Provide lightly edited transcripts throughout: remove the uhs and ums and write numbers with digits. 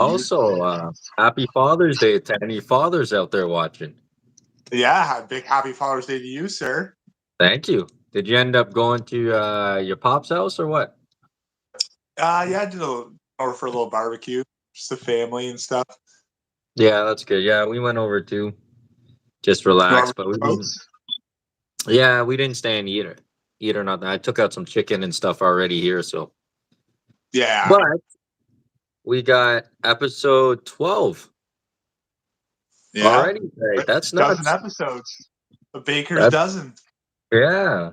Also, happy Father's Day to any fathers out there watching. Yeah, big happy Father's Day to you, sir. Thank you. Did you end up going to your pop's house or what? Yeah, I did over for a little barbecue, just the family and stuff. Yeah, that's good. Yeah, we went over too, just You know, relax. But we didn't. folks. Yeah, we didn't stay and eat or nothing. I took out some chicken and stuff already here, so. Yeah, But we got episode 12 yeah. already. Right, that's Dozen nuts. episodes. A baker's That's dozen. yeah.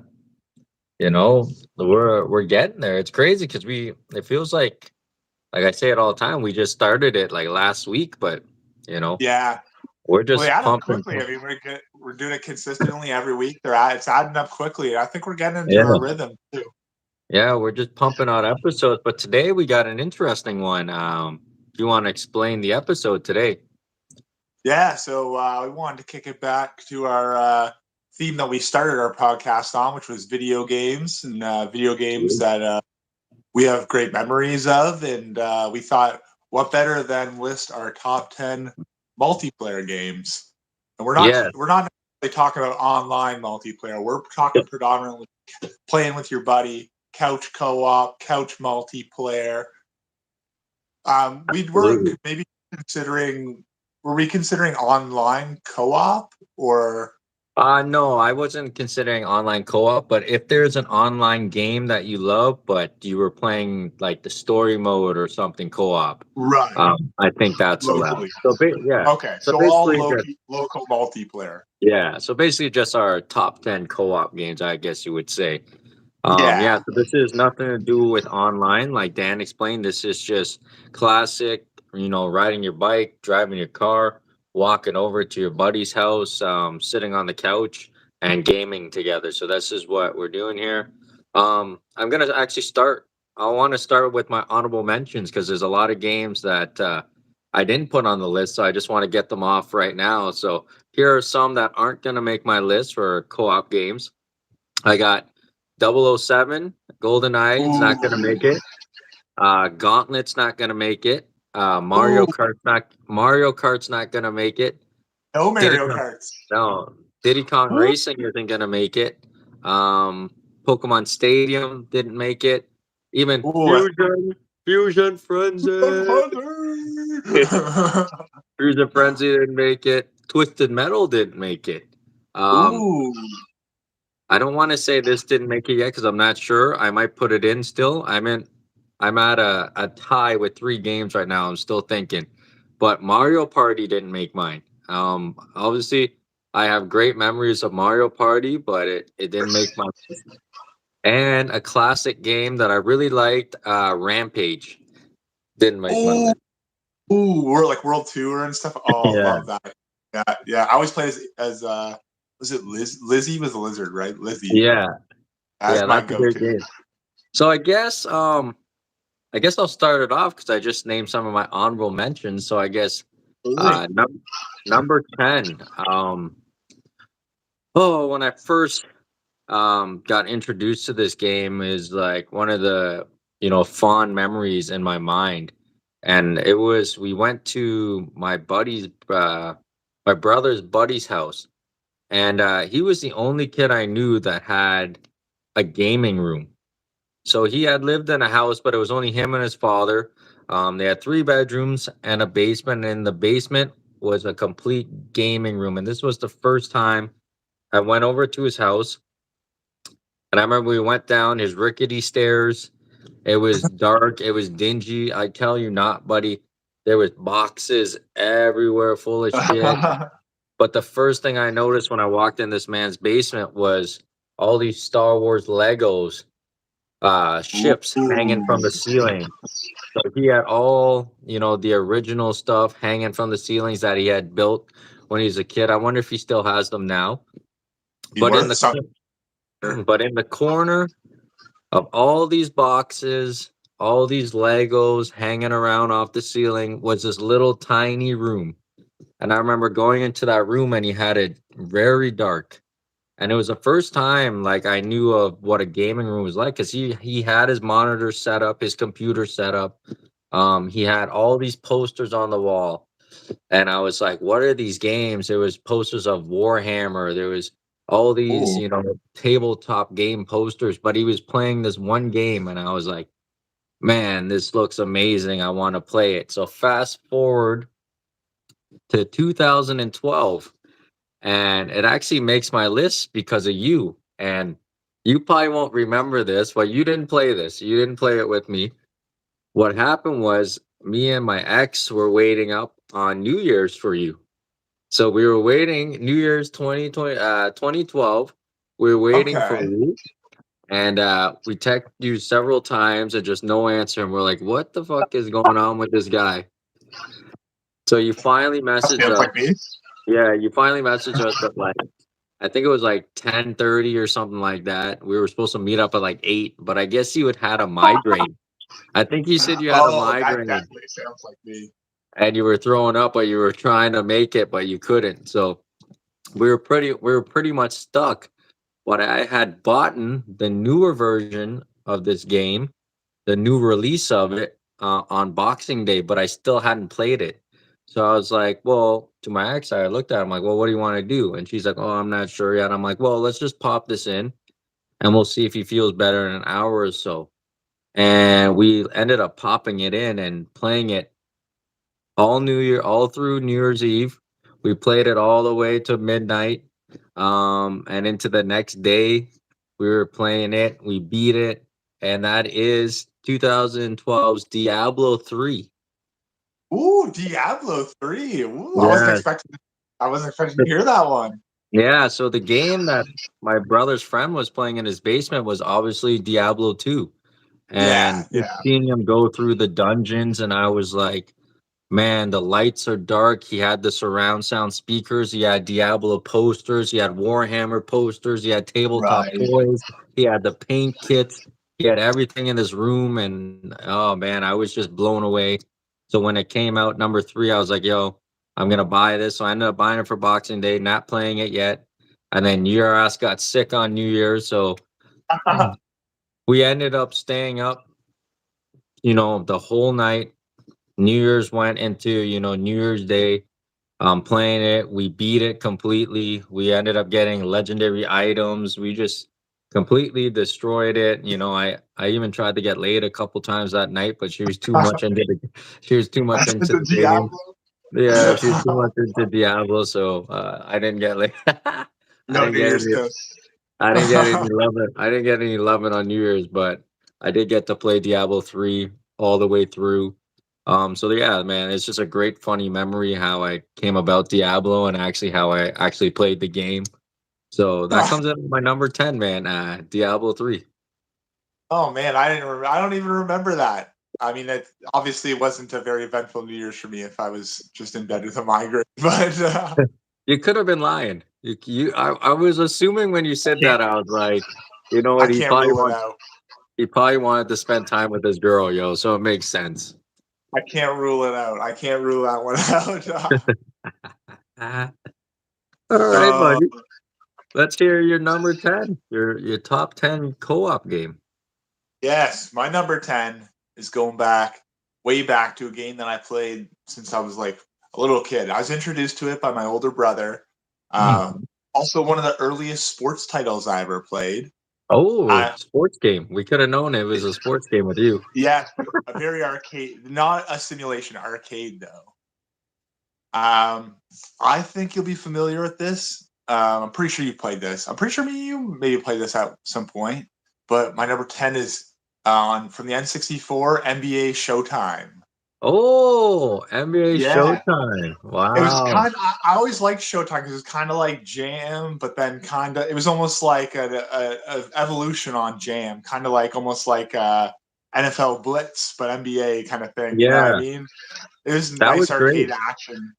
We're getting there. It's crazy because it feels like I say it all the time. We just started it like last week, but you know Yeah. we're Well, they just add up pumping. quickly. I mean, we're doing it consistently every week. It's adding up quickly. I think we're getting into Yeah, our rhythm too. yeah, we're just pumping out episodes. But today we got an interesting one. Do you want to explain the episode today? Yeah, so we wanted to kick it back to our theme that we started our podcast on, which was video games and video games that we have great memories of. And we thought, what better than list our top 10 multiplayer games? And Yeah, we're not necessarily talking about online multiplayer. We're talking predominantly playing with your buddy, couch co-op, couch multiplayer. We were absolutely. maybe considering. Were we considering online co-op or? No, I wasn't considering online co-op, but if there's an online game that you love, but you were playing like the story mode or something co-op, Right. I think that's allowed. Locally. Yeah. Okay, So so all basically, local multiplayer. yeah. So basically, just our top 10 co-op games, I guess you would say. Yeah. Yeah. So this is nothing to do with online, like Dan explained. This is just classic. Riding your bike, driving your car, walking over to your buddy's house, sitting on the couch, and gaming together. So this is what we're doing here. I'm gonna actually start. I want to start with my honorable mentions because there's a lot of games that I didn't put on the list, so I just want to get them off right now. So here are some that aren't going to make my list for co-op games. I got 007, GoldenEye, it's not going to Ooh. make it. Gauntlet's not going to make it. Ooh. Mario Kart's not going to make it. No Diddy Mario Kong, Karts. no, Diddy Kong Racing isn't going to make it. Pokemon Stadium didn't make it. Even Ooh. Fusion Frenzy. Fusion Frenzy didn't make it. Twisted Metal didn't make it. Um, Ooh. I don't want to say this didn't make it yet because I'm not sure. I might put it in still. I'm at a tie with three games right now. I'm still thinking. But Mario Party didn't make mine. Obviously I have great memories of Mario Party, but it didn't make my and a classic game that I really liked, Rampage. Didn't make my Ooh. list. Ooh. We're like World Tour and stuff. Oh, Yeah. love that. Yeah, yeah. I always play as was it Lizzie was the lizard, right? Lizzie. Yeah. That's Yeah, my that's a great go-to. game. So I guess I'll start it off because I just named some of my honorable mentions. So I guess number 10. When I first got introduced to this game is like one of the fond memories in my mind, and it was we went to my brother's buddy's house, and he was the only kid I knew that had a gaming room. So he had lived in a house, but it was only him and his father. They had three bedrooms and a basement. And in the basement was a complete gaming room. And this was the first time I went over to his house. And I remember we went down his rickety stairs. It was dark. It was dingy. I tell you not, buddy. There was boxes everywhere full of shit. But the first thing I noticed when I walked in this man's basement was all these Star Wars Legos, ships hanging from the ceiling. So he had all, the original stuff hanging from the ceilings that he had built when he was a kid. I wonder if he still has them now. Be But in worth the something. but in the corner of all these boxes, all these Legos hanging around off the ceiling was this little tiny room. And I remember going into that room and he had it very dark. And it was the first time like I knew of what a gaming room was like because he had his monitor set up, his computer set up. He had all these posters on the wall, and I was like, "What are these games?" There was posters of Warhammer. There was all these, Ooh. tabletop game posters. But he was playing this one game, and I was like, "Man, this looks amazing. I want to play it." So fast forward to 2012, and it actually makes my list because of you. And you probably won't remember this, but you didn't play this. You didn't play it with me. What happened was me and my ex were waiting up on New Year's for you. So we were waiting New Year's 2012. We were waiting for Okay. you, and we texted you several times and just no answer. And we're like, "What the fuck is going on with this guy?" So you finally That messaged sounds us. like me. Yeah, you finally messaged us at like, I think it was like 10:30 or something like that. We were supposed to meet up at like 8, but I guess you had a migraine. I think you said you had a Oh, that migraine definitely sounds like me. and you were throwing up, but you were trying to make it, but you couldn't. So we were pretty much stuck. But I had bought the newer version of this game, the new release of it on Boxing Day, but I still hadn't played it. So I was like, well, to my ex, I looked at him like, well, what do you want to do? And she's like, oh, I'm not sure yet. I'm like, well, let's just pop this in and we'll see if he feels better in an hour or so. And we ended up popping it in and playing it all through New Year's Eve. We played it all the way to midnight, and into the next day. We were playing it. We beat it, and that is 2012's Diablo 3. Ooh, Diablo 3. Ooh, Yeah, I wasn't expecting to hear that one. yeah. So the game that my brother's friend was playing in his basement was obviously Diablo 2, Yeah, and just yeah. seeing him go through the dungeons, and I was like, man, the lights are dark. He had the surround sound speakers. He had Diablo posters. He had Warhammer posters. He had tabletop Right. toys. He had the paint kits. He had everything in his room. And oh man, I was just blown away. So when it came out number 3, I was like, yo, I'm gonna buy this. So I ended up buying it for Boxing Day, not playing it yet. And then your ass got sick on New Year's. So we ended up staying up, the whole night. New Year's went into, New Year's Day, playing it. We beat it completely. We ended up getting legendary items. We just completely destroyed it. I even tried to get laid a couple times that night, but she was too much into The the game. Diablo. Yeah, she was too much into Diablo, so I didn't get laid. I No didn't New get Year's any. Ghost. I didn't get any loving. I didn't get any loving on New Year's, but I did get to play Diablo 3 all the way through. So yeah, man, it's just a great funny memory how I came about Diablo and actually how I actually played the game. So that comes in at my number 10, man, Diablo 3. Oh man, I don't even remember that. I mean, it obviously it wasn't a very eventful New Year's for me if I was just in bed with a migraine. But You could have been lying. I was assuming when you I said can't that, I was like, you know I what, can't rule it out. he probably wanted to spend time with his girl, yo, so it makes sense. I can't rule it out. I can't rule that one out. Ah, all right, Uh, buddy. Let's hear your number 10, your top 10 co-op game. yes, my number 10 is going way back to a game that I played since I was like a little kid. I was introduced to it by my older brother. Uh, Mhm. Also, one of the earliest sports titles I ever played. Oh, I sports game. We could have known it was a sports game with you. Yes, a very arcade, not a simulation arcade though. Um, I think you'll be familiar with this. I'm pretty sure you played this. I'm pretty sure you maybe played this at some point. But my number 10 is on from the N64 NBA Showtime. Oh, NBA Yeah, Showtime. it was Wow. kind. I always liked Showtime because it was kind of like Jam, but then kind of it was almost like a evolution on Jam, kind of like almost like NFL Blitz, but NBA kind of thing. You know what I Yeah, mean? It was that was nice great. arcade action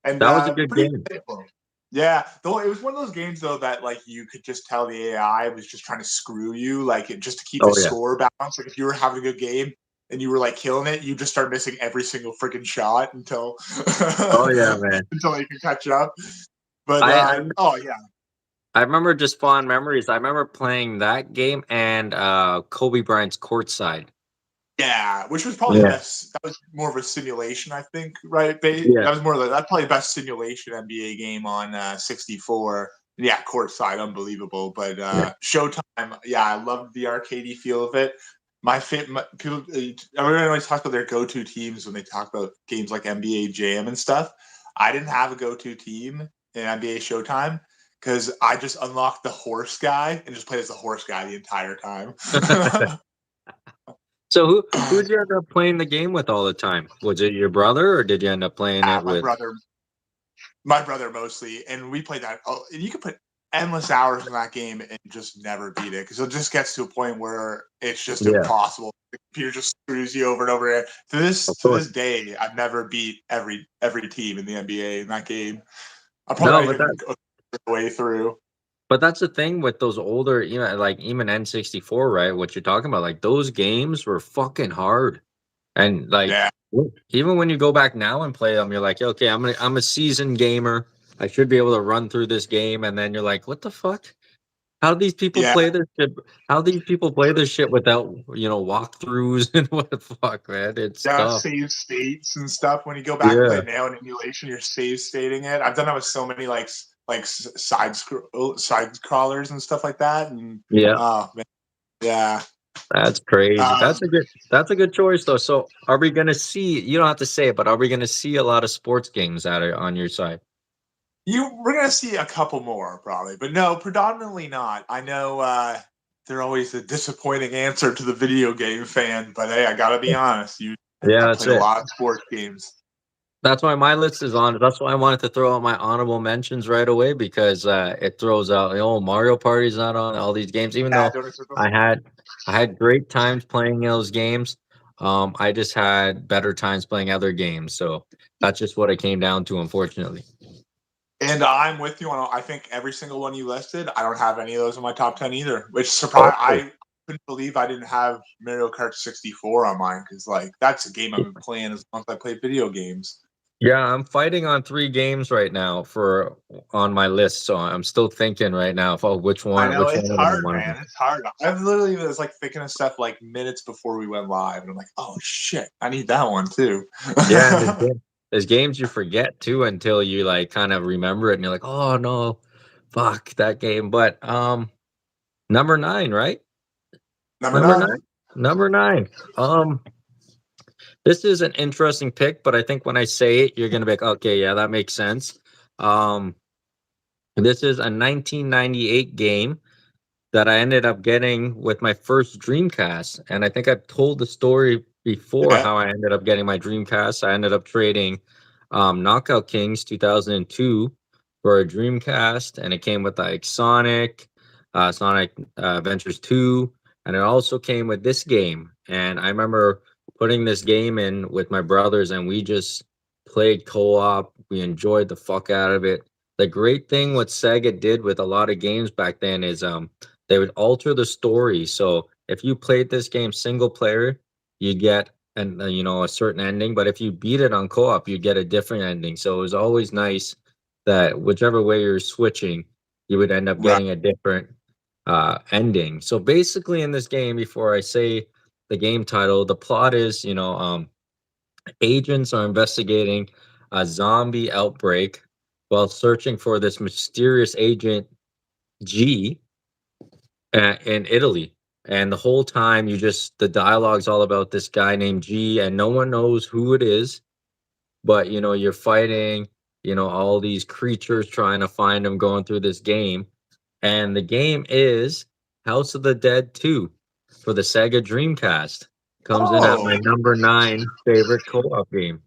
and That was a good pretty game. simple. Yeah, though it was one of those games though that like you could just tell the AI was just trying to screw you, like just to keep the Oh yeah. score balanced. Like if you were having a good game and you were like killing it, you just start missing every single freaking shot until Oh yeah, man. until you can catch up. But I I oh yeah, I remember just fond memories. I remember playing that game and Kobe Bryant's Courtside. Yeah, which was probably Yeah. that was more of a simulation, I think, right? Yeah. That was more like that's probably the best simulation NBA game on 64. Yeah, courtside, unbelievable. But Yeah. Showtime, yeah, I loved the arcadey feel of it. People, everyone always talks about their go-to teams when they talk about games like NBA Jam and stuff. I didn't have a go-to team in NBA Showtime because I just unlocked the horse guy and just played as the horse guy the entire time. So who did you end up playing the game with all the time? Was it your brother, or did you end up playing it My with? brother mostly, and we played that. Oh, and you could put endless hours in that game and just never beat it because it just gets to a point where it's just Yeah, impossible. The computer just screws you over and over again. of To course. this day, I've never beat every team in the NBA in that game. I'm probably No, not but even a way through. that's the thing with those older, like even N64, right? What you're talking about, like those games were fucking hard, and like Yeah, even when you go back now and play them, you're like, okay, I'm a seasoned gamer. I should be able to run through this game, and then you're like, what the fuck? How do these people yeah. play this shit? How do these people play this shit without walkthroughs and what the fuck, man? It's Yeah, tough. save states and stuff. When you go back and play Yeah, it now in emulation, you're save stating it. I've done that with so many side crawlers and stuff like that. And yeah. oh man, yeah. That's crazy. Um, That's a good choice though. So are we gonna see, you don't have to say it, but are we gonna see a lot of sports games that are on your side? we're gonna see a couple more probably, but no, predominantly not. I know they're always a disappointing answer to the video game fan, but hey, I gotta be honest. Yeah, I that's played a it. lot of sports games. That's why my list is on. That's why I wanted to throw out my honorable mentions right away because it throws out Mario Party's not on all these games, even Yeah, though don't accept I them. had I had great times playing those games. I just had better times playing other games. So that's just what it came down to, unfortunately. And I'm with you on. I think every single one you listed. I don't have any of those in my top 10 either. Which Oh, surprised. I couldn't believe I didn't have Mario Kart 64 on mine because like that's a game I've been playing as long as I play video games. yeah, I'm fighting on 3 games right now for on my list, so I'm still thinking right now if I know which it's one of them I hard, want to man. do. It's hard. I've literally was like thinking of stuff like minutes before we went live, and I'm like, oh shit, I need that one too. Yeah, and there's games you forget too until you like kind of remember it and you're like, "Oh no, fuck that game." But number 9, right? Number Number nine. 9. Number 9. Um this is an interesting pick, but I think when I say it, you're going to be like, "Okay, yeah, that makes sense." Um this is a 1998 game that I ended up getting with my first Dreamcast. And I think I've told the story before Yeah. how I ended up getting my Dreamcast. I ended up trading Knockout Kings 2002 for a Dreamcast, and it came with like Sonic Adventures 2, and it also came with this game. And I remember putting this game in with my brothers, and we just played co-op. We enjoyed the fuck out of it. The great thing what Sega did with a lot of games back then is they would alter the story. So if you played this game single player, you get a certain ending, but if you beat it on co-op, you get a different ending. So it was always nice that whichever way you're switching, you would end up Right. getting a different ending. So basically in this game, before I say the game title, the plot is, agents are investigating a zombie outbreak while searching for this mysterious agent G in Italy. And the whole time, the dialogue's all about this guy named G, and no one knows who it is. But you're fighting, all these creatures trying to find him, going through this game. And the game is House of the Dead 2 for the Sega Dreamcast. Comes in at Oh, my number 9 favorite co-op game.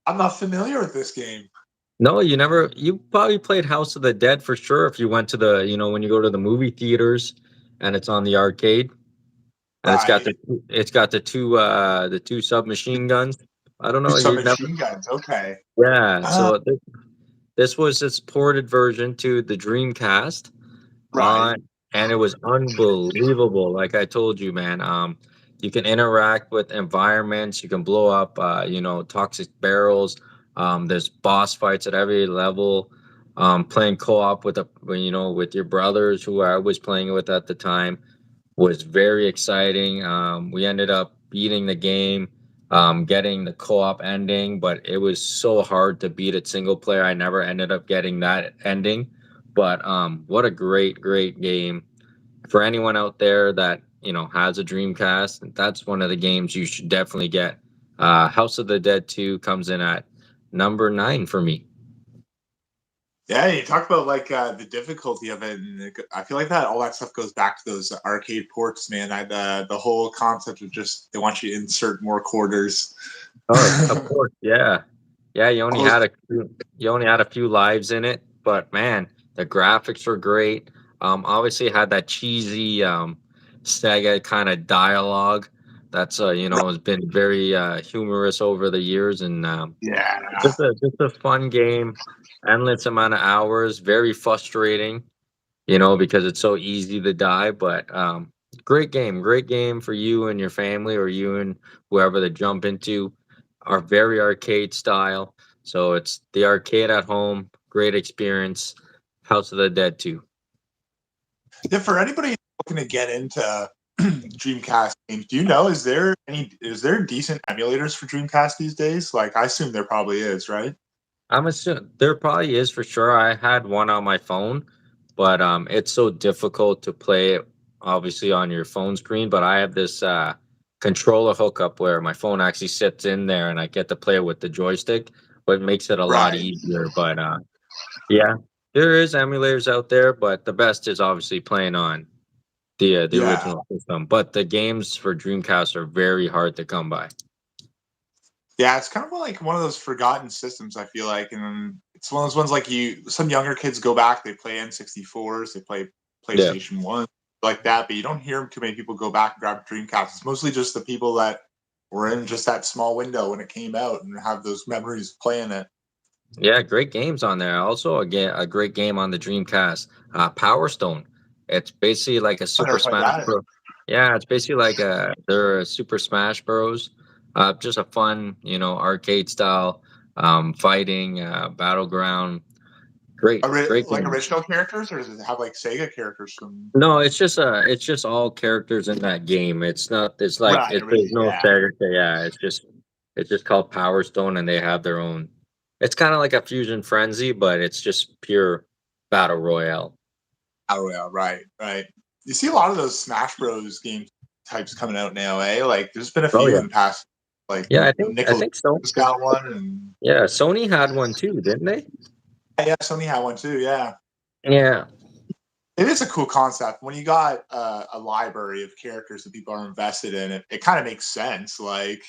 I'm not familiar with this game. No, you probably played House of the Dead for sure if you went to when you go to the movie theaters and it's on the arcade and Right. it's got the two submachine guns. I don't know, you never. Submachine guns. Okay. Yeah, Uh, so this was its ported version to the Dreamcast right. on, and it was unbelievable. Like I told you, man, you can interact with environments, you can blow up, toxic barrels. There's boss fights at every level. Playing co-op with your brothers who I was playing with at the time was very exciting. We ended up beating the game, getting the co-op ending, but it was so hard to beat it single player. I never ended up getting that ending. But what a great game for anyone out there that has a Dreamcast. That's one of the games you should definitely get. House of the Dead 2 comes in at number 9 for me. Yeah, you talk about like the difficulty of it, and I feel like that all that stuff goes back to those arcade ports, man. The whole concept of just they want you to insert more quarters. Oh, of course, yeah, yeah. All those, You only had a few lives in it, but man, the graphics were great. Obviously it had that cheesy Sega kind of dialogue that's has been very humorous over the years, and yeah, just a fun game. Endless amount of hours, very frustrating, because it's so easy to die. But great game for you and your family, or you and whoever they jump into. Are very arcade style, so it's the arcade at home. Great experience. House of the Dead 2. yeah. For anybody looking to get into Dreamcast games, do you know is there decent emulators for Dreamcast these days? Like, I assume there probably is, right? I'm assuming there probably is for sure. I had one on my phone, but it's so difficult to play it obviously on your phone screen. But I have this controller hookup where my phone actually sits in there, and I get to play it with the joystick, but it makes it a lot Right. easier. But yeah, there is emulators out there, but the best is obviously playing on the Yeah. original system. But the games for Dreamcast are very hard to come by. Yeah, it's kind of like one of those forgotten systems, I feel like. And it's one of those ones like some younger kids go back, they play N64s, they play Yeah. PlayStation 1, like that, but you don't hear too many people go back and grab Dreamcast. It's mostly just the people that were in just that small window when it came out and have those memories of playing it. Yeah, great games on there. Also, again, a great game on the Dreamcast, Power Stone. It's basically like a I Super never played Smash that. Bros. Yeah, it's basically like they're a Super Smash Bros. Just a fun, arcade style fighting battleground. Great Like game. original characters, or does it have like Sega characters from? No, it's just all characters in that game. It's not. It's like Right, there's no yeah. character. Yeah, it's just called Power Stone, and they have their own. It's kind of like a Fusion Frenzy, but it's just pure battle royale. Oh yeah, right. You see a lot of those Smash Bros. Game types coming out now, eh? Like, there's been a Oh few yeah, in the past, like yeah. I Nickel think so. has got one, and Yeah, Sony had one too, didn't they? yeah, Sony had one too. Yeah, Yeah, it is a cool concept when you got a library of characters that people are invested in. It kind of makes sense. Like,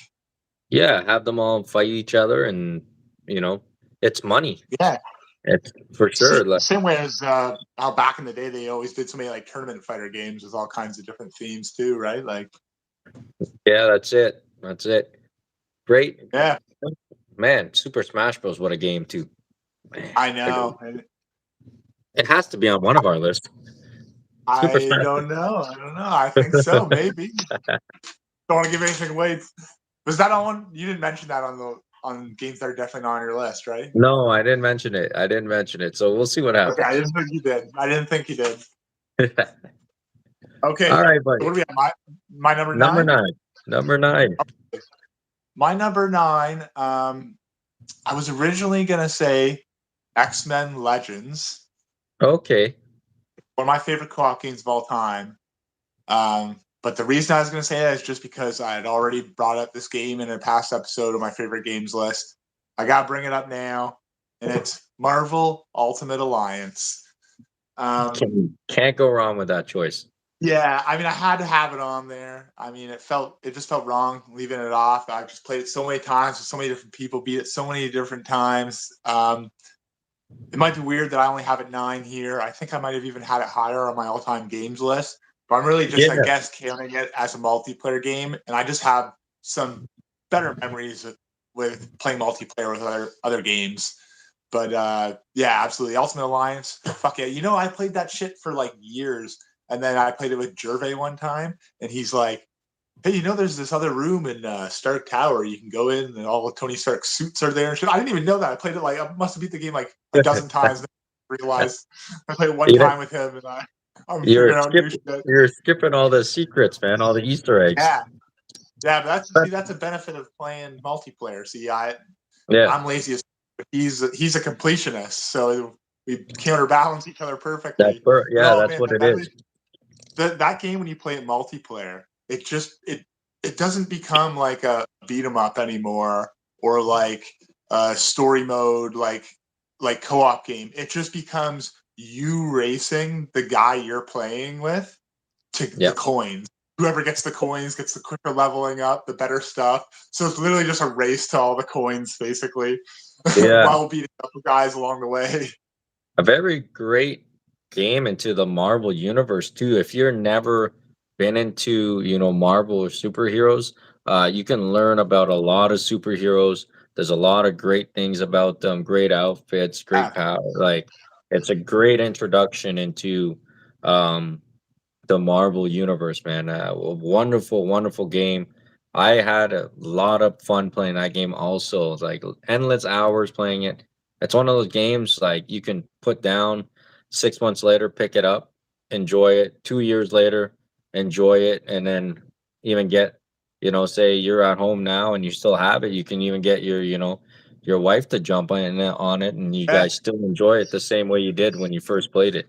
yeah. Have them all fight each other, and you know, it's money. yeah, It's for sure. Like, same way as how back in the day they always did so many like tournament fighter games with all kinds of different themes too, right? Like, yeah, that's it. That's it. Great, yeah, man. Super Smash Bros. What a game too. Man, I know. And it has to be on one of our lists. Super I Smash. don't know. I don't know. I think so. Maybe. Don't want to give anything away. Was that on one? You didn't mention that on games that are definitely not on your list, right? No, I didn't mention it. I didn't mention it. So we'll see what Okay, I happens. didn't think you did. I didn't think you did. All Okay, right, buddy. what do we have? My number Number nine. 9. Number 9. My number nine. I was originally gonna say X-Men Legends, Okay. one of my favorite co-op games of all time. But the reason I was going to say that is just because I had already brought up this game in a past episode of my favorite games list. I got to bring it up now, and it's Marvel Ultimate Alliance. Can't go wrong with that choice. Yeah, I mean, I had to have it on there. I mean, it just felt wrong leaving it off. I've just played it so many times with so many different people, beat it so many different times. It might be weird that I only have it 9 here. I think I might have even had it higher on my all-time games list. But I'm really just, Yeah. I guess, counting it as a multiplayer game. And I just have some better memories with playing multiplayer with other games. But yeah, absolutely. Ultimate Alliance. Fuck yeah. I played that shit for like years. And then I played it with Gervais one time. And he's like, hey, there's this other room in Stark Tower. You can go in and all of Tony Stark's suits are there and shit. I didn't even know that. I played it I must have beat the game like a dozen times. And I realized I played it one time with him and I'm You're figuring out new shit. you're skipping all the secrets, man, all the Easter eggs. Yeah. Yeah, but that's a benefit of playing multiplayer. See, Yeah, I'm lazy as but he's a completionist, so we counterbalance each other perfectly. But yeah, oh that's man, what it is. that game when you play it multiplayer, it doesn't become like a beat 'em up anymore or like a story mode like co-op game. It just becomes you racing the guy you're playing with to the Yeah, coins. Whoever gets the coins gets the quicker leveling up, the better stuff. So it's literally just a race to all the coins, basically, yeah. while beating up the guys along the way. A very great game into the Marvel universe too. If you're never been into, Marvel or superheroes, you can learn about a lot of superheroes. There's a lot of great things about them, great outfits, great Yeah, power. Like it's a great introduction into um the Marvel universe, man. A wonderful, wonderful game. I had a lot of fun playing that game also, like endless hours playing it. It's one of those games like you can put down 6 months later, pick it up, enjoy it. 2 years later, enjoy it, and then even get, say you're at home now and you still have it, you can even get your wife to jump on it, and you yeah, guys still enjoy it the same way you did when you first played it.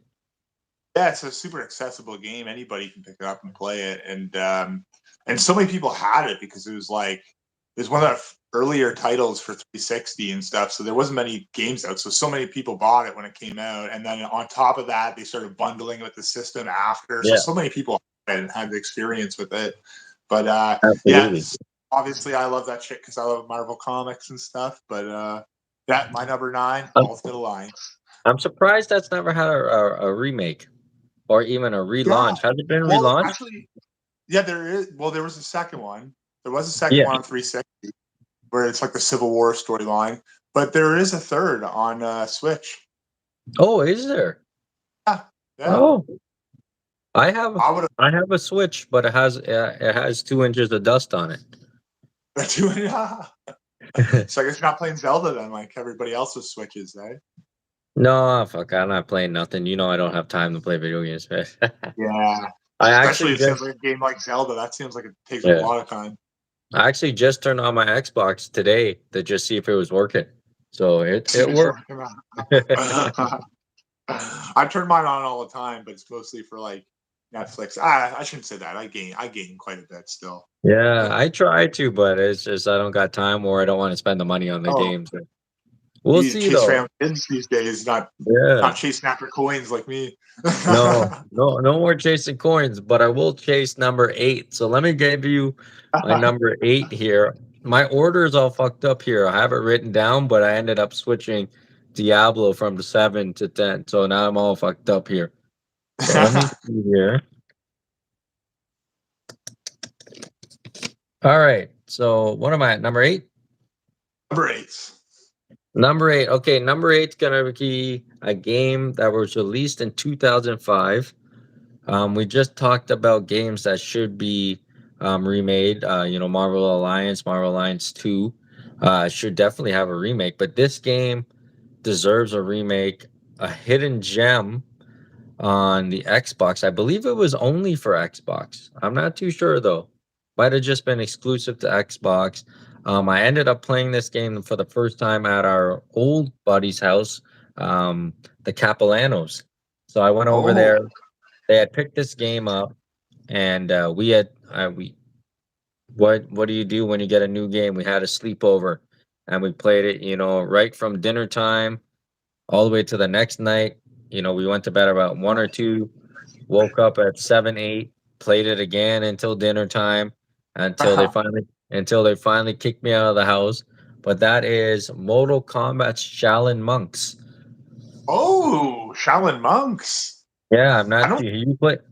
yeah. It's a super accessible game. Anybody can pick it up and play it, and so many people had it because it was one of the earlier titles for 360 and stuff. So there wasn't many games out. So many people bought it when it came out, and then on top of that, they started bundling it with the system after. Yeah, So many people had the experience with it. But yeah, absolutely. obviously I love that shit because I love Marvel comics and stuff. But that my number nine, Ultimate Alliance. I'm surprised that's never had a remake or even a Yeah. relaunch. Has it been Well, relaunched? actually, yeah, there is. Well, there was a second one. There was a second Yeah. one on 360 where it's like the Civil War storyline, but there is a third on Switch. Oh, is there? Yeah, yeah. Oh, I have I would I have a Switch, but it has 2 inches of dust on it. have doing. Yeah. So I guess you're not playing Zelda then, like everybody else's Switches, eh? No, fuck, I'm not playing nothing. I don't have time to play video games, man. Yeah. I Especially actually it seems just like a game like Zelda. That seems like it takes a yeah, lot of time. I actually just turned on my Xbox today to just see if it was working. So it It's worked. working out. I turn mine on all the time, but it's mostly for like Netflix. I shouldn't say that. I gain quite a bit still. Yeah, I try to, but it's just I don't got time or I don't want to spend the money on the Oh, games. We'll you see chase though. around kids these days, Yeah. not chasing after coins like me. No, no, no more chasing coins, but I will chase number 8. So let me give you my number 8 here. My order is all fucked up here. I have it written down, but I ended up switching Diablo from the 7 to 10. So now I'm all fucked up here. So let me see here. All right. So what am I at? Number 8? Number eight. Number 8. Okay, number 8's gonna be a game that was released in 2005. We just talked about games that should be remade. Marvel Alliance, Marvel Alliance 2 should definitely have a remake, but this game deserves a remake. A hidden gem on the Xbox. I believe it was only for Xbox. I'm not too sure though. Might have just been exclusive to Xbox. I ended up playing this game for the first time at our old buddy's house, um, the Capellanos. So I went over Oh, there. They had picked this game up, and we had we what do you do when you get a new game? We had a sleepover, and we played it. Right from dinner time all the way to the next night. We went to bed about 1 or 2, woke up at 7, 8, played it again until dinner time, until they finally kicked me out of the house. But that is Mortal Kombat Shaolin Monks. oh, Shaolin Monks. Yeah, I'm I not. don't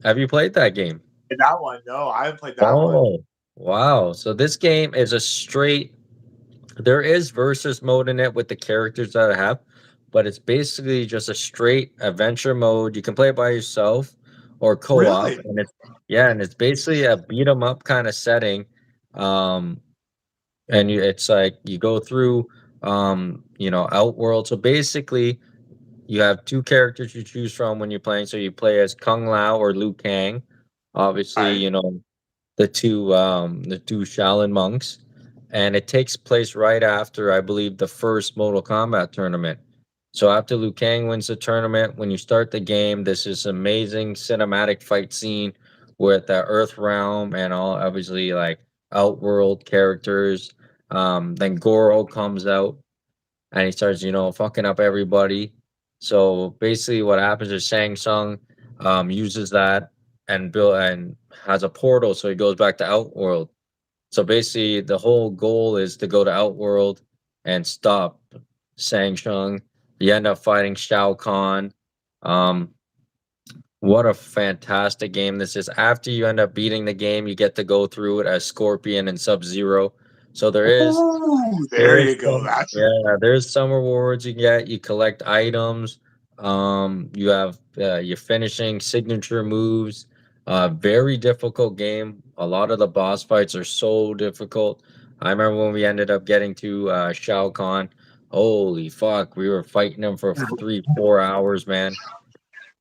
Have you played that game? play that one. No, I haven't played that one. Oh, wow. So this game is a straight, there is versus mode in it with the characters that I have, but it's basically just a straight adventure mode. You can play it by yourself or co-op, Really? and it's basically a beat 'em up kind of setting. Um, and it's like you go through Outworld. So basically you have two characters you choose from when you're playing. So you play as Kung Lao or Liu Kang. Obviously, Right. the two Shaolin monks, and it takes place right after, I believe, the first Mortal Kombat tournament. So after Liu Kang wins the tournament, when you start the game, this is amazing cinematic fight scene with the Earth Realm and all obviously like Outworld characters. Then Goro comes out and he starts, fucking up everybody. So basically, what happens is Shang Tsung uses that and has a portal, so he goes back to Outworld. So basically, the whole goal is to go to Outworld and stop Shang Tsung. You end up fighting Shao Kahn. Um, what a fantastic game this is. After you end up beating the game, you get to go through it as Scorpion and Sub Zero. So Oh, there there's you go. some there's some rewards you get. You collect items. You have your finishing signature moves. Very difficult game. A lot of the boss fights are so difficult. I remember when we ended up getting to Shao Kahn. Holy fuck, we were fighting him for 3 4 hours, man.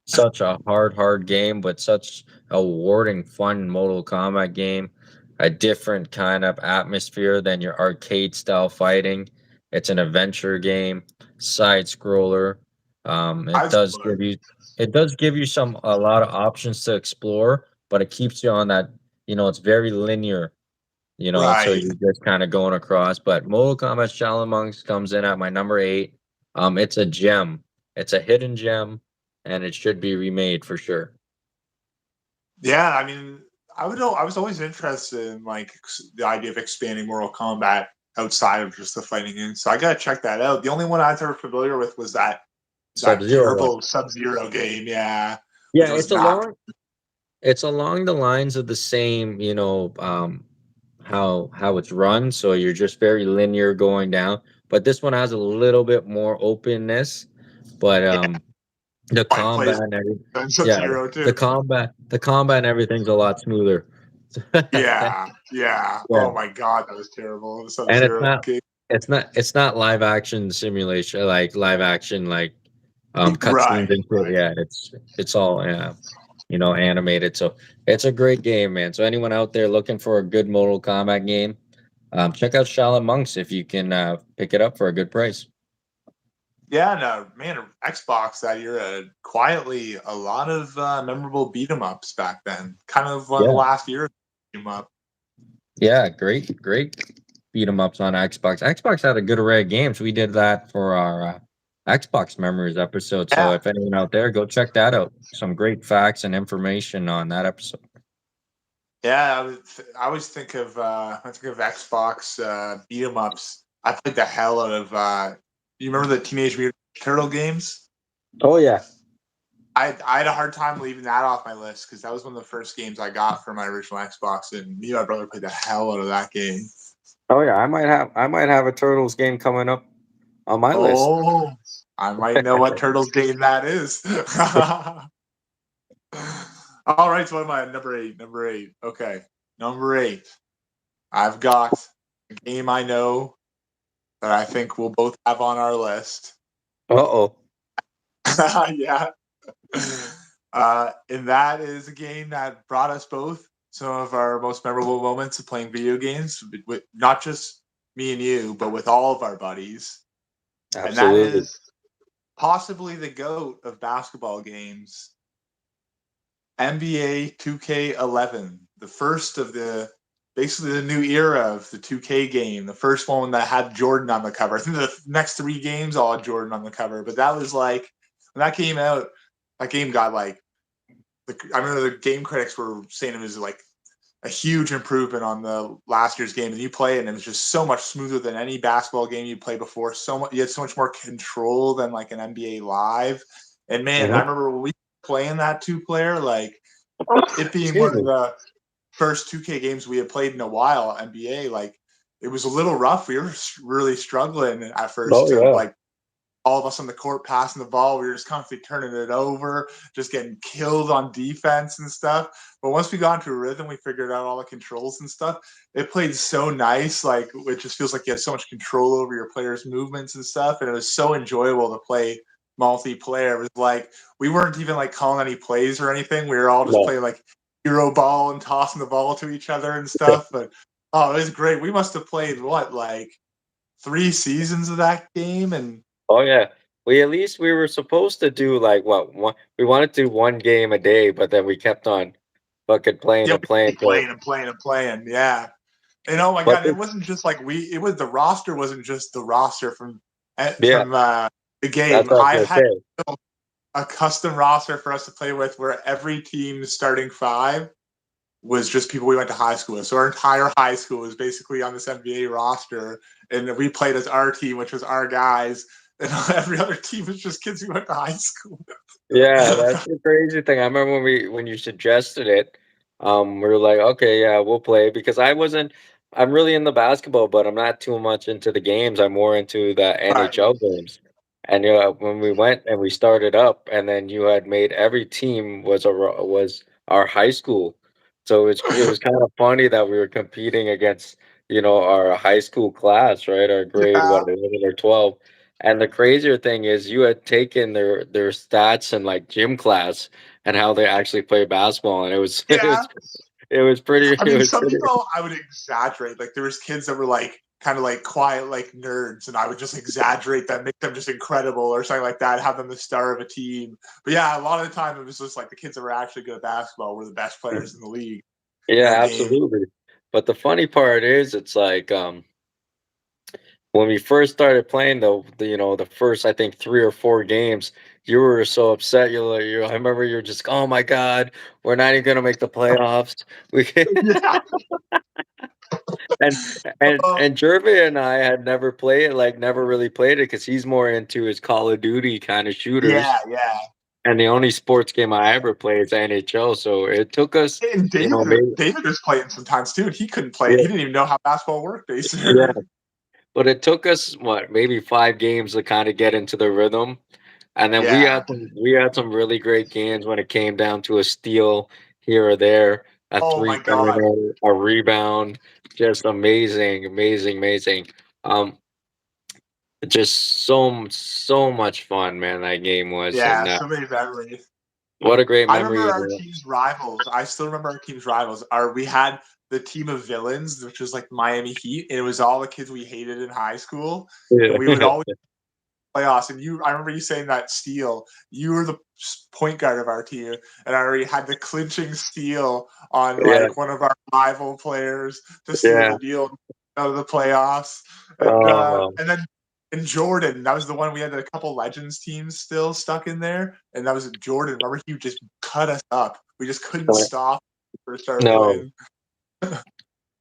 Such a hard game, but such a rewarding, fun Mortal Kombat game. A different kind of atmosphere than your arcade style fighting. It's an adventure game, side scroller. It I've does give you some a lot of options to explore, but it keeps you on that. It's very linear. So right. you're just kind of going across. But Mortal Kombat Shaolin Monks comes in at my number 8. It's a gem. It's a hidden gem, and it should be remade for sure. Yeah, I mean, I was always interested in like the idea of expanding Mortal Kombat outside of just the fighting game. So I gotta check that out. The only one I was ever familiar with was Sub that Zero one. terrible Sub Zero game, yeah, which Yeah, was not it's along the lines of the same, how it's run. So you're just very linear going down. But this one has a little bit more openness. But the quite combat plays and everything, in Sub yeah, Zero the too. combat and everything's a lot smoother. Yeah, yeah. Yeah, Oh my god, that was terrible. The Sub and it's Zero not game. it's not live action simulation like live action like cutscenes Right, into it. right. Yeah, it's all animated. So it's a great game, man. So anyone out there looking for a good Mortal Kombat game, check out Shaolin Monks if you can pick it up for a good price. Yeah, no, man, Xbox that year quietly a lot of memorable beat 'em ups back then. Kind of one of the Yeah, last years beat 'em up. yeah, great beat 'em ups on Xbox. Xbox had a good array of games. We did that for our Xbox Memories episode. So Yeah, if anyone out there, go check that out. Some great facts and information on that episode. yeah. I always think of I think of Xbox beat 'em ups. I played the hell out of. You remember the Teenage Mutant Ninja Turtle games? Oh yeah. I had a hard time leaving that off my list because that was one of the first games I got for my original Xbox, and me and my brother played the hell out of that game. Oh yeah, I might have a Turtles game coming up on my list. Oh, I might know what Turtles game that is. All right, so what am I? Number 8. Number 8. Okay. Number 8. I've got a game I know that I think we'll both have on our list. Uh-oh. Yeah. And that is a game that brought us both some of our most memorable moments of playing video games with not just me and you, but with all of our buddies. And that Absolutely. is possibly the GOAT of basketball games, NBA 2K11, the first of the basically the new era of the 2K game, the first one that had Jordan on the cover. I think the next 3 games all had Jordan on the cover, but that was like when that came out, that game got like I remember the game critics were saying it was like a huge improvement on the last year's game. And you play it, and it was just so much smoother than any basketball game you played before. So much, you had so much more control than like an NBA Live. And man, I Mhm. remember when we were playing that 2 player, like it being Excuse one of me. the first 2K games we had played in a while, NBA, like it was a little rough. We were really struggling at first Oh to yeah. like all of us on the court passing the ball. We were just constantly turning it over, just getting killed on defense and stuff. But once we got into a rhythm, we figured out all the controls and stuff. It played so nice. Like it just feels like you had so much control over your players' movements and stuff. And it was so enjoyable to play multiplayer. It was like we weren't even like calling any plays or anything. We were all just No. playing like hero ball and tossing the ball to each other and stuff. But oh, it was great. We must have played what, like 3 seasons of that game, and Oh yeah. We were supposed to do like what one we wanted to do one game a day, but then we kept on fucking playing yeah, and we playing. keep So playing and playing and playing. Yeah. And oh my but god, it wasn't just like it was the roster wasn't just the roster yeah, from the that's game. what I was I gonna had say. a custom roster for us to play with where every team starting five was just people we went to high school with. So our entire high school was basically on this NBA roster, and we played as our team, which was our guys, and every other team was just kids we went to high school Yeah, with. that's the crazy thing. I remember when you suggested it, we were like, okay, yeah, we'll play because I'm really into basketball, but I'm not too much into the games. I'm more into the Right. NHL games. And when we went and we started up, and then you had made every team was our high school, so it was kind of funny that we were competing against our high school class, right? Our grade Yeah. what 11 or 12. And the crazier thing is you had taken their stats in like gym class and how they actually play basketball, and Yeah. it was pretty I it mean, was some pretty people I would exaggerate. Like there was kids that were like kind of like quiet, like nerds, and I would just exaggerate that, make them just incredible or something like that, have them the star of a team. But yeah, a lot of the time it was just like the kids that were actually good at basketball were the best players in the league in yeah, our game. absolutely. But the funny part is it's like when we first started playing the first I think 3 or 4 games, you were so upset. I remember you were just, oh my God, we're not even gonna make the playoffs. We Yeah. And and Uh, and Jervy and I had never played like never really played it because he's more into his Call of Duty kind of shooters. yeah, yeah. And the only sports game I ever played is NHL. So it took us, And maybe David was playing sometimes too, and he couldn't play it. yeah, He didn't even know how basketball worked, yeah. basically. But it took us what, maybe 5 games to kind of get into the rhythm. And then Yeah. we had some really great games when it came down to a steal here or there, a Oh my god. three-pointer, a rebound. Just amazing, amazing, amazing. Um, Just so much fun, man, that game was, Yeah, and, so many memories. what a great I remember memory, our man. team's rivals. I still remember our team's rivals. We had the team of villains, which was like Miami Heat, and it was all the kids we hated in high school. And we would Yeah. always play us. And I remember you saying that steal. You were the point guard of our team, and I already had the clinching steal on Yeah, like one of our rival players to seal yeah. the deal out of the playoffs. Oh, And then in Jordan, that was the one we had a couple Legends teams still stuck in there, and that was Jordan. Remember, he just cut us up. We just couldn't stop when we first started no. playing.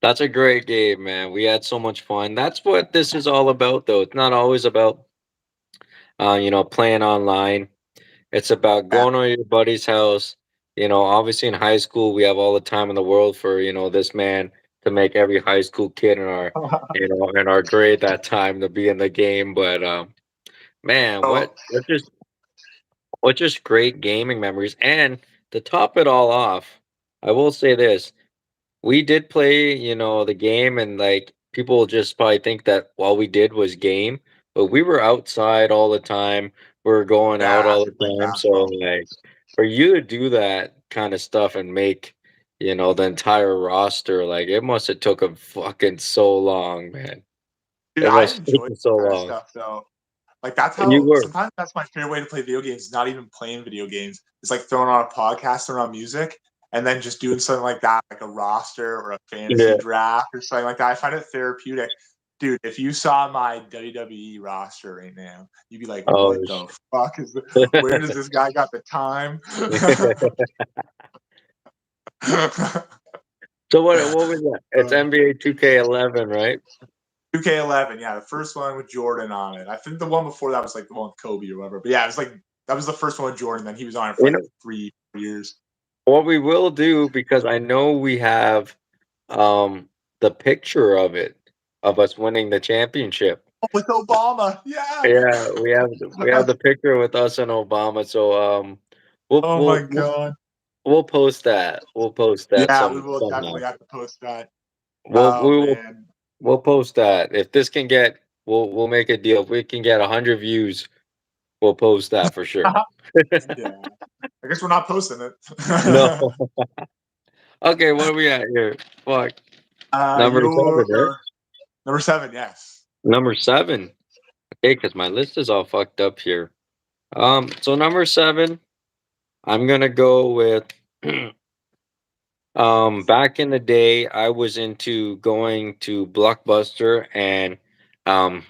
That's a great game, man. We had so much fun. That's what this is all about, though. It's not always about, playing online. It's about Yeah. going to your buddy's house. Obviously in high school, we have all the time in the world for, this man to make every high school kid in our grade that time to be in the game. But man, So what just great gaming memories. And to top it all off, I will say this. We did play, the game, and like people just probably think that all we did was game, but we were outside all the time. We were going out yeah, all the playing time. So basketball. like for you to do that kind of stuff and make, the entire roster, like it must have took a fucking so long, man. Dude, It I must have enjoy taken so that kind of long. stuff though. Like that's You how were. sometimes that's my favorite way to play video games. Not even playing video games. It's like throwing on a podcast, throwing on music, and then just doing something like that, like a roster or a fantasy Yeah. draft or something like that. I find it therapeutic. Dude, if you saw my WWE roster right now, you'd be like, Oh, "What the fuck is? Where does this guy got the time?" so what was that? It's NBA 2K11, right? 2K11, yeah, the first one with Jordan on it. I think the one before that was like the one with Kobe or whatever. But yeah, it was like that was the first one with Jordan. Then he was on it for You like know 3 years. what we will do, because I know we have the picture of it, of us winning the championship. Oh, with Obama, yeah. Yeah, we have the picture with us and Obama. So we'll Oh my we'll we'll, god. we'll post that. We'll post that Yeah, we will somehow. definitely have to post that. We'll Oh we will man. we'll post that. If this can get, we'll make a deal. If we can get 100 views, we'll post that for sure. Yeah. I guess we're not posting it. No. Okay, what are we at here? Fuck. Number seven, right? You're number 7. Yes. Number seven. Okay, because my list is all fucked up here. So number seven, I'm gonna go with back in the day, I was into going to Blockbuster, and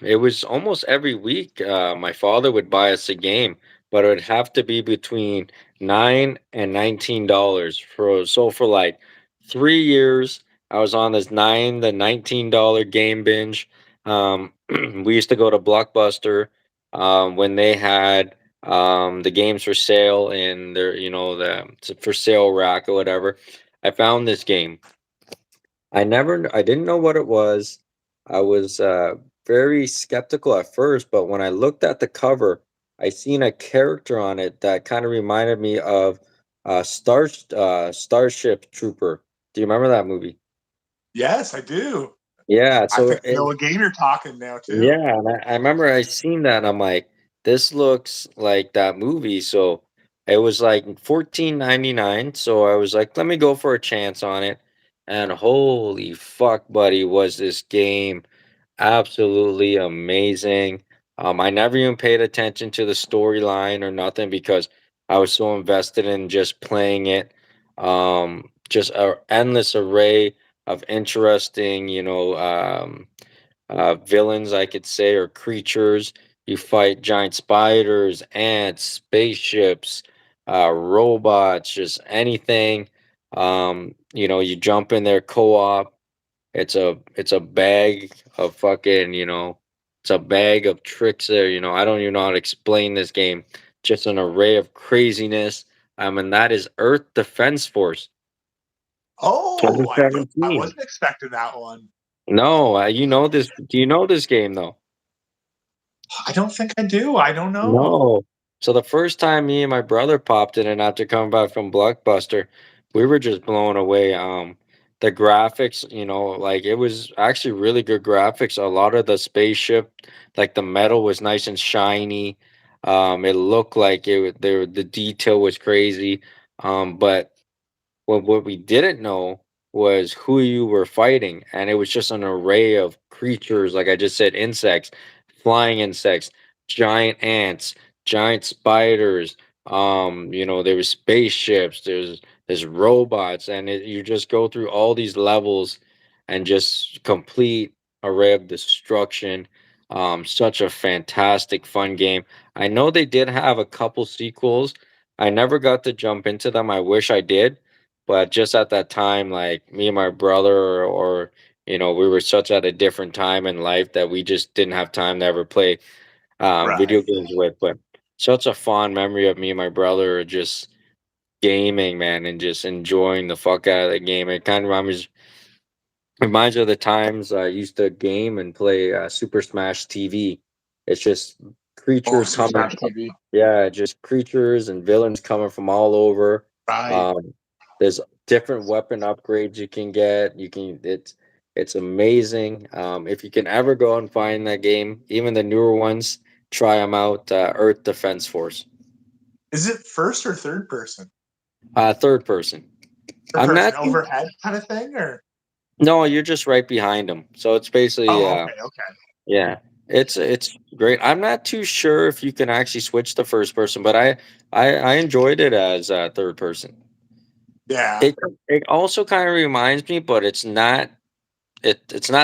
it was almost every week. My father would buy us a game, but it would have to be between $9 and $19 for like 3 years. I was on this $9 to $19 game binge. We used to go to Blockbuster when they had the games for sale in their, the for sale rack or whatever. I found this game. I didn't know what it was. I was very skeptical at first, but when I looked at the cover, I seen a character on it that kind of reminded me of Starship Trooper. Do you remember that movie? Yes, I do. Yeah, I so think I know what game you're talking now too. yeah, and I remember I seen that and I'm like, this looks like that movie. So it was like 14.99. So I was like, let me go for a chance on it. And holy fuck, buddy, was this game absolutely amazing. I never even paid attention to the storyline or nothing because I was so invested in just playing it. Just an endless array of interesting, villains, I could say, or creatures. You fight giant spiders, ants, spaceships, robots, just anything. You jump in there co-op. It's a bag of fucking, it's a bag of tricks there. I don't even know how to explain this game. Just an array of craziness. And that is Earth Defense Force Oh, I 2017. wasn't expecting that one. No, you know this. Do you know this game though? I don't think I do. I don't know. No. So the first time me and my brother popped in and after coming back from Blockbuster, we were just blown away. The graphics, like it was actually really good graphics. A lot of the spaceship, like the metal was nice and shiny. It looked like the detail was crazy. But what we didn't know was who you were fighting, and it was just an array of creatures, like I just said, insects, flying insects, giant ants, giant spiders. There was spaceships, there's robots, and you just go through all these levels and just complete array of destruction. Such a fantastic, fun game. I know they did have a couple sequels. I never got to jump into them. I wish I did, but just at that time, like me and my brother, we were such at a different time in life that we just didn't have time to ever play video Right. games with. But such a fond memory of me and my brother just gaming, man, and just enjoying the fuck out of the game. It kind of reminds me of the times I used to game and play Super Smash TV. It's just Oh, creatures Super coming, Smash TV. yeah, just creatures and villains coming from all over. Right. Um, there's different weapon upgrades you can get. It's amazing. If you can ever go and find that game, even the newer ones, try them out. Earth Defense Force, Is it first or third person? third person. Third I'm person not. overhead kind of thing, or No, you're just right behind them. So it's basically, oh, okay, okay, yeah, it's great. I'm not too sure if you can actually switch to first person, but I enjoyed it as third person. yeah. It also kind of reminds me, but it's not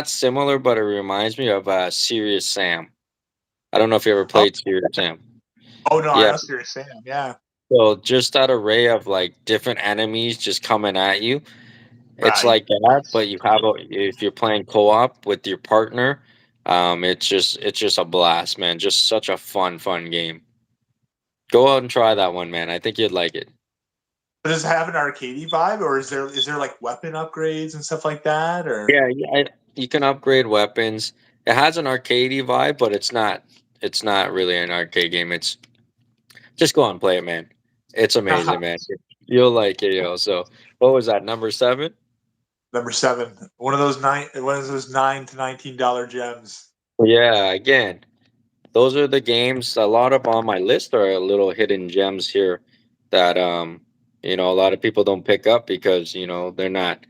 similar, but it reminds me of Serious Sam. I don't know if you ever Oh, played Serious Sam. oh no, I Yeah. know Serious Sam. Yeah, So just that array of like different enemies just coming at you. It's right. like that, but if you're playing co-op with your partner, it's just a blast, man. Just such a fun game. Go out and try that one, man. I think you'd like it. Does it have an arcadey vibe, or is there like weapon upgrades and stuff like that, or Yeah, you can upgrade weapons. It has an arcadey vibe, but it's not really an arcade game. It's just go out and play it, man. It's amazing, man. You'll like it, So what was that, number seven? number 7? One of those $9 to $19 gems. Yeah, again, those are the games. A lot of on my list are little hidden gems here that a lot of people don't pick up because they're not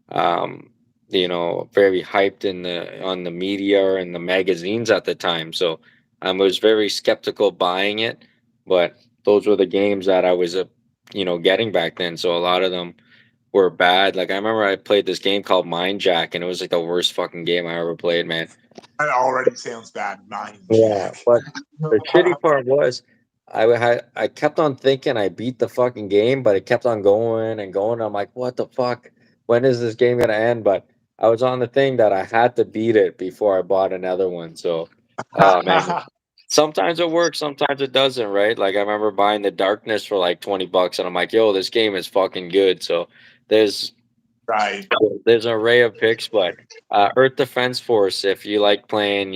um, very hyped in the on the media or in the magazines at the time. So I was very skeptical buying it, but those were the games that I was getting back then. So a lot of them were bad. Like I remember I played this game called Mind Jack, and it was like the worst fucking game I ever played, man. That already sounds bad. Mind Yeah, Jack. but the shitty part was I kept on thinking I beat the fucking game, but it kept on going and going. I'm like, what the fuck? When is this game gonna end? But I was on the thing that I had to beat it before I bought another one. So, oh man, sometimes it works, sometimes it doesn't, right? Like I remember buying The Darkness for like $20, and I'm like, yo, this game is fucking good. So there's Right. there's an array of picks, but Earth Defense Force, if you like playing,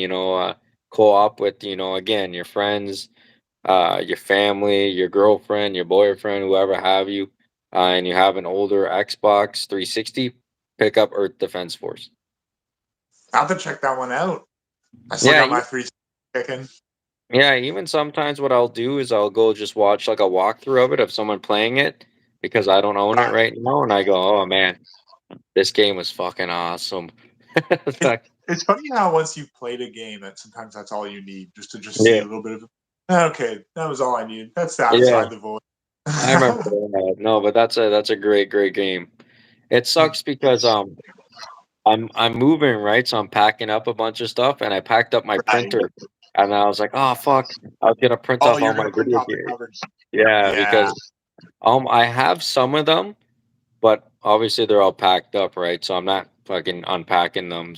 co-op with, again, your friends, your family, your girlfriend, your boyfriend, whoever have you, and you have an older Xbox 360, pick up Earth Defense Force. I'll have to check that one out. I still Yeah, got my three kicking. yeah. Even sometimes what I'll do is I'll go just watch like a walkthrough of it of someone playing it because I don't own it Right. right now, and I go, oh man, this game was fucking awesome. It's It, like, it's funny how once you've played a game, that sometimes that's all you need, just to just see yeah, a little bit of. Okay, that was all I needed. That yeah. satisfied the void. I remember that. No, but that's a great game. It sucks because I'm moving, right, so I'm packing up a bunch of stuff, and I packed up my Right. printer, and I was like, oh fuck, I was gonna print Oh, off all you're my gonna print video off the games. coverage. Yeah, Yeah. because I have some of them, but obviously they're all packed up, right? So I'm not fucking unpacking them.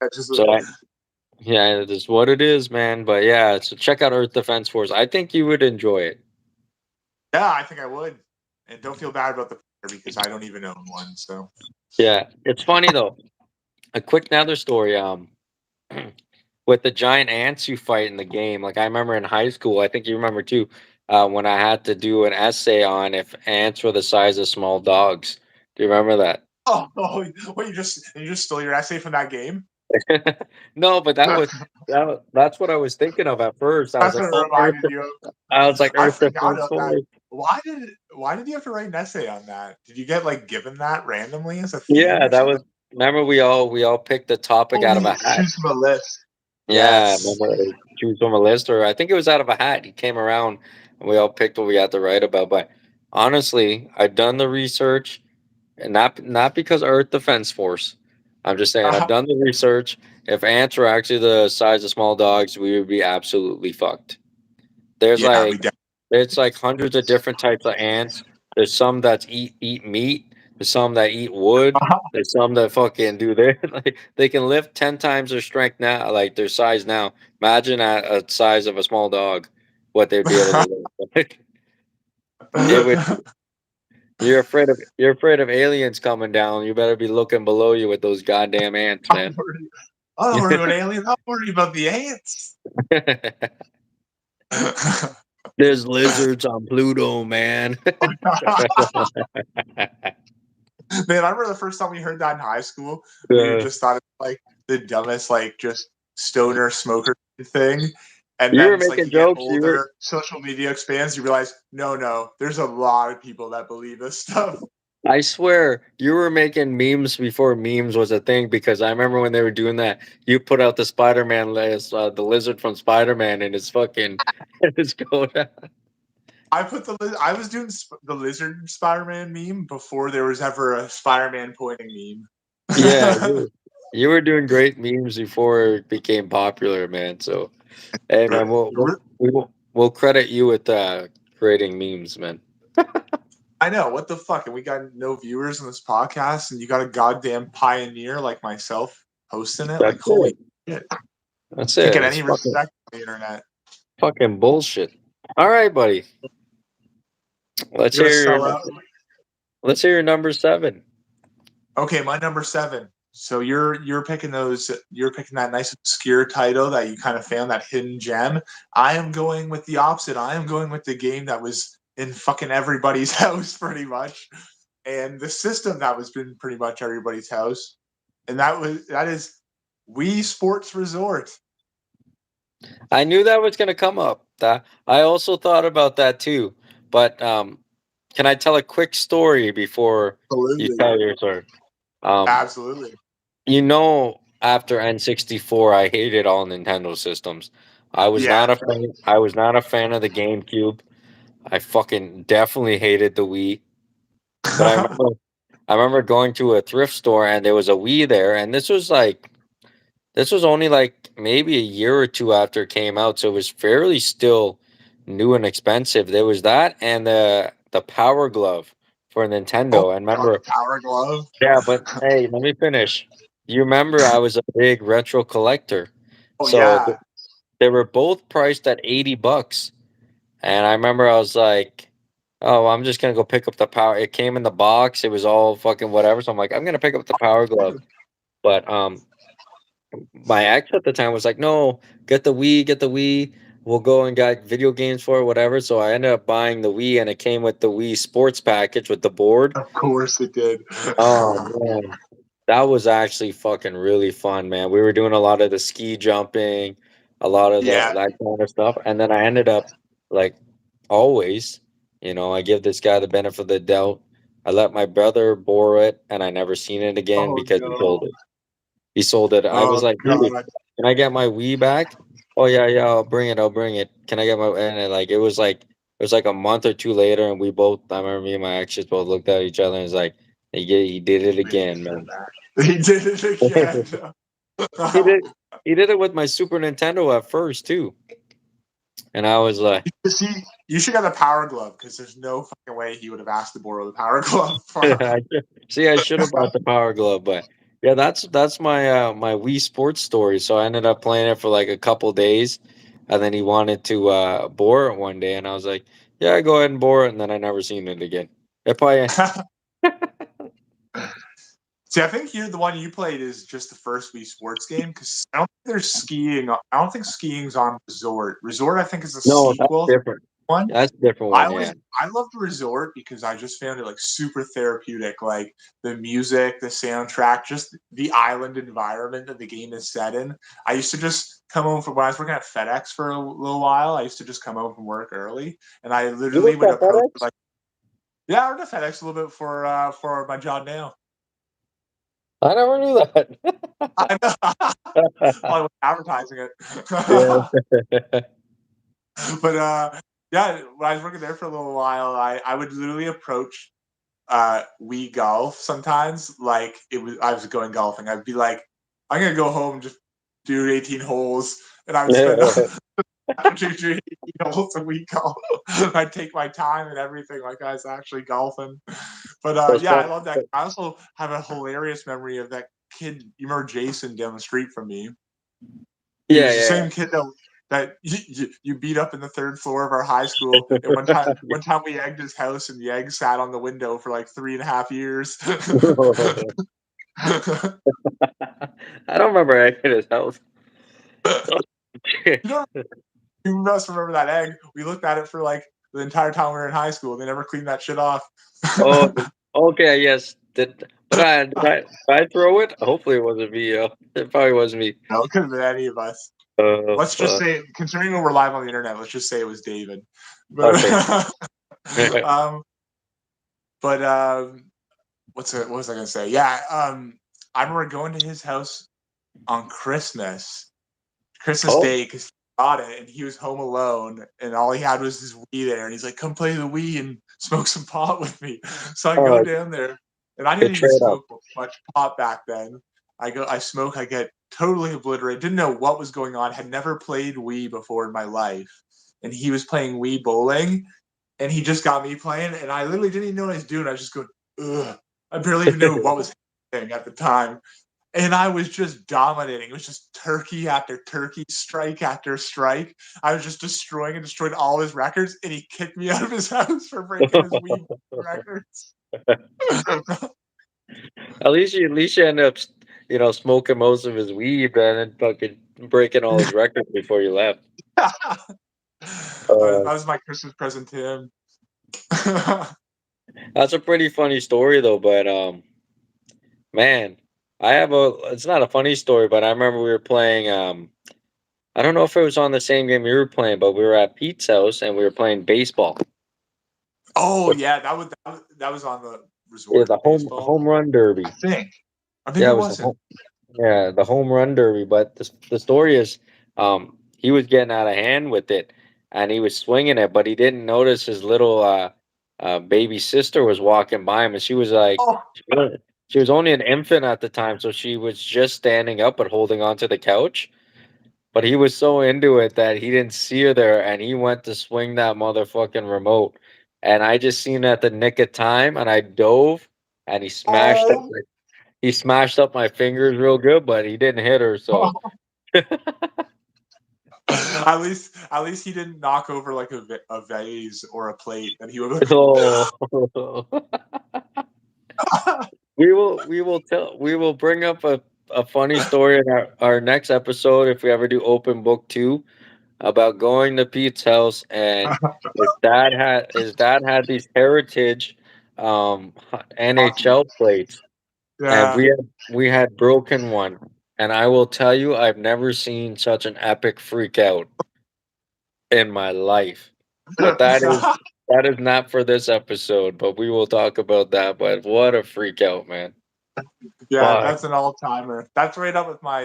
That's just So I, yeah, it is what it is, man. But yeah, so check out Earth Defense Force. I think you would enjoy it. yeah, I think I would. And don't feel bad about the printer because I don't even own one. So Yeah, it's funny though. A quick another story. With the giant ants you fight in the game. Like I remember in high school, I think you remember too, when I had to do an essay on if ants were the size of small dogs. Do you remember that? what you just stole your essay from that game? No, but that's what I was thinking of at first. I was That's like, what it oh, Earth. reminded you of. I was like, I Earth forgot Defense about that. Force. Why did you have to write an essay on that? Did you get like given that randomly as a theme Yeah, or that something? was. Remember, we all picked a topic out of a Only hat. choose from a list. Yeah, Yes. remember choose from a list, or I think it was out of a hat. He came around and we all picked what we had to write about. But honestly, I've done the research, and not because of Earth Defense Force. I'm just saying I've done the research. If ants were actually the size of small dogs, we would be absolutely fucked. There's Yeah, like it's like hundreds of different types of ants. There's some that eat meat. There's some that eat wood. There's some that fucking do their like they can lift 10 times their strength now, like their size now. Imagine at a size of a small dog, what they'd be able to lift. It would. You're afraid of aliens coming down. You better be looking below you with those goddamn ants, I'm man. worried. I don't worry about aliens. I'm worried about the ants. There's lizards on Pluto, man. Man, I remember the first time we heard that in high school. We Uh, just thought it was like the dumbest, like just stoner smoker thing. And you then were it's like making you get jokes. You were older, social media expands, you realize, no, there's a lot of people that believe this stuff. I swear you were making memes before memes was a thing because I remember when they were doing that. You put out the Spider-Man list, the lizard from Spider-Man, and his fucking his coat. I was doing the lizard Spider-Man meme before there was ever a Spider-Man pointing Yeah, meme. you were doing great memes before it became popular, man. So hey, man, we'll credit you with creating memes, man. I know, what the fuck? And we got no viewers in this podcast, and you got a goddamn pioneer like myself hosting it? That's Like, holy it. shit. That's Can't it. get It's any respect on the internet. fucking bullshit. All right, buddy. Let's You're gonna hear sell your out. let's hear your number 7. Okay, my number 7. So you're picking those. You're picking that nice obscure title that you kind of found, that hidden gem. I am going with the opposite. I am going with the game that was in fucking everybody's house pretty much, and the system that was in pretty much everybody's house, and that is Wii Sports Resort. I knew that was gonna come up. That I also thought about that too, but can I tell a quick story before you Absolutely. tell your story? Um, Absolutely. after N64, I hated all Nintendo systems. Yeah. I was not a fan of the GameCube. I fucking definitely hated the Wii. But I remember going to a thrift store and there was a Wii there, and this was only like maybe a year or two after it came out, so it was fairly still new and expensive. There was that and the Power Glove for Oh, Nintendo. And God, remember, the Power Glove. yeah, but hey, let me finish. You remember I was a big retro collector. Oh So yeah. they were both priced at $80. And I remember I was like, oh, I'm just gonna go pick up the power. It came in the box, it was all fucking whatever. So I'm like, I'm gonna pick up the Power Glove. But my ex at the time was like, no, get the Wii. We'll go and get video games for it, whatever. So I ended up buying the Wii and it came with the Wii sports package with the board. Of course it did. Oh man. That was actually fucking really fun, man. We were doing a lot of the ski jumping, a lot of Yeah. that kind of stuff, and then I ended up like always, I give this guy the benefit of the doubt. I let my brother borrow it, and I never seen it again Oh because he sold no. it. He sold it. I was Oh like, "Dude, God. can I get my Wii back?" Oh yeah, yeah, I'll bring it. I'll bring it. Can I get my? And it was like a month or two later, and we both. I remember me and my ex just both looked at each other and was like, he did it again, man." He did it again. He did he did it with my Super Nintendo at first too, and I was like, See, you should get the Power Glove because there's no fucking way he would have asked to borrow the Power Glove from. "See, I should have bought the Power Glove." But yeah, that's my Wii Sports story. So I ended up playing it for like a couple days, and then he wanted to borrow it one day, and I was like, "Yeah, go ahead and borrow it," and then I never seen it again. It probably See, I think the one you played is just the first Wii Sports game because I don't think there's skiing. I don't think skiing's on Resort. Resort, I think, is a no, that's sequel to different. one. That's a different I one. always Yeah. I loved Resort because I just found it like super therapeutic. Like the music, the soundtrack, just the island environment that the game is set in. I used to just come home from when I was working at FedEx for a little while. I used to just come home from work early, and I You literally looked would at approach FedEx? like, yeah, I worked at FedEx a little bit for my job now. I never knew that. I know. I was advertising it. Yeah. But yeah, when I was working there for a little while, I would literally approach Wii golf sometimes. Like I was going golfing. I'd be like, I'm gonna go home and just do 18 holes, and I would spend do 18 holes a week golf. I'd take my time and everything like I was actually golfing. But So yeah, I some- love that. I also have a hilarious memory of that kid. You remember Jason down the street from me? He yeah, was the yeah, same kid that you beat up in the third floor of our high school. And one time we egged his house, and the egg sat on the window for like 3.5 years. yeah. I don't remember any of his house. You know, you must remember that egg. We looked at it for like the entire time we were in high school. They never cleaned that shit off. Oh, okay, yes. Did I throw it? Hopefully it wasn't me. It probably wasn't me. No, it could have been any of us. Oh, Let's just fuck. say, considering we're live on the internet, let's just say it was David. But Okay. um, but what was I gonna say? Yeah, I remember going to his house on Christmas Oh, Day, because he got it and he was home alone and all he had was his Wii there, and he's like, "Come play the Wii and smoke some pot with me." So I go oh, down there, and I good didn't even trade up. smoke much pot back then. I smoke, I get totally obliterated. Didn't know what was going on. Had never played Wii before in my life, and he was playing Wii bowling, and he just got me playing, and I literally didn't even know what I was doing. I was just going, ugh. I barely even knew what was happening at the time. And I was just dominating. It was just turkey after turkey, strike after strike. I was just destroying and destroying all his records, and he kicked me out of his house for breaking his Wii records. At least you end up, smoking most of his weed, man, and fucking breaking all his records before you left. That Uh, was my Christmas present to him. that's a pretty funny story though, but man, I have a. It's not a funny story, but I remember we were playing. I don't know if it was on the same game we were playing, but we were at Pete's house and we were playing baseball. Oh yeah, that was on the Yeah, resort the baseball. home run I derby. think, or maybe Yeah, it it was the wasn't. the home run derby. But the story is, he was getting out of hand with it, and he was swinging it, but he didn't notice his little baby sister was walking by him, and she was like, Oh, she was only an infant at the time, so she was just standing up but holding onto the couch. But he was so into it that he didn't see her there, and he went to swing that motherfucking remote. And I just seen at the nick of time, and I dove, and oh. he smashed up my fingers real good, but he didn't hit her. So, At least he didn't knock over like a vase or a plate, and he would. oh, we will bring up a funny story in our next episode if we ever do open book two about going to Pete's house, and his dad had these heritage Hockey. NHL plates, and Yeah. we had broken one, and I will tell you, I've never seen such an epic freak out in my life. But that is not for this episode, but we will talk about that. But what a freak out, man. Yeah, Fuck. that's an all timer. That's right up with my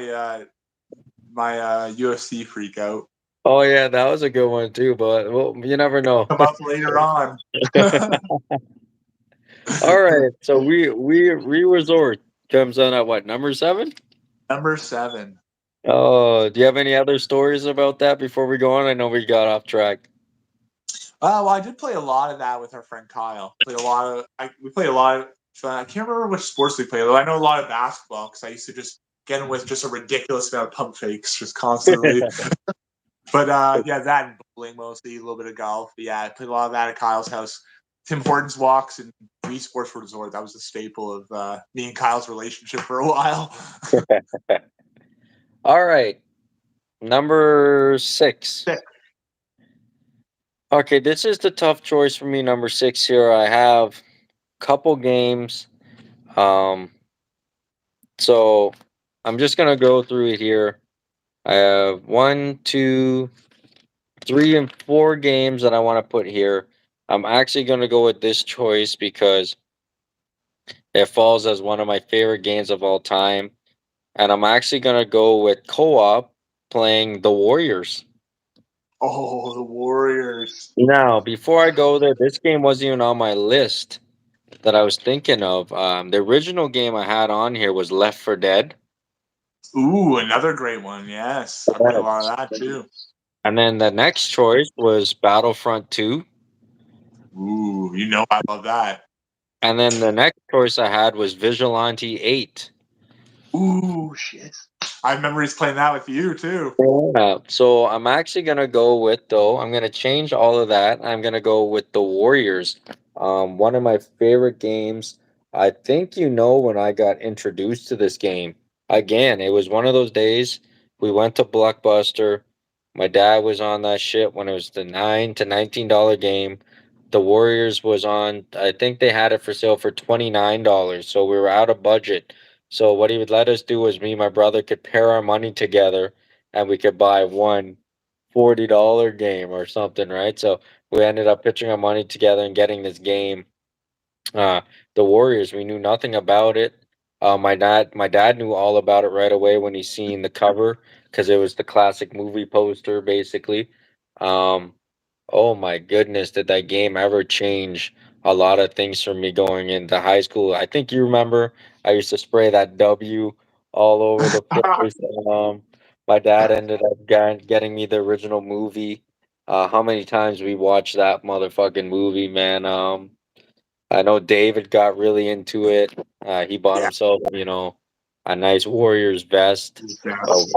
UFC freak out. Oh yeah, that was a good one too, but well, you never know. Come up later on. All right, so we resort comes on at what, number 7? Number 7. Oh, do you have any other stories about that before we go on? I know we got off track. Well, I did play a lot of that with our friend Kyle. We played a lot of. I can't remember which sports we played, though. I know a lot of basketball because I used to just get in with just a ridiculous amount of pump fakes, just constantly. But yeah, that and bowling mostly, a little bit of golf. But yeah, I played a lot of that at Kyle's house. Tim Hortons walks and Wii Sports Resort. That was a staple of me and Kyle's relationship for a while. All right, number 6. Okay, this is the tough choice for me. Number 6 here. I have couple games. Um, so I'm just gonna go through it here. I have one, two, 3, and 4 games that I want to put here. I'm actually gonna go with this choice because it falls as one of my favorite games of all time, and I'm actually gonna go with co-op playing the Warriors. Oh, the Warriors. Now, before I go there, this game wasn't even on my list that I was thinking of. The original game I had on here was Left for Dead. Ooh, another great one. Yes, I played a lot of that too. And then the next choice was Battlefront 2. Ooh, I love that. And then the next choice I had was Vigilante 8. Ooh, shit. I have memories playing that with you too. Yeah, so I'm actually gonna go with though. I'm gonna change all of that. I'm gonna go with the Warriors. One of my favorite games. I think when I got introduced to this game. Again, it was one of those days we went to Blockbuster. My dad was on that shit when it was the $9 to $19 game. The Warriors was on. I think they had it for sale for $29. So we were out of budget. So what he would let us do was me and my brother could pair our money together and we could buy one $40 game or something, right? So we ended up pitching our money together and getting this game. Uh, the Warriors, we knew nothing about it. My dad knew all about it right away when he seen the cover because it was the classic movie poster, basically. Um, Oh my goodness, did that game ever change a lot of things for me going into high school? I think you remember I used to spray that W all over the place. My dad ended up getting me the original movie. How many times we watched that motherfucking movie, man? I know David got really into it. He bought Yeah. himself, a nice Warriors vest. But Yes.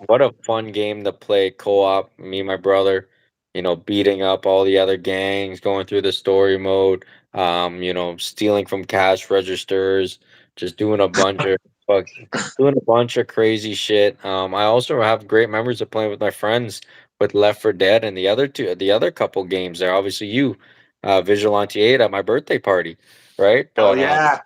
what a fun game to play co-op. Me and my brother, beating up all the other gangs, going through the story mode, stealing from cash registers, just fuck, doing a bunch of crazy shit. I also have great memories of playing with my friends with Left for Dead and the other couple games there. Obviously, Vigilante 8 at my birthday party, right? Hell But yeah.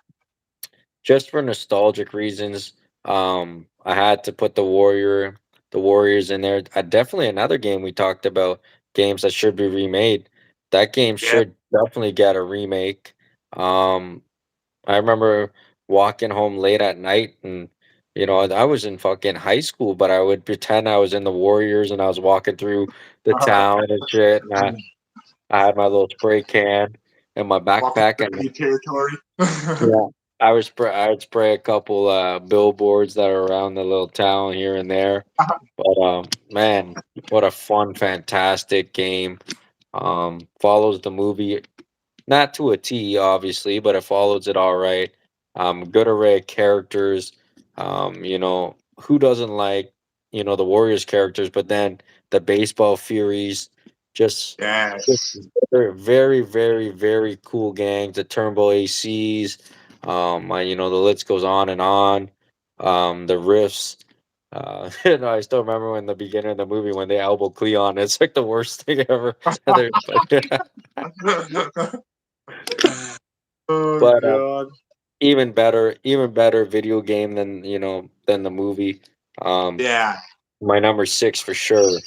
just for nostalgic reasons, I had to put the Warriors in there. Definitely another game we talked about, games that should be remade. That game Yeah. definitely get a remake. Um, I remember walking home late at night and I was in fucking high school, but I would pretend I was in the Warriors and I was walking through the town and shit. And I had my little spray can in my Walking backpack through and enemy territory. yeah, I would spray a couple billboards that are around the little town here and there. But man, what a fun, fantastic game. Follows the movie not to a T, obviously, but it follows it all right. Good array of characters. Who doesn't like, the Warriors characters, but then the baseball Furies, just, just Yes. very, very, very, very cool gangs. The Turnbull ACs. The list goes on and on. The riffs. I still remember when the beginning of the movie when they elbow Cleon. It's like the worst thing ever. And they're like, Oh but god. even better video game than the movie. Um, Yeah. my number six for sure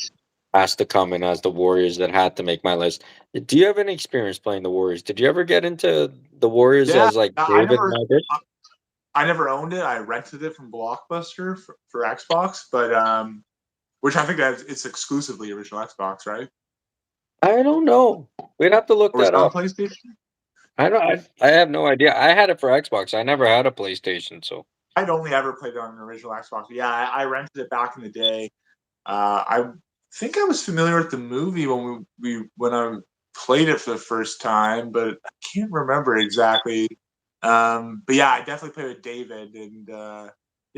has to come in as the Warriors. That had to make my list. Do you have any experience playing the Warriors? Did you ever get into the Warriors Yeah. as like I David never Magic? I never owned it. I rented it from Blockbuster for Xbox, but which I think that it's exclusively original Xbox, right? I don't know. We'd have to look Or is that it on up. PlayStation? I don't. I have no idea. I had it for Xbox. I never had a PlayStation. So I'd only ever played it on an original Xbox. But yeah, I rented it back in the day. I think I was familiar with the movie when when I played it for the first time, but I can't remember exactly. But yeah, I definitely played with David, and yeah,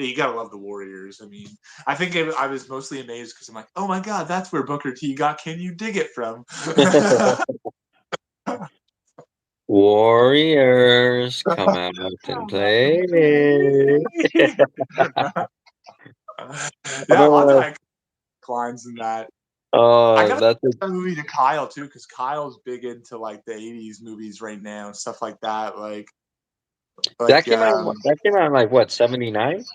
you gotta love the Warriors. I mean, I was mostly amazed because I'm like, oh my god, that's where Booker T got "Can You Dig It" from. Warriors come out and play. Yeah, a lot of iconic lines in that. I Oh, gotta that's a a movie to Kyle too, because Kyle's big into like the '80s movies right now and stuff like that. Like that came out in like what, 79?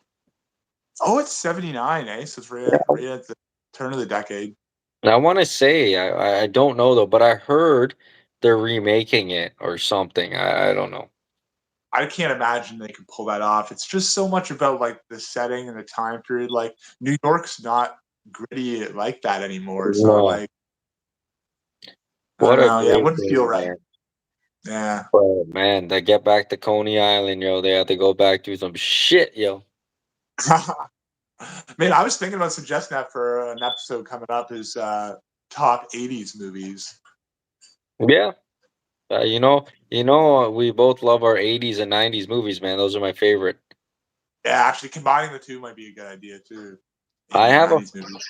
oh, it's '79, eh? So it's Yeah. right at the turn of the decade. I want to say I don't know though, but I heard they're remaking it or something. I don't know. I can't imagine they could pull that off. It's just so much about like the setting and the time period. Like New York's not gritty like that anymore. So No, like I what don't a know. Yeah, it great wouldn't feel game, right. man. Yeah. But man, they get back to Coney Island, yo. They have to go back to some shit, yo. Man, I was thinking about suggesting that for an episode coming up is top '80s movies. Yeah. We both love our 80s and 90s movies, man. Those are my favorite. Yeah, actually combining the two might be a good idea too. I 80s, have a 90s movies.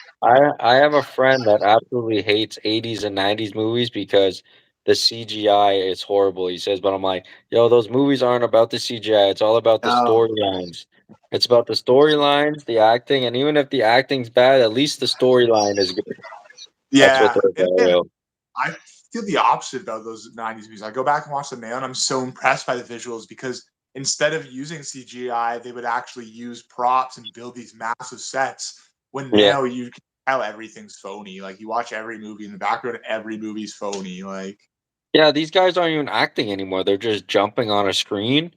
I have a friend that absolutely hates 80s and 90s movies because the CGI is horrible. He says, but I'm like, yo, those movies aren't about the CGI. It's all about the Oh, storylines. It's about the storylines, the acting, and even if the acting's bad, at least the storyline is good. That's what yeah. they're And about. I feel the opposite about those '90s movies. I go back and watch them now, and I'm so impressed by the visuals because instead of using CGI, they would actually use props and build these massive sets. When Yeah. now you can tell everything's phony. Like you watch every movie in the background, every movie's phony. Like Yeah, these guys aren't even acting anymore. They're just jumping on a screen.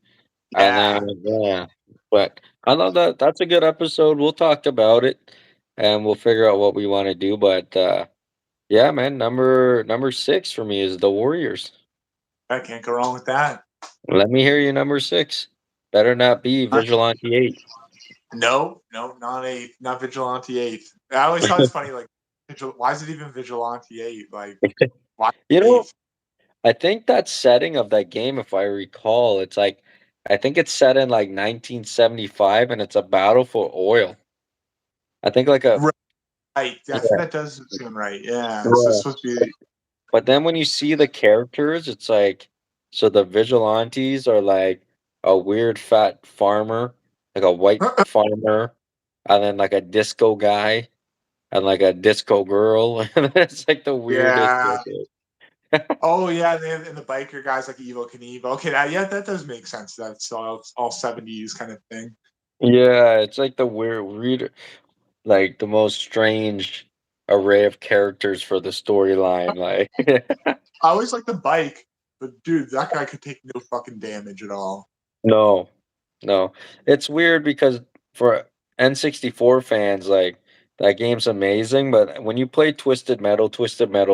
And then, yeah, yeah, but I love that. That's a good episode. We'll talk about it and we'll figure out what we want to do. But yeah, man, number six for me is the Warriors. I can't go wrong with that. Let me hear you number six. Better not be Vigilante 8. No, no, not eight, not Vigilante eight. I always thought it's funny, like, why is it even Vigilante eight? Like, why You know, eight? I think that setting of that game, if I recall, it's like I think it's set in like 1975 and it's a battle for oil. I think like a Right, yeah, I think yeah. that does sound right. Yeah, so it's Yeah. supposed to be. But then when you see the characters, it's like so the vigilantes are like a weird fat farmer, like a white farmer, and then like a disco guy and like a disco girl. And it's like the weirdest Yeah. shit. Oh yeah, and the biker guys like Evo Knievel. Okay, yeah, that does make sense. That's all '70s kind of thing. Yeah, it's like the weird, like the most strange array of characters for the storyline. Like, I always like the bike. But dude, that guy could take no fucking damage at all. No, no. It's weird because for N64 fans, like that game's amazing, but when you play Twisted Metal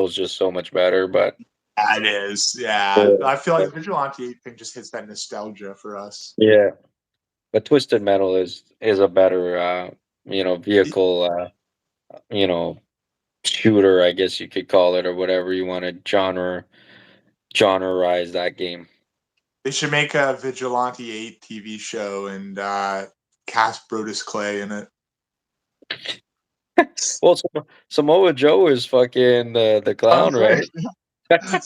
is just so much better. But Yeah, it is. Yeah, yeah, I feel like the Vigilante 8 thing just hits that nostalgia for us. yeah. But Twisted Metal is a better vehicle you know shooter, I guess you could call it, or whatever you want to genreize that game. They should make a Vigilante 8 TV show and cast Brodus Clay in it. Well, Samoa Joe is fucking the clown, Okay. right?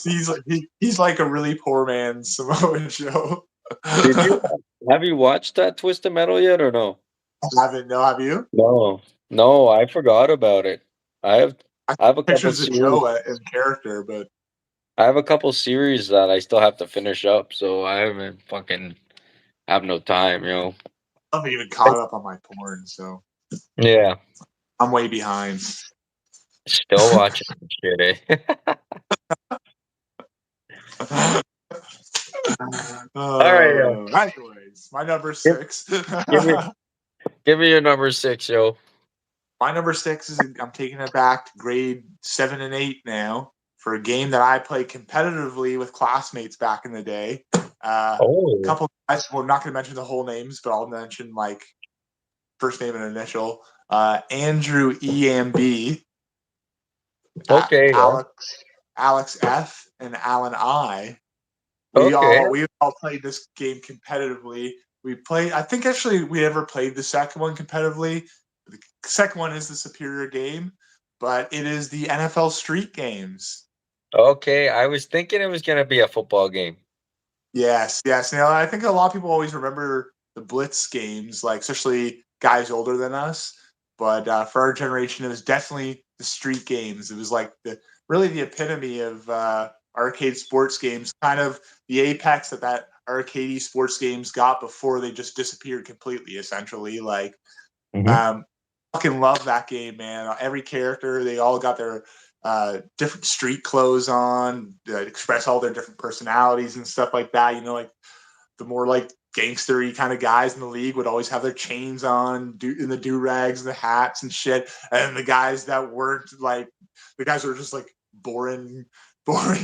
He's like a really poor man's Samoa Joe. Did you I have you watched that Twisted Metal yet or no? haven't. No, have you? No, no, I forgot about it. I have I I have a couple pictures of series. Joe in character, but I have a couple series that I still have to finish up, so I haven't fucking have no time. I haven't even caught up on my porn, so Yeah, I'm way behind. still watching shit, eh? All right, Anyways, my number give, six. give me give me your number six, yo. My number six is I'm taking it back to grade 7 and 8 now for a game that I played competitively with classmates back in the day. Oh, Couple guys, well, I'm not going to mention the whole names, but I'll mention like first name and initial. Andrew EMB, okay, yeah. Alex F, and Alan I. Okay, We all played this game competitively. We played. I think actually we ever played the second one competitively. The second one is the superior game, but it is the NFL Street Games. okay. I was thinking it was gonna be a football game. Yes, yes. Now I think a lot of people always remember the Blitz games, like especially guys older than us. But for our generation, it was definitely the street games. It was like the epitome of arcade sports games, kind of the apex that arcade sports games got before they just disappeared completely. Essentially, like Hmm. um, fucking love that game, man. Every character, they all got their different street clothes on, express all their different personalities and stuff like that. Like the more like gangstery kind of guys in the league would always have their chains on, in the do rags and the hats and shit. And the guys that weren't like the guys were just like boring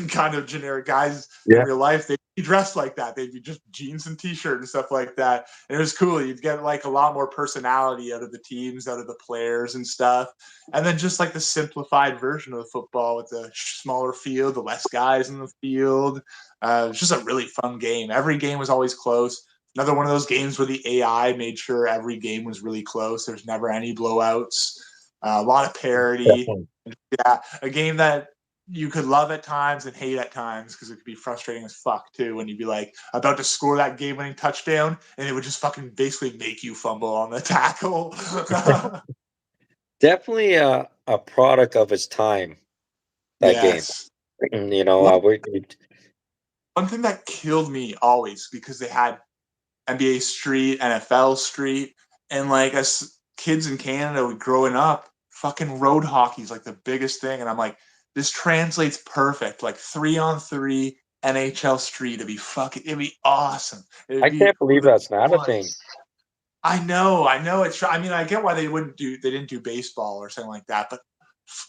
kind of generic guys in Yeah. real life. They'd be dressed like that. They'd be just jeans and t-shirt and stuff like that. And it was cool. You'd get like a lot more personality out of the teams, out of the players and stuff. And then just like the simplified version of the football with the smaller field, the less guys in the field. It's just a really fun game. Every game was always close. Another one of those games where the AI made sure every game was really close. There's never any blowouts. A lot of parity. Definitely. Yeah, a game that you could love at times and hate at times because it could be frustrating as fuck too when you'd be like about to score that game-winning touchdown and it would just fucking basically make you fumble on the tackle. Definitely a product of its time. That game. Yes. You know, One thing that killed me always because they had NBA Street, NFL Street, and like as kids in Canada growing up, fucking road hockey is like the biggest thing. And I'm like, this translates perfect. Like 3-on-3 NHL Street, it'd be awesome. It'd I be can't believe the that's not a fun. thing. I know. I mean, I get why they didn't do baseball or something like that, but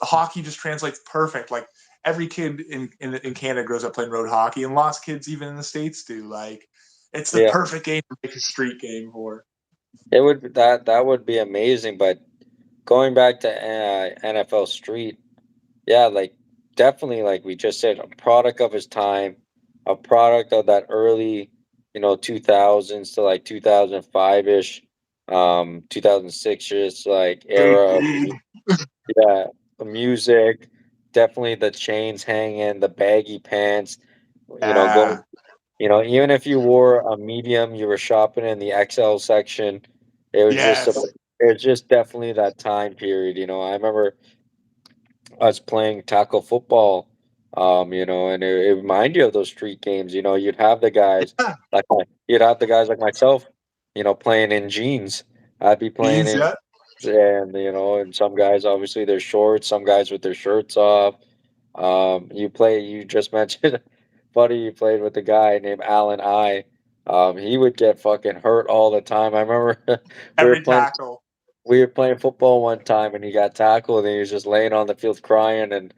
hockey just translates perfect. Like every kid in Canada grows up playing road hockey, and lots of kids even in the States do. Like it's the Yeah, perfect game to make a street game for. it would that would be amazing. But going back to NFL Street, yeah, like definitely, like we just said, a product of its time, a product of that early, 2000s to like 2005 ish, 2006 ish, like era. Agreed. Yeah, the music, definitely the chains hanging, the baggy pants, going, Yeah. even if you wore a medium, you were shopping in the XL section. It was just Yes. it's just definitely that time period. I remember us playing tackle football, and it reminded you of those street games. You'd have the guys you'd have the guys like myself, playing in jeans. I'd be playing Beans. in, Yeah. and some guys obviously their shorts, some guys with their shirts off. You just mentioned buddy he played with a guy named Alan I. He would get fucking hurt all the time. I remember we were Every playing tackle. we were playing football one time and he got tackled and he was just laying on the field crying and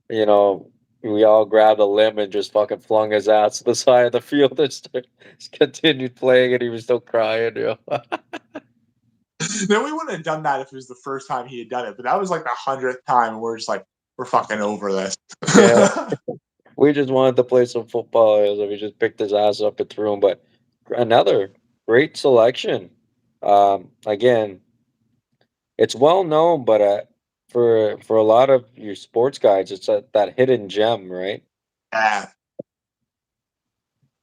you know we all grabbed a limb and just fucking flung his ass to the side of the field and just continued playing and he was still crying. No, we wouldn't have done that if it was the first time he had done it, but that was like the 100th time, and we're just like, we're fucking over this. Yeah, we just wanted to play some football, so we just picked his ass up and threw him. But another great selection. Again, it's well known, but for a lot of your sports guys, it's that hidden gem, right? Yeah.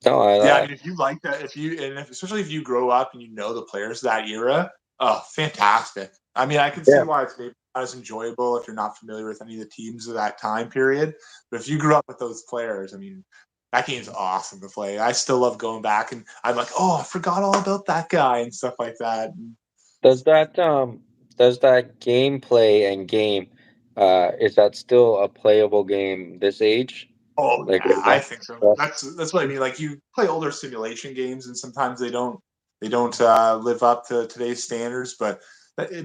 No, Yeah, I mean, if you like that, especially if you grow up and you know the players of that era, oh, fantastic. I mean, I can see yeah, why it's maybe not as enjoyable if you're not familiar with any of the teams of that time period. But if you grew up with those players, I mean, that game's awesome to play. I still love going back and I'm like, oh, I forgot all about that guy and stuff like that. does that gameplay and game is that still a playable game this age? Oh Like, yeah, I think so. That's what I mean. Like you play older simulation games, and sometimes they don't live up to today's standards. But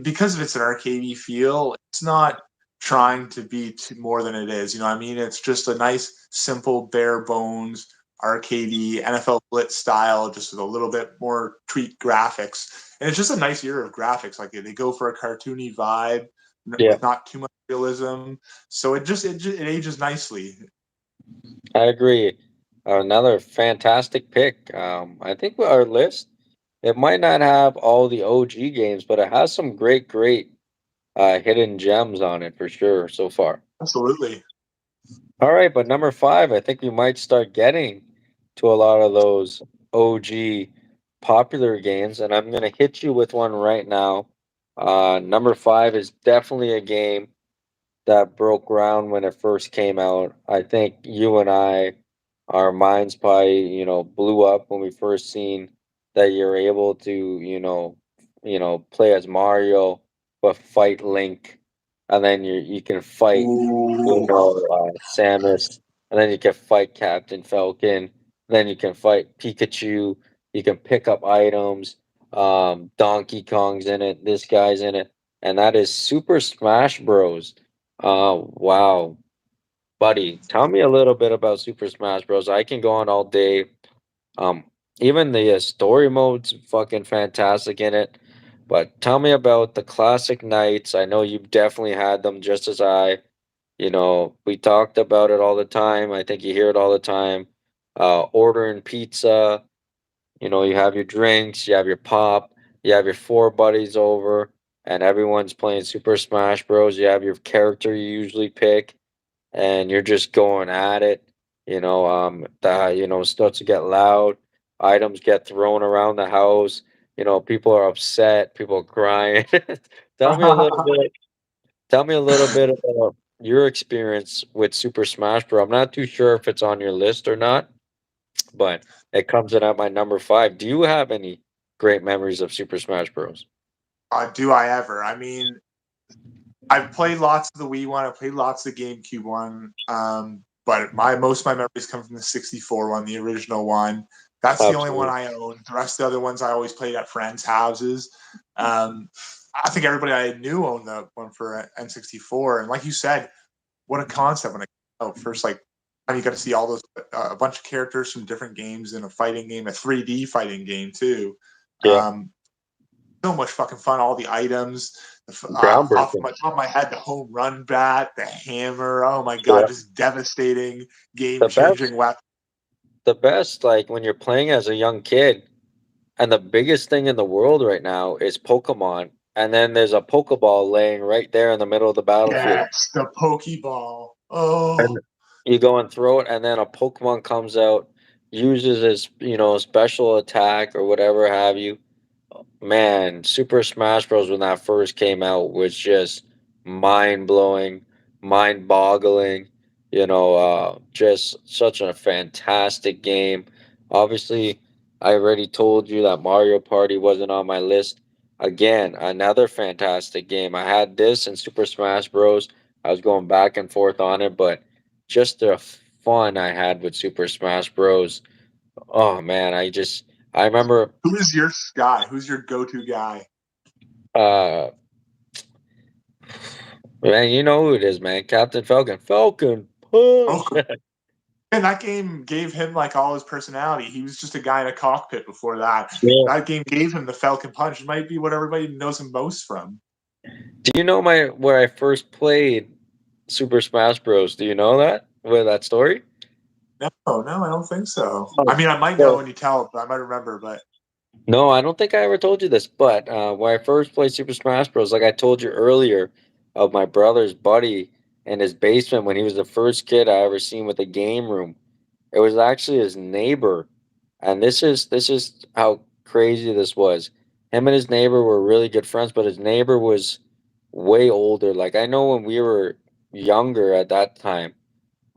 because of it's an arcadey feel, it's not trying to be more than it is. You know what I mean? It's just a nice, simple, bare bones arcadey NFL Blitz style, just with a little bit more tweaked graphics, and it's just a nice era of graphics. Like they go for a cartoony vibe yeah, with not too much realism, so it ages nicely. I agree. Another fantastic pick. I think with our list, it might not have all the OG games, but it has some great hidden gems on it for sure so far. Absolutely. All right, but number five, I think we might start getting to a lot of those OG popular games, and I'm gonna hit you with one right now. Number five is definitely a game that broke ground when it first came out. I think you and I, our minds probably, blew up when we first seen that you're able to, play as Mario, but fight Link, and then you can fight, Ooh. Samus, and then you can fight Captain Falcon, then you can fight Pikachu, you can pick up items, Donkey Kong's in it, this guy's in it, and that is Super Smash Bros. Wow. Buddy, tell me a little bit about Super Smash Bros. I can go on all day. Um, Even the story mode's fucking fantastic in it. But tell me about the classic nights. I know you've definitely had them just as I. We talked about it all the time. I think you hear it all the time. Ordering pizza, you have your drinks, you have your pop, you have your four buddies over, and everyone's playing Super Smash Bros. You have your character you usually pick, and you're just going at it. Starts to get loud. Items get thrown around the house. People are upset. People are crying. tell me a little bit. Tell me a little bit about your experience with Super Smash Bros. I'm not too sure if it's on your list or not, but it comes in at my number five. Do you have any great memories of Super Smash Bros? Do I ever? I mean, I've played lots of the Wii one. I played lots of the GameCube one. But most of my memories come from the 64 one, the original one. That's the only one Absolutely. I own. The rest of the other ones I always played at friends' houses. Um, I think everybody I knew owned the one for N64. And like you said, what a concept when first like time you got to see all those a bunch of characters from different games in a fighting game, a 3D fighting game too. Yeah. Um, so much fucking fun. All the items. Off Groundbreaking. my top of my head, the home run bat, the hammer. Oh my Yeah. god, just devastating, game The best changing weapon. like when you're playing as a young kid, and the biggest thing in the world right now is Pokemon, and then there's a Pokeball laying right there in the middle of the battlefield. Yes, the Pokeball. And Oh, you go and throw it, and then a Pokemon comes out, uses his, special attack or whatever have you. Man, Super Smash Bros. When that first came out was just mind blowing, mind boggling. Just such a fantastic game. Obviously, I already told you that Mario Party wasn't on my list. Again, another fantastic game. I had this and Super Smash Bros. I was going back and forth on it, but just the fun I had with Super Smash Bros. Oh man, I remember Who is your guy? Who's your go-to guy? uh man, you know who it is, man. Captain Falcon. Falcon Oh, punch. and that game gave him like all his personality. He was just a guy in a cockpit before that. Yeah. That game gave him the Falcon Punch. It might be what everybody knows him most from. Do you know my where I first played Super Smash Bros? Do you know that? With that story? No, I don't think so. Oh, I mean, I might know so when you tell it, but I might remember. But no, I don't think I ever told you this, but when I first played Super Smash Bros, like I told you earlier, of my brother's buddy in his basement when he was the first kid I ever seen with a game room. It was actually his neighbor, and this is how crazy this was. Him and his neighbor were really good friends, but his neighbor was way older. Like I know when we were younger at that time,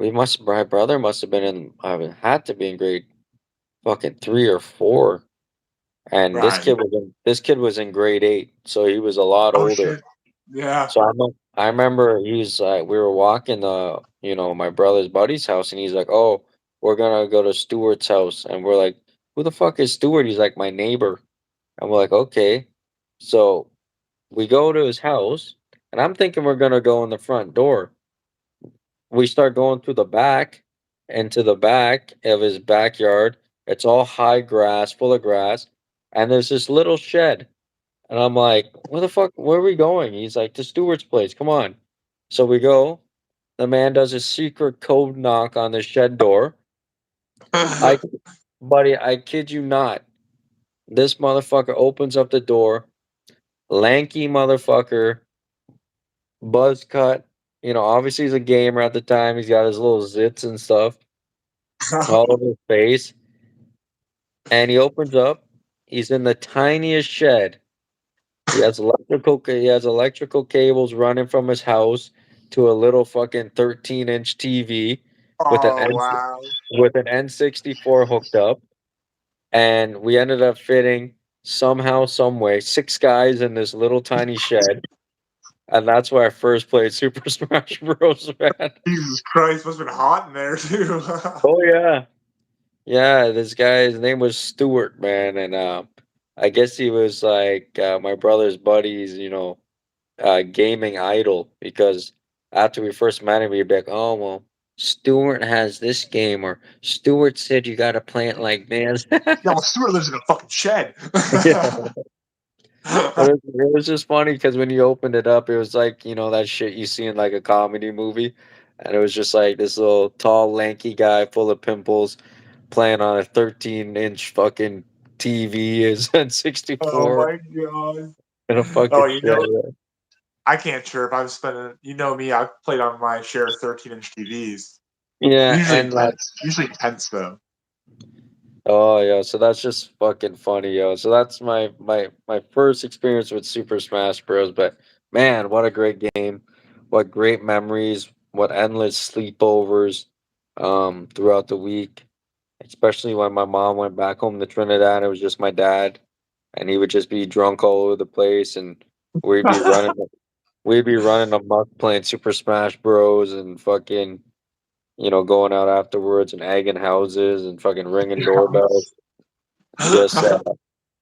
my brother must have been in, had to be in grade fucking 3 or 4. And right. this kid was in grade 8, so he was a lot Oh older. shit. Yeah. So I remember he's we were walking my brother's buddy's house, and he's like, "Oh, we're gonna go to Stewart's house," and we're like, "Who the fuck is Stewart?" He's like, "My neighbor," and we're like, "Okay." So we go to his house, and I'm thinking we're gonna go in the front door. We start going through the back, into the back of his backyard. It's all high grass, full of grass, and there's this little shed. And I'm like, "Where the fuck? Where are we going?" He's like, "To Stewart's place. Come on." So we go. The man does a secret code knock on the shed door. I, buddy, I kid you not. This motherfucker opens up the door. Lanky motherfucker, buzz cut. Obviously he's a gamer at the time. He's got his little zits and stuff all over his face. And he opens up. He's in the tiniest shed. He has electrical cables running from his house to a little fucking 13-inch TV with an Oh N wow. with an N64 hooked up, and we ended up fitting somehow, some way, 6 guys in this little tiny shed, and that's where I first played Super Smash Bros. Man. Jesus Christ, must have been hot in there too. Oh yeah, yeah. This guy, his name was Stewart, man, and I guess he was like my brother's buddies, gaming idol because after we first met him, we'd be like, "Oh well, Stewart has this game," or "Stewart said you got to play it like this." Yeah, well, Stuart lives in a fucking shed. Yeah, but it was just funny because when you opened it up, it was like that shit you see in like a comedy movie, and it was just like this little tall, lanky guy full of pimples playing on a 13-inch fucking TV is at Oh 64 my god. in a Oh, fucking shed. I can't chirp. I've spent, me, I've played on my share of 13-inch TVs. Yeah, Usually and like. intense. Usually intense though. Oh yeah, so that's just fucking funny, yo. So that's my first experience with Super Smash Bros. But man, what a great game! What great memories! What endless sleepovers throughout the week. Especially when my mom went back home to Trinidad, it was just my dad, and he would just be drunk all over the place, and we'd be running we'd be running amok playing Super Smash Bros. And fucking going out afterwards and egging houses and fucking ringing doorbells. Just,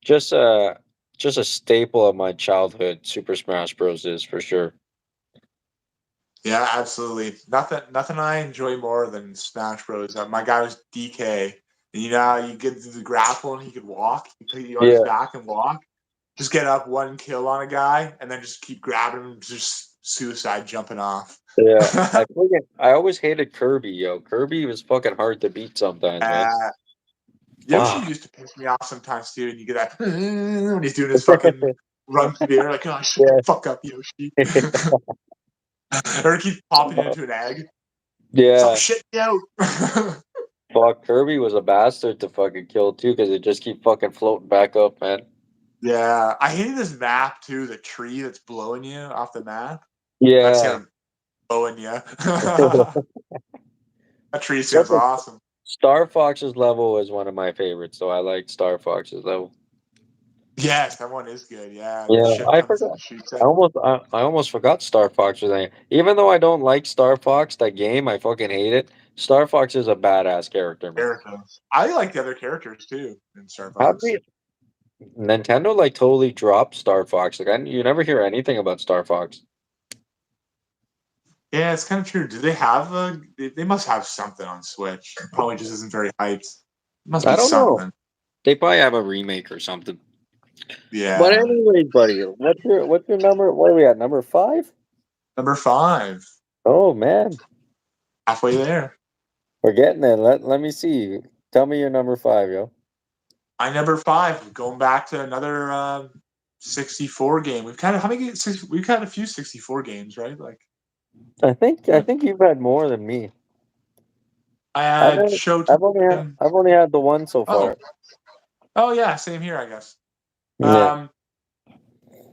just, uh, just a staple of my childhood. Super Smash Bros. Is for sure. Yeah, absolutely. Nothing I enjoy more than Smash Bros. My guy was DK. And you know how you get to the grapple and he could walk? He put you on his Yeah, back and walk. Just get up one kill on a guy and then just keep grabbing him, just suicide jumping off. yeah. I always hated Kirby, yo. Kirby was fucking hard to beat sometimes, man. uh, Yoshi Fuck. used to piss me off sometimes too, and you get that when he's doing his fucking run through the air, like, oh, shut the Yeah. fuck up, Yoshi. Or he keeps popping into an egg. Stop Yeah. shitting me out. Fuck. Kirby was a bastard to fucking kill too, because it just keep fucking floating back up, man. Yeah, I hated this map too. The tree that's blowing you off the map. That's Yeah. him blowing you. That tree sounds Fucking awesome. Star Fox's level is one of my favorites, so I like Star Fox's level. Yes, that one is good. Yeah, the Yeah, ship I comes in forgot. and shoots I it. almost I almost forgot Star Fox was there. Even though I don't like Star Fox, that game, I fucking hate it. Star Fox is a badass character, man. Characters. I like the other characters too in Star How Fox. did Nintendo like totally dropped Star Fox? Like, you never hear anything about Star Fox. Yeah, it's kind of true. Do they have a? They must have something on Switch. It probably just isn't very hyped. Must I be don't know. something. They probably have a remake or something. But Yeah. anyway, buddy, what's your number? What are we at? Number 5? Number 5. Oh man, Halfway there. we're getting there. Let me see. Tell me your number 5, yo. My number 5. Going back to another 64 game. We've kind of how many? We've had a few 64 games, right? Like I think you've had more than me. I I've had only, I've only had Showtime. I've only had the one so Oh, far. oh yeah, same here, I guess. Yeah. Um,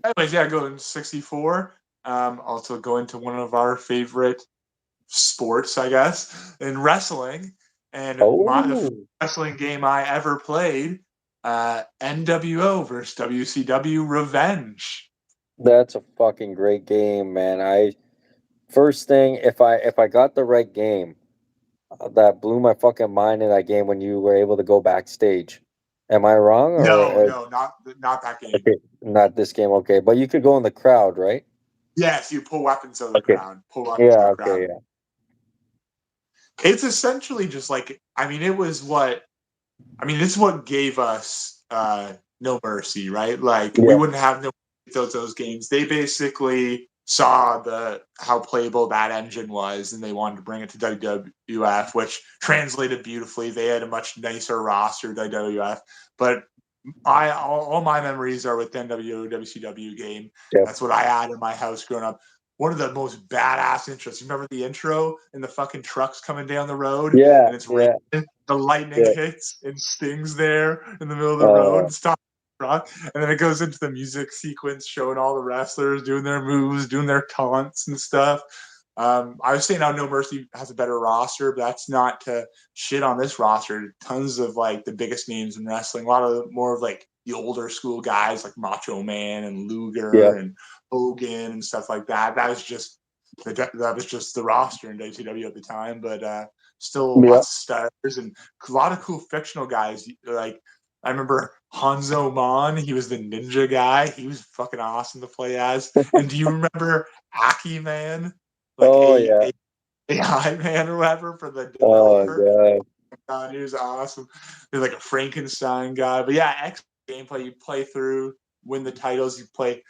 anyways, yeah, going 64. Also go into one of our favorite sports, I guess, in wrestling. And the first Oh, wrestling game I ever played, NWO versus WCW Revenge. that's a fucking great game, man. First thing, if I got the right game, that blew my fucking mind in that game when you were able to go backstage. Am I wrong No, or no, not that game. okay, not this game? Okay, but you could go in the crowd, right? Yes, you pull weapons out of the Okay. crowd. Pull weapons out Yeah. of the Okay. crowd. Yeah. It's essentially just like I mean, it was what I mean, this is what gave us No Mercy, right? Like we Yeah. wouldn't have No Mercy without those games. They basically saw the how playable that engine was, and they wanted to bring it to WWF, which translated beautifully. They had a much nicer roster WWF, but all my memories are with the NWO WCW game. Yeah. That's what I had in my house growing up. One of the most badass intros. You remember the intro and the fucking trucks coming down the road Yeah. and it's raining, Yeah. the lightning Yeah. hits and Sting's there in the middle of the road Uh, and stop the truck. And then it goes into the music sequence showing all the wrestlers doing their moves, doing their taunts and stuff. I was saying how No Mercy has a better roster, but that's not to shit on this roster. Tons of like the biggest names in wrestling. A lot of more of like the older school guys like Macho Man and yeah. Luger and Hogan and stuff like that. That was just the roster in WCW at the time, but still Yeah. lots of stars and a lot of cool fictional guys. Like I remember Hanzo Man, he was the ninja guy. He was fucking awesome to play as. And do you remember Aki Man? Like Oh yeah. AI Man or whatever for the Oh developer. god. God, he was awesome. There's like a Frankenstein guy. But yeah, X gameplay, you play through, win the titles, you play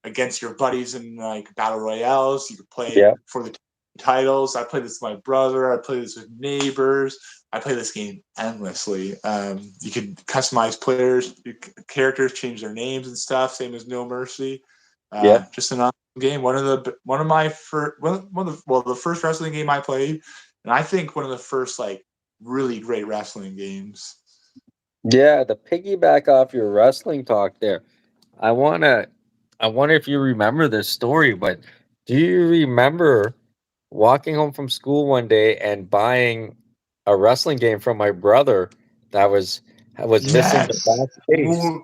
against your buddies in like battle royales, you could play Yeah. for the titles. I played this with my brother, I played this with neighbors. I play this game endlessly. You can customize players, characters, change their names and stuff. Same as No Mercy. Yeah. Just an awesome game. One of my first one of the well the first wrestling game I played, and I think one of the first like really great wrestling games. Yeah. The piggyback off your wrestling talk there. I wanna. I wonder if you remember this story, but do you remember walking home from school one day and buying a wrestling game from my brother that was missing the Yes, back case,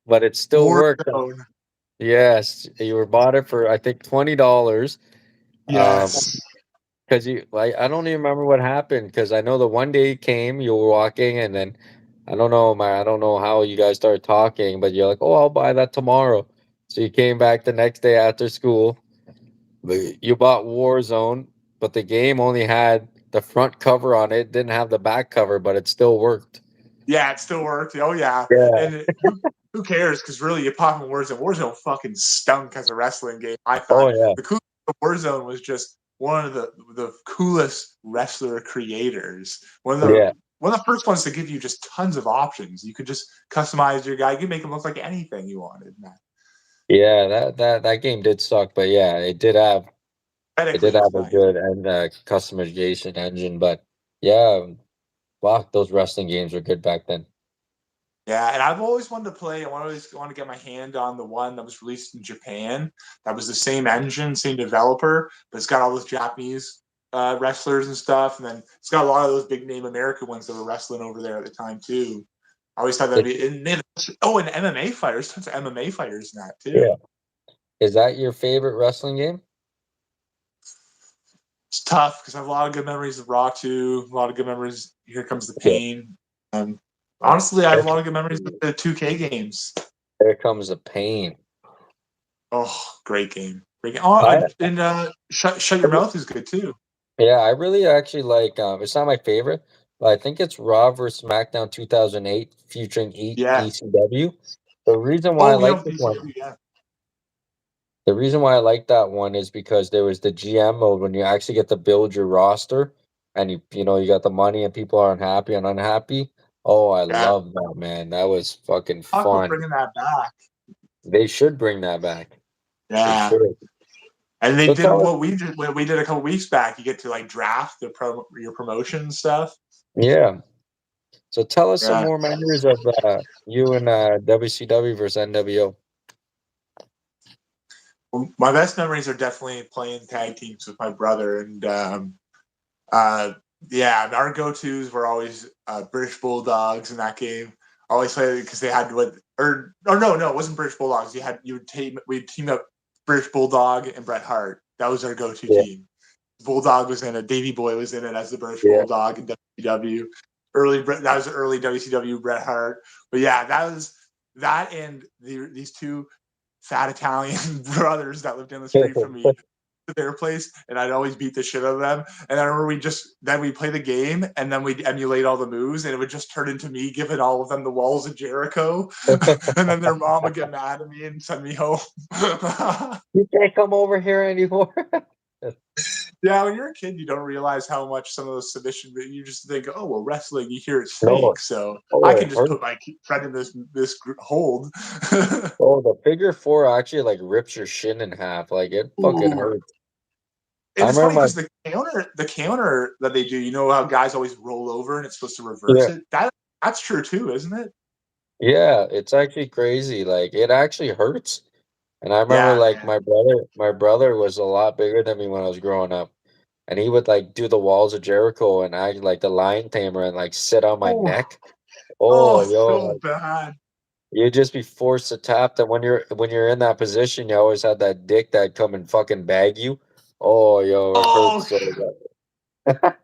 but it still worked. Warzone. Yes, you were bought it for I think $20. Yes, Because you like I don't even remember what happened because I know the one day you came, you were walking, and then I don't know, man, I don't know how you guys started talking, but you're like, oh, I'll buy that tomorrow. So you came back the next day after school. You bought Warzone, but the game only had the front cover on it, didn't have the back cover, but it still worked. yeah, it still worked. Oh yeah, Yeah. and who cares? Because really, you pop in Warzone. Warzone fucking stunk as a wrestling game. I Oh thought yeah. the cool Warzone was just one of the coolest wrestler creators. Yeah. One of the first ones to give you just tons of options. You could just customize your guy. You could make him look like anything you wanted. Man. Yeah, that game did suck, but yeah, it Aesthetically, did it was have a nice. good and customization engine, but yeah, fuck, those wrestling games were good back then. Yeah, and I've always wanted to play. I always want to get my hand on the one that was released in Japan. That was the same engine, same developer, but it's got all those Japanese wrestlers and stuff, and then it's got a lot of those big name American ones that were wrestling over there at the time too. I always thought that'd It, be. And MMA fighters, tons of MMA fighters in that yeah. too. Is that your favorite wrestling game? It's tough because I have a lot of good memories of Raw 2, a lot of good memories. Here Comes the Yeah. Pain. Honestly, I have a lot of good memories with the 2K games. Here Comes the Pain. Oh, great game. Great game. Oh, I and Shut Your Mouth is good too. Yeah, I really actually like it's not my favorite, but I think it's Raw vs. SmackDown 2008 featuring Yeah. ECW. The reason why I Oh, like yeah, this one, DCW, yeah. the reason why I like that one is because there was the GM mode when you actually get to build your roster and you got the money and people aren't happy and unhappy. Oh, I Yeah. love that, man. That was fucking Talk about fun. bringing that back. They should bring that back. They Yeah. should. And they So did tell us, what we did a couple weeks back. You get to like draft your promotion stuff. yeah. So tell us some Yeah. more memories of you and WCW versus NWO. My best memories are definitely playing tag teams with my brother, and uh, yeah, our go-tos were always British Bulldogs in that game. Always play because they had what or no, it wasn't British Bulldogs. We'd team up British Bulldog and Bret Hart. That was our go-to Yeah, team. Bulldog was in it. Davey Boy was in it as the British yeah. Bulldog in WCW. That was early WCW Bret Hart. But yeah, that was that and these two fat Italian brothers that lived down the street from me to their place, and I'd always beat the shit out of them. And I remember we play the game, and then we'd emulate all the moves, and it would just turn into me giving all of them the walls of Jericho, and then their mom would get mad at me and send me home. You can't come over here anymore. Yeah, when you're a kid, you don't realize how much some of those submission. You just think, oh well, wrestling. You hear it's No. fake, so I Oh, can it just hurts. put my friend in this hold. Oh, the figure four actually like rips your shin in half. Like it fucking Ooh. hurts. I And it's remember funny my because the counter that they do, you know how guys always roll over and it's supposed to reverse yeah, it. That's true too, isn't it? yeah, it's actually crazy. Like it actually hurts. And I remember Yeah, like man. my brother was a lot bigger than me when I was growing up. And he would like do the walls of Jericho and act like the lion tamer and like sit on my Oh, neck. Oh, oh, yo, so bad. you'd just be forced to tap that when you're in that position, you always had that dick that come and fucking bag you. Oh, yo, it hurts Oh, so bad.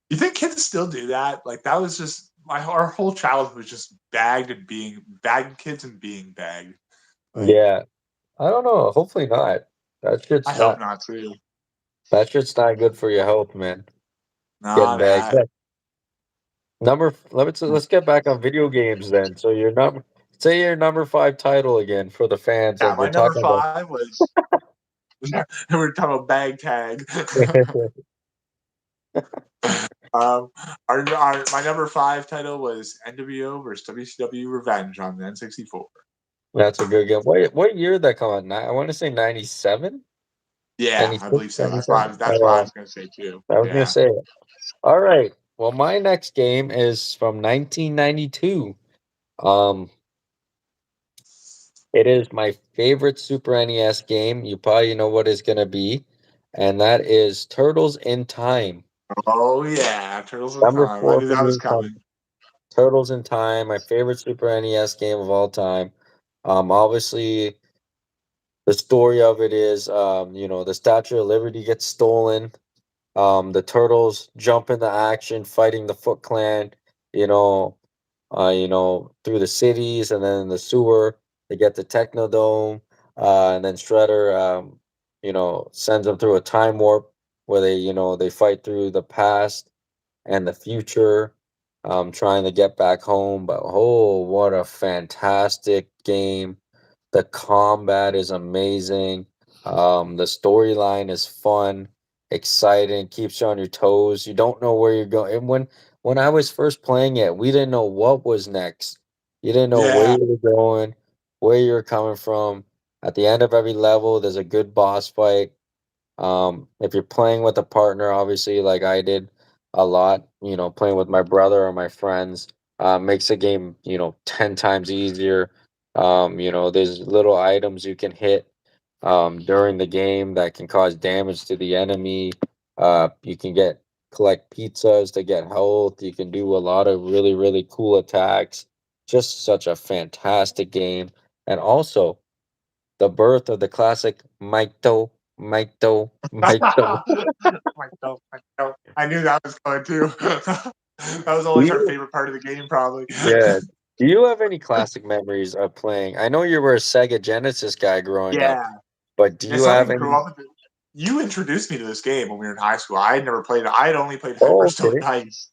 you think kids still do that? Like that was just our whole childhood was just bagging kids and being bagged. Like Yeah, I don't know. Hopefully not. That I shit's hope not. not too. That shit's not good for your health, man. Getting Not back. at. Let's get back on video games then. So your number, say your number five title again for the fans, Yeah, and my we're number talking about. five was we're talking about bag tag. um, my number five title was NWO versus WCW Revenge on the N64. That's a good game. What year did that come out? I want to say 97, Yeah, I 96, believe so. 97. That's what I was gonna say too. I was gonna Yeah. say. All right. Well, my next game is from 1992. Um, it is my favorite Super NES game. You probably know what it's gonna be, and that is Turtles in Time. Oh yeah, Turtles in Number Time. I four knew for that was me. coming. Turtles in Time, my favorite Super NES game of all time. Obviously, the story of it is, the Statue of Liberty gets stolen. The turtles jump into action, fighting the Foot Clan. You know, through the cities and then in the sewer. They get the Technodome, and then Shredder, sends them through a time warp where they fight through the past and the future, trying to get back home. But oh, what a fantastic game! The combat is amazing. The storyline is fun, exciting, keeps you on your toes. You don't know where you're going. And when I was first playing it, we didn't know what was next. You didn't know where Yeah. you were going, where you were coming from. At the end of every level, there's a good boss fight. If you're playing with a partner, obviously, like I did a lot, playing with my brother or my friends, makes the game, 10 times easier. There's little items you can hit during the game that can cause damage to the enemy. You can collect pizzas to get health. You can do a lot of really, really cool attacks. Just such a fantastic game. And also, the birth of the classic Maito. Mito. Myself. I knew that was going too. That was Do always our you, favorite part of the game, probably. yeah. Do you have any classic memories of playing? I know you were a Sega Genesis guy growing up, Yeah. but do Yeah, you so I have didn't grow any? up with it. You introduced me to this game when we were in high school. I had never played it. I had only played Oh, Hyperstone okay. Heist.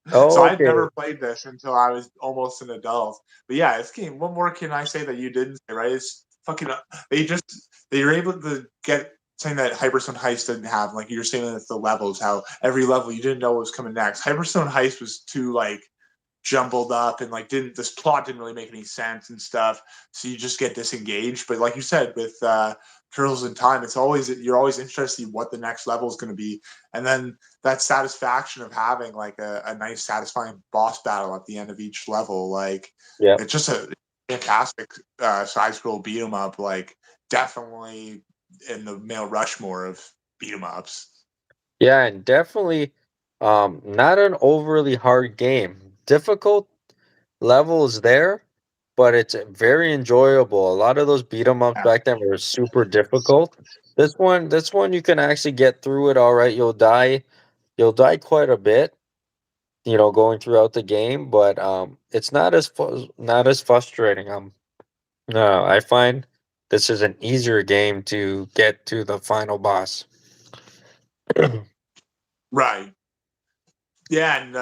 So Oh, I'd okay. never played this until I was almost an adult. But yeah, this game. What more can I say that you didn't say? Right? It's fucking. They were able to get something that Hyperstone Heist didn't have. Like you were saying with the levels, how every level you didn't know what was coming next. Hyperstone Heist was too like jumbled up and like didn't this plot didn't really make any sense and stuff. So you just get disengaged. But like you said, with Turtles in Time, it's always you're always interested in what the next level is going to be, and then that satisfaction of having like a nice, satisfying boss battle at the end of each level, like Yeah. it's just a fantastic side scroll beat 'em up. Like definitely in the Mount Rushmore of beat 'em ups. Yeah, and definitely not an overly hard game. Difficult levels there, but it's very enjoyable. A lot of those beat 'em ups Yeah. back then were super difficult. This one you can actually get through it all right. You'll die quite a bit, going throughout the game, but it's not as frustrating. No, I find this is an easier game to get to the final boss. Right. Yeah, and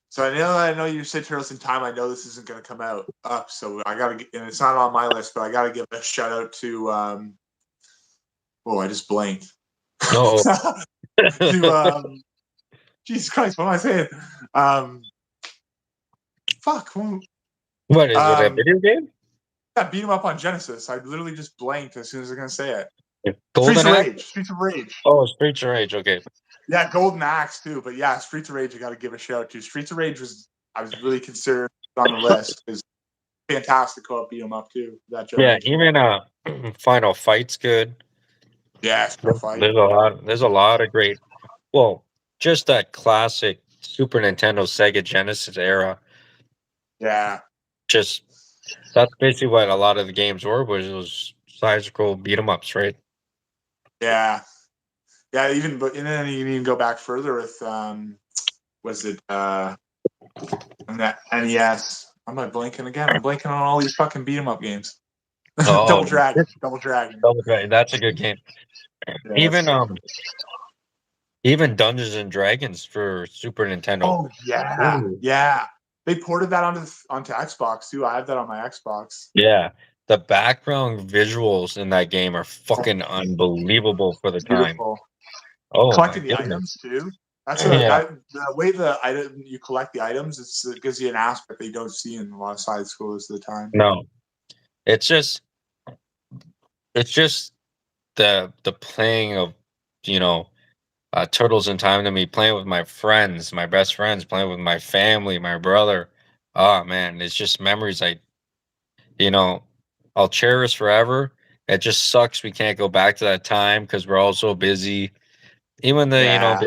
so I know you said Turtles in Time. I know this isn't going to come out up, so I got to, and it's not on my list, but I got to give a shout out to. Oh, I just blanked. No. To Jesus Christ, what am I saying? Um, fuck. What is it? A video game? Yeah, beat him up on Genesis. I literally just blanked as soon as I was gonna say it. Streets Golden of Axe? Rage. Streets of Rage. Oh, Streets of Rage. Okay. Yeah, Golden Axe too. But yeah, Streets of Rage. I got to give a shout out to. Streets of Rage was I was really considered on the list because fantastic co-op beat 'em up too. That Yeah, generation. even Final Fight's good. Yeah, Final Fight. There's a lot of great. Well, just that classic Super Nintendo, Sega Genesis era. Yeah, Just that's basically what a lot of the games were, was side scroll beat 'em ups, right? yeah, yeah. Even but and then you can even go back further with was it on that NES? I'm not blanking again. I'm blanking on all these fucking beat 'em up games. Oh, Double Dragon. Double Dragon. okay, that's a good game. Even Yes. even Dungeons and Dragons for Super Nintendo. Oh yeah, Ooh. yeah. They ported that onto Xbox too. I have that on my Xbox. Yeah, the background visuals in that game are fucking unbelievable for the time. Beautiful. Oh my Collecting the goodness. items too. That's Yeah. the way the item you collect the items. It gives you an aspect that you don't see in a lot of side scrollers at the time. No, it's just it's just the playing of, you know, Turtles in Time to me, playing with my friends, my best friends, playing with my family, my brother. Oh man, it's just memories you know, I'll cherish forever. It just sucks we can't go back to that time because we're all so busy. Even the, Yeah,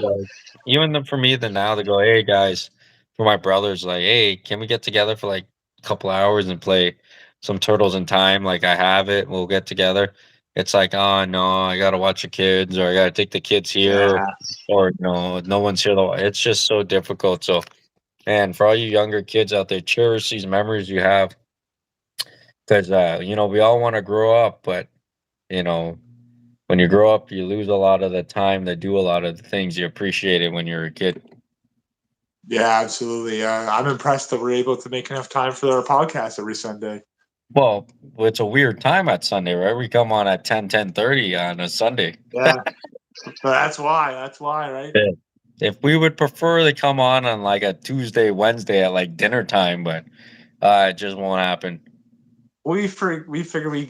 for me, the now to go, hey guys, for my brothers, like, hey, can we get together for like a couple hours and play some Turtles in Time? Like, I have it, we'll get together. It's like, oh no, I gotta watch the kids, or I gotta take the kids here, yeah, or no one's here. It's just so difficult. So, and for all you younger kids out there, cherish these memories you have, because we all want to grow up, but you know, when you grow up, you lose a lot of the time to do a lot of the things you appreciated when you were a kid. yeah. Absolutely. I'm impressed that we're able to make enough time for our podcast every Sunday. Well, it's a weird time at Sunday, right? We come on at 10:30 on a Sunday. Yeah, so that's why. That's why, right? Yeah. If we would prefer to come on like a Tuesday, Wednesday at like dinner time, but it just won't happen. We figure we're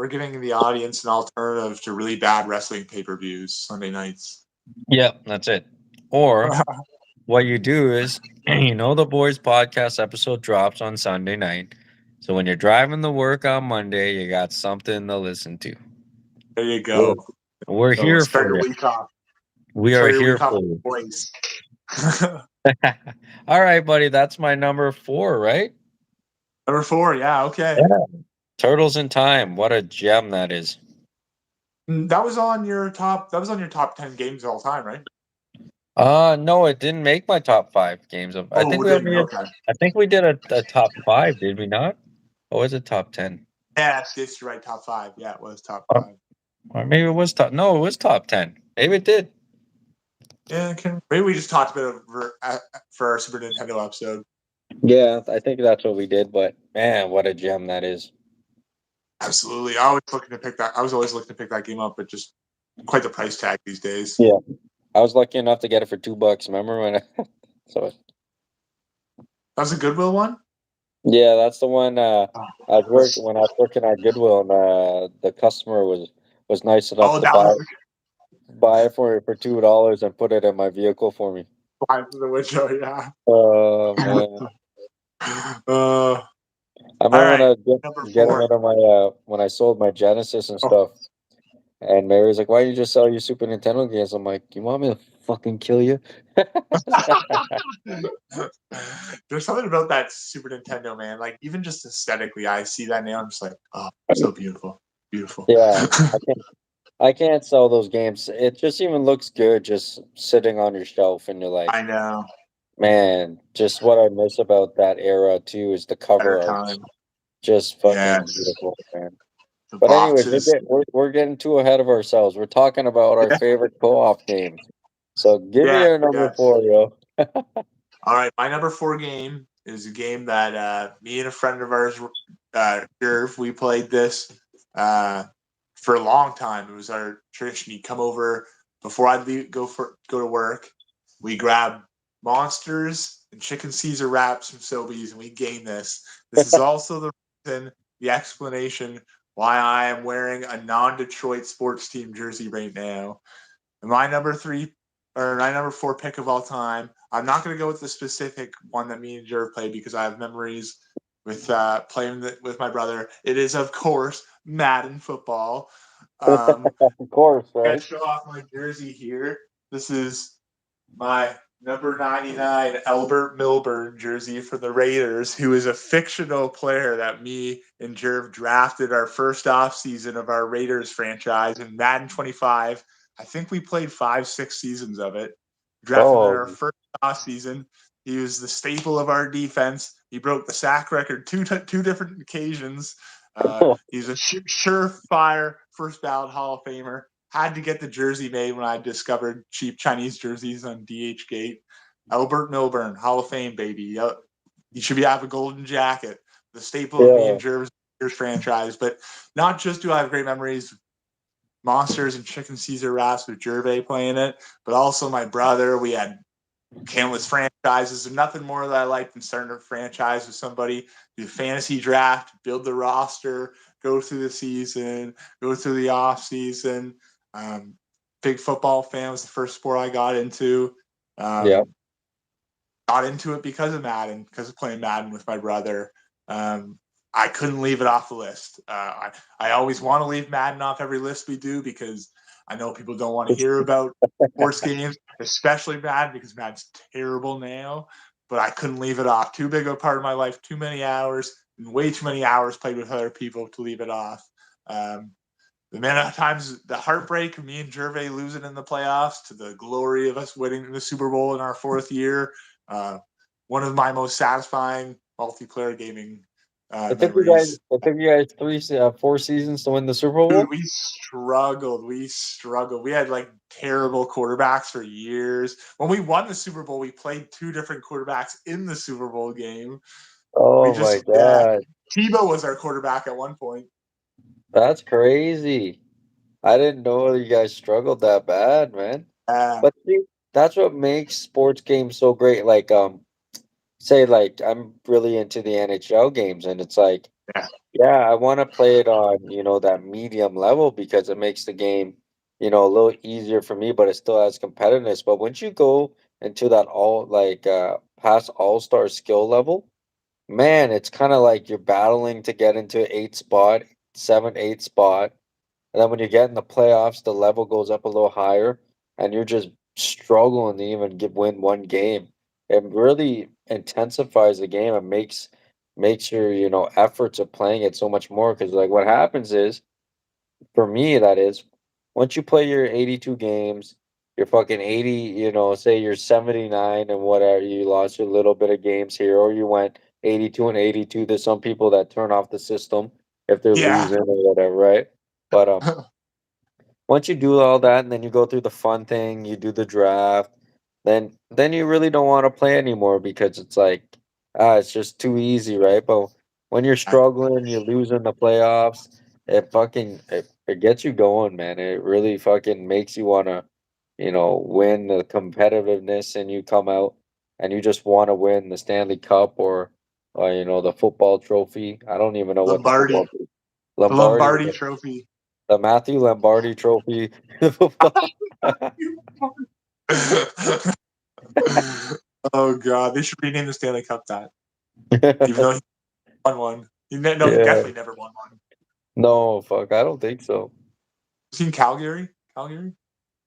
giving the audience an alternative to really bad wrestling pay-per-views Sunday nights. Yep, that's it. Or what you do is, the Boys podcast episode drops on Sunday night. So when you're driving to work on Monday, you got something to listen to. There you We're, go. we're So here start for your you. week off. We are Start your here week off for with you. Boys. All right, buddy. That's my number 4, right? Number 4, yeah, okay. Yeah. Turtles in Time. What a gem that is. That was on your top. That was on your top 10 games of all time, right? No, it didn't make my top 5 games of I Oh, think it we didn't. only did Okay. I think we did a top 5, did we not? Or was it top 10? Yes, yes, you're right. Top five. Yeah, it was top Or five. or maybe it was top no, it was top 10. Maybe it did. Yeah, maybe we just talked about it for our Super Nintendo episode. Yeah, I think that's what we did, but man, what a gem that is. Absolutely. I was looking to pick that. I was always looking to pick that game up, but just quite the price tag these days. Yeah. I was lucky enough to get it for $2, remember when so That was a Goodwill one. yeah, that's the one Oh, when I was working at Goodwill and the customer was nice enough oh, to that was the buy it for $2 and put it in my vehicle for me. fly through the window. Yeah. Oh man. All I remember when I right. was Number getting four. rid of my when I sold my Genesis and Oh. stuff, and Mary's like, "Why don't you just sell your Super Nintendo games?" I'm like, "You want me to fucking kill you?" There's something about that Super Nintendo, man. Like even just aesthetically, I see that now. I'm just like, oh, so beautiful, beautiful. Yeah, I can't sell those games. It just even looks good just sitting on your shelf, and you're like, I know. man, just what I miss about that era too is the Better cover art, time. just fucking Yes. beautiful, man. The But anyways, boxes. we're getting too ahead of ourselves. We're talking about our Yeah. favorite co-op games. So give me Yeah. your number Yes. 4, yo. All right. My number four game is a game that me and a friend of ours, Jerv, we played this uh, for a long time. It was our tradition. He'd come over before I'd go to work. We grab monsters and chicken Caesar wraps from Sobeys, and we game this. This is also the reason, the explanation why I am wearing a non-Detroit sports team jersey right now. My number three or my number four pick of all time. I'm not going to go with the specific one that me and Jared played because I have memories with playing with my brother. It is, of course, Madden football. Of course, I right? show off my jersey here. This is my number 99 Albert Milburn jersey for the Raiders, who is a fictional player that me and Jerv drafted our first offseason of our Raiders franchise in Madden 25. I think we played 5, 6 seasons of it. Drafted in our Oh, first offseason. He was the staple of our defense. He broke the sack record two different occasions. He's a surefire first ballot Hall of Famer. Had to get the jersey made when I discovered cheap Chinese jerseys on DHgate. Albert Milburn, Hall of Fame, baby. Yep. He should have a golden jacket, the staple of me yeah. and Jerv's franchise. But not just do I have great memories, monsters and chicken Caesar wraps with Gervais playing it, but also my brother. We had countless franchises. There's nothing more that I like than starting a franchise with somebody, do fantasy draft, build the roster, go through the season, go through the off season. Um, Big football fan was the first sport I got into. Yeah. Um, got into it because of Madden, because of playing Madden with my brother. Um, I couldn't leave it off the list. I always want to leave Madden off every list we do because I know people don't want to hear about sports games, especially Madden because Madden's terrible now. But I couldn't leave it off. Too big of a part of my life, too many hours, and way too many hours played with other people to leave it off. Um, the amount of times the heartbreak of me and Gervais losing in the playoffs to the glory of us winning the Super Bowl in our fourth year. Uh, One of my most satisfying multiplayer gaming memories. It took you guys 4 seasons to win the Super Dude, Bowl. we struggled. We struggled. We had like terrible quarterbacks for years. When we won the Super Bowl, we played two different quarterbacks in the Super Bowl game. We Oh just, my yeah. god, Tebow was our quarterback at one point. that's crazy. I didn't know you guys struggled that bad, man. Uh, But see, that's what makes sports games so great. Like, say, like I'm really into the NHL games, and it's like, yeah. yeah, I want to play it on, that medium level because it makes the game, a little easier for me, but it still has competitiveness. But once you go into that past all-star skill level, man, it's kind of like you're battling to get into 7, 8 spot. And then when you get in the playoffs, the level goes up a little higher, and you're just struggling to even win one game. It really intensifies the game and makes your efforts of playing it so much more. Because like what happens is, for me, that is. once you play your 82 games, you're fucking 80, say you're 79 and whatever, you lost a little bit of games here, or you went 82 and 82. There's some people that turn off the system if they're Yeah. losing or whatever, right? But once you do all that and then you go through the fun thing, you do the draft, then you really don't want to play anymore because it's like it's just too easy, right? But when you're struggling, you're losing the playoffs, it gets you going, man. It really fucking makes you want to, win the competitiveness and you come out and you just want to win the Stanley Cup or the football trophy. I don't even know what the Lombardi. football The Lombardi, Lombardi Trophy. the Matthew Lombardi Trophy. Oh god, they should rename the Stanley Cup that. Even though he won one. No, he Yeah. definitely never won one. No, fuck, I don't think so. Seen Calgary? Calgary?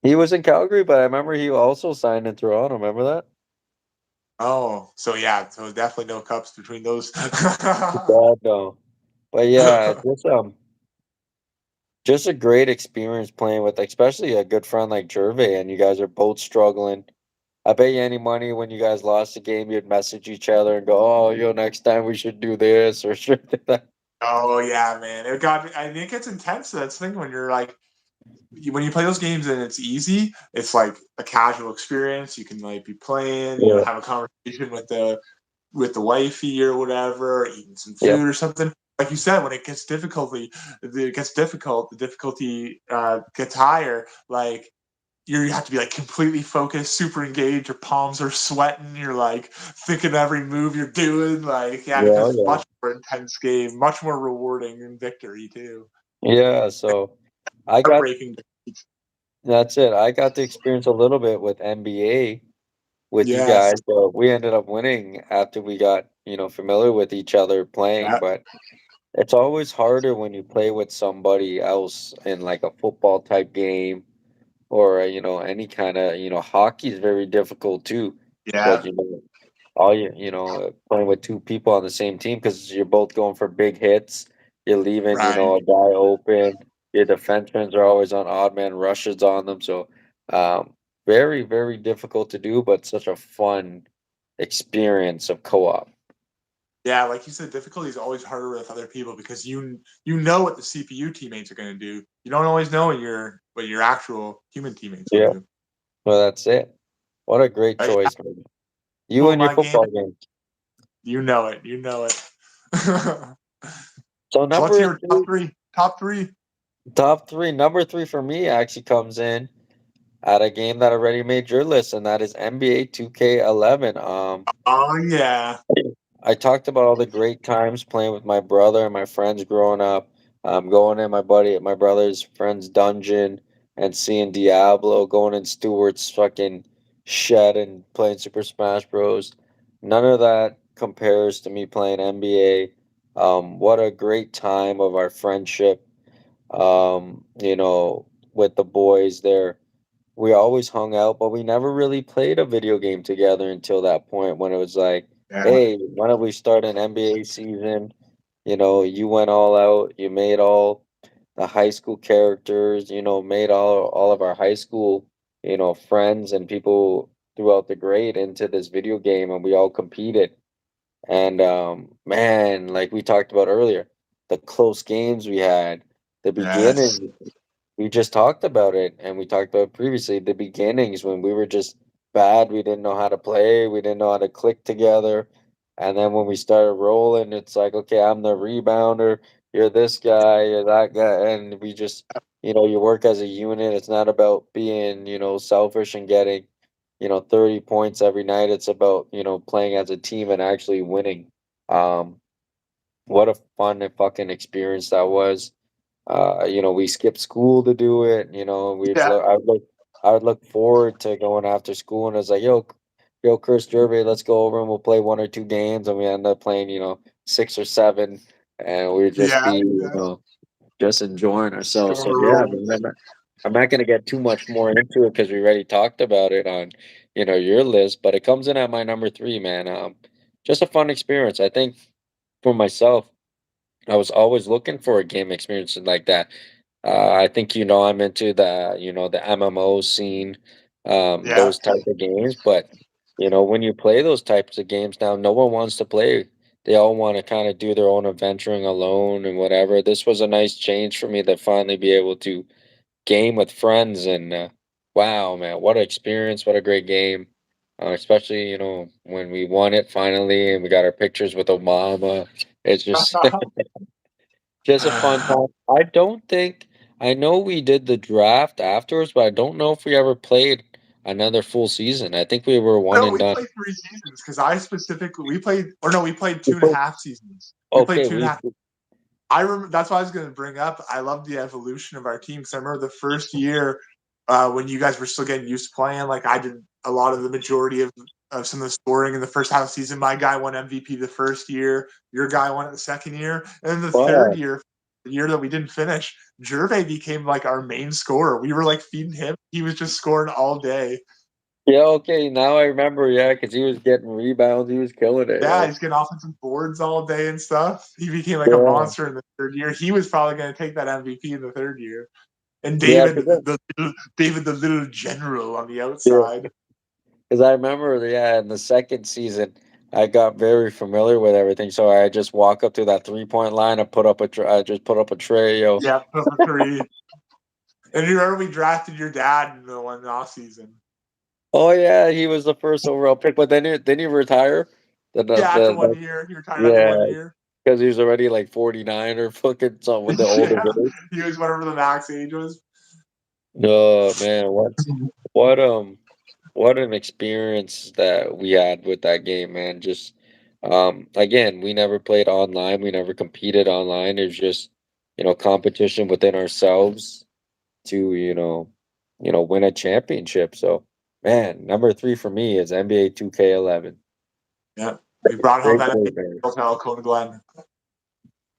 He was in Calgary, but I remember he also signed in Toronto. Remember that? Oh, so yeah, so definitely no cups between those. God, no. But yeah, just a great experience playing with, especially a good friend like Gervais, and you guys are both struggling. I bet you any money when you guys lost the game, you'd message each other and go, "Oh, next time we should do this or should do that." Oh yeah, man. I think it gets intense. That's the thing when you're like when you play those games and it's easy, it's like a casual experience. You can like be playing, Yeah, have a conversation with the wifey or whatever, eating some yeah, food or something. Like you said, when it gets difficult. The difficulty gets higher. Like you have to be like completely focused, super engaged. Your palms are sweating. You're like thinking every move you're doing. Like yeah, it yeah, becomes yeah. much more intense game, much more rewarding in victory too. Yeah, so I got Heartbreaking. that's it. I got to experience a little bit with NBA with you Yes. guys. But we ended up winning after we got, familiar with each other playing. Yeah. But it's always harder when you play with somebody else in like a football type game or, any kind of, hockey is very difficult too. Yeah. Because, all playing with two people on the same team because you're both going for big hits. You're leaving, Right. a guy open. Your defensemen are always on odd man rushes on them. So, um, very, very difficult to do, but such a fun experience of co-op. Yeah, like you said, difficulty is always harder with other people because you know what the CPU teammates are going to do. You don't always know what your actual human teammates will Yeah, do. well, that's it. What a great Right? choice, man. You Oh, and your my game, football game. you know it. You know it. So So let's number hear top three, three. Top three. top three, number three for me actually comes in at a game that already made your list, and that is NBA 2K11. Oh yeah, I talked about all the great times playing with my brother and my friends growing up. Going in my brother's friend's dungeon and seeing Diablo, going in Stewart's fucking shed and playing Super Smash Bros. None of that compares to me playing NBA. What a great time of our friendship. With the boys there. We always hung out, but we never really played a video game together until that point when it was like, yeah, hey, why don't we start an NBA season? You went all out, you made all the high school characters, made all of our high school, friends and people throughout the grade into this video game and we all competed. And man, like we talked about earlier, the close games we had, the yes, beginning, we just talked about it, and we talked about previously the beginnings when we were just bad. We didn't know how to play. We didn't know how to click together. And then when we started rolling, it's like, okay, I'm the rebounder. You're this guy. You're that guy. And we just, you work as a unit. It's not about being, selfish and getting, 30 points every night. It's about, playing as a team and actually winning. Um, what a fun and fucking experience that was. We skipped school to do it. yeah, I would look forward to going after school, and it's like, yo, Chris Gervais, let's go over and we'll play one or two games, and we end up playing, six or seven, and we'd just yeah, be, yeah. just enjoying Go ourselves. on So a yeah, roll. man, I'm not gonna get too much more into it because we already talked about it on, your list, but it comes in at my number three, man. Just a fun experience. I think for myself, I was always looking for a game experience like that. I think I'm into the MMO scene, Yeah. those type of games. But when you play those types of games now, no one wants to play. They all want to kind of do their own adventuring alone and whatever. This was a nice change for me to finally be able to game with friends, and wow, man, what an experience! What a great game! Especially when we won it finally, and we got our pictures with Obama. It's just just a fun time. I know we did the draft afterwards, but I don't know if we ever played another full season. I think we were one No, and we done. played 3 seasons because I specifically we played, or no, we played We two and a played, half seasons. We played okay, two and a we half. I remember that's what I was going to bring up. I love the evolution of our team because I remember the first year when you guys were still getting used to playing. Like I did a lot of the majority of some of the scoring in the first half of the season. My guy won MVP the first year. Your guy won it the second year, and then the third wow. year, the year that we didn't finish, Gervais became like our main scorer. We were like feeding him. He was just scoring all day. Yeah, okay, now I remember, yeah, because he was getting rebounds, he was killing it, Yeah, yeah. he's getting offensive boards all day and stuff. He became like a Yeah, monster in the third year. He was probably going to take that MVP in the third year. And yeah, David, because David, the little general on the outside. I remember, yeah, in the second season, I got very familiar with everything. So I just walk up to that 3-point line and I just put up a tray, yo. Yeah, put up a three. And you remember we drafted your dad in the one off season. Oh yeah, he was the first overall pick, but then he retire. Yeah, after 1 year, he retired after Yeah, 1 year. because he was already like 49 or fucking something with the older Yeah, age. he was whatever the max age was. No man, what um what an experience that we had with that game, man. Just again, we never played online, we never competed online. It was just competition within ourselves to win a championship. So man, number three for me is NBA 2K11. Yeah, we brought home Great that game, man. hotel, Cone Glen.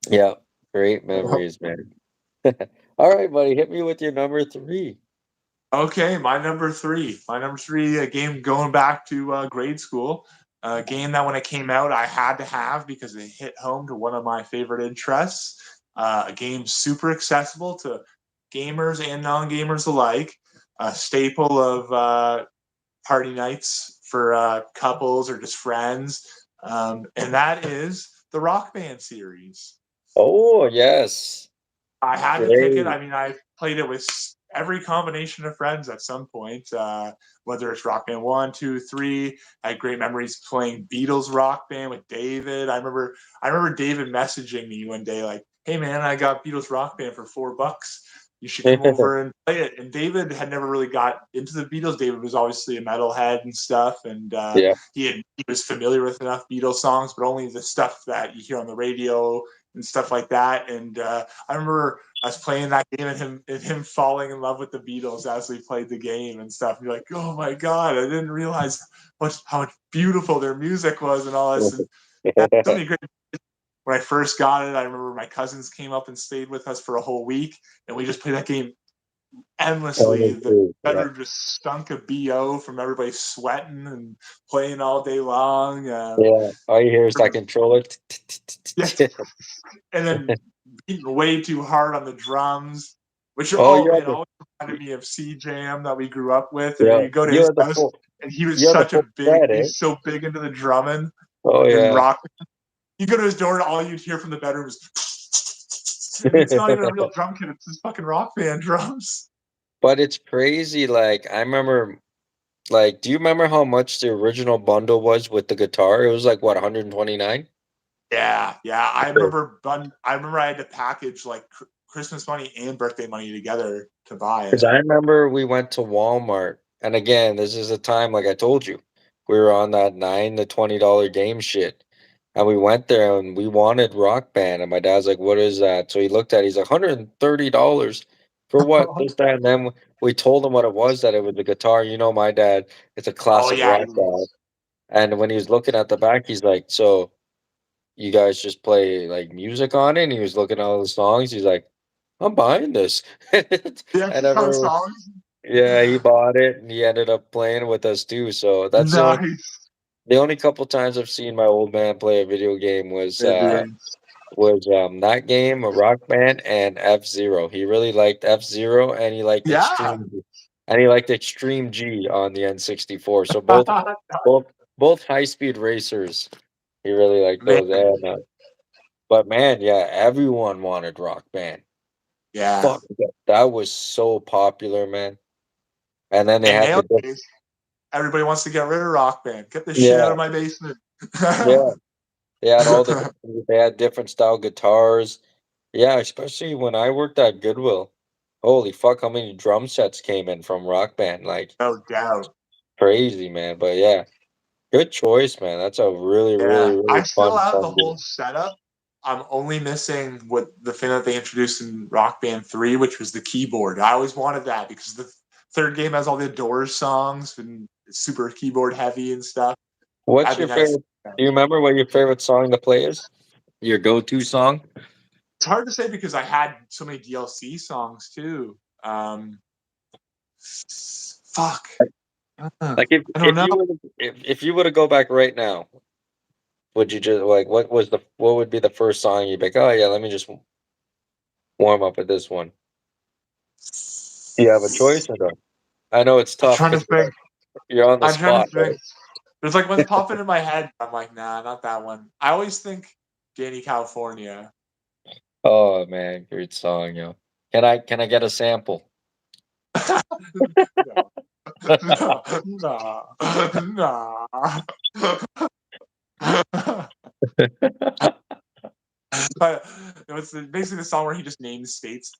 Yeah, great memories, man. All right, buddy, hit me with your number three. Okay, my number three. My number three, a game going back to grade school. A game that when it came out, I had to have because it hit home to one of my favorite interests. A game super accessible to gamers and non gamers alike. A staple of party nights for couples or just friends. And that is the Rock Band series. Oh, yes. I had to pick it. Great. I mean, I played it with every combination of friends at some point, whether it's Rock Band 1, 2, 3. I had great memories playing Beatles Rock Band with David. I remember David messaging me one day like, "Hey man, I got Beatles Rock Band for $4. You should come over and play it." And David had never really got into the Beatles. David was obviously a metalhead and stuff, and Yeah. he was familiar with enough Beatles songs, but only the stuff that you hear on the radio and stuff like that. And I remember us playing that game and him falling in love with the Beatles as we played the game and stuff. And you're like, oh my god, I didn't realize how much beautiful their music was and all this. And yeah, so many great. When I first got it, I remember my cousins came up and stayed with us for a whole week, and we just played that game endlessly. The Yeah. bedroom just stunk of bo from everybody sweating and playing all day long. Yeah. All you hear is that controller. Yes, and then beating way too hard on the drums, which are Oh, all you have man the always reminded me of C Jam that we grew up with. And then yeah. you go to You his have the house, full. and he was You have the such full a big. set, eh? He's so big into the drumming Oh and yeah. rock. You go to his door, and all you'd hear from the bedroom was. And it's not even a real drum kit; it's just fucking rock band drums. But it's crazy. Like I remember. Like, do you remember how much the original bundle was with the guitar? It was like what, 129? Yeah, yeah. I remember I had to package like Christmas money and birthday money together to buy Because it. I remember we went to Walmart, and again, this is a time like I told you, we were on that $9 to $20 game shit, and we went there and we wanted Rock Band, and my dad's like, "What is that?" So he looked at, it, he's like, $130 for what? This that, and then we told him what it was. That it was the guitar. My dad, it's a Oh classic yeah, rock guy, and when he was looking at the back, he's like, "So you guys just play like music on it?" And he was looking at all the songs. He's like, "I'm buying this," the and extra everyone. songs. Yeah, he bought it and he ended up playing with us too. So that's Nice. the only couple times I've seen my old man play a video game was Video games. was that game, a Rock Band, and F-Zero. He really liked F-Zero, and Yeah. He liked Extreme G on the N64. So both high speed racers. He really liked Man, those. And but man, yeah, everyone wanted Rock Band. yeah. Fuck, that was so popular, man. And then they And had the nowadays, everybody wants to get rid of Rock Band. Get this shit out yeah, of my basement. yeah. They had all the they had different style guitars. Yeah, especially when I worked at Goodwill. Holy fuck, how many drum sets came in from Rock Band? Like No doubt. crazy, man. But yeah, good choice, man. That's a really, really, Yeah. I really still fun, have the fun whole game. setup. I'm only missing what the thing that they introduced in Rock Band 3, which was the keyboard. I always wanted that because the third game has all the Doors songs and it's super keyboard heavy and stuff. What's That'd be your nice. favorite? Do you remember what your favorite song to play is? Your go-to song? It's hard to say because I had so many DLC songs too. Fuck. Like I don't know. if you were to go back right now, would you just like what would be the first song you'd be like, oh yeah, let me just warm up with this one? Do you have a choice or no? I know it's I'm tough trying to because think. you're on the I'm trying to spot, think. right? There's like one's popping in my head. I'm like, nah, not that one. I always think Danny California. Oh man, great song, yo. Can I get a sample? No, no, no, no. It's basically the song where he just names states.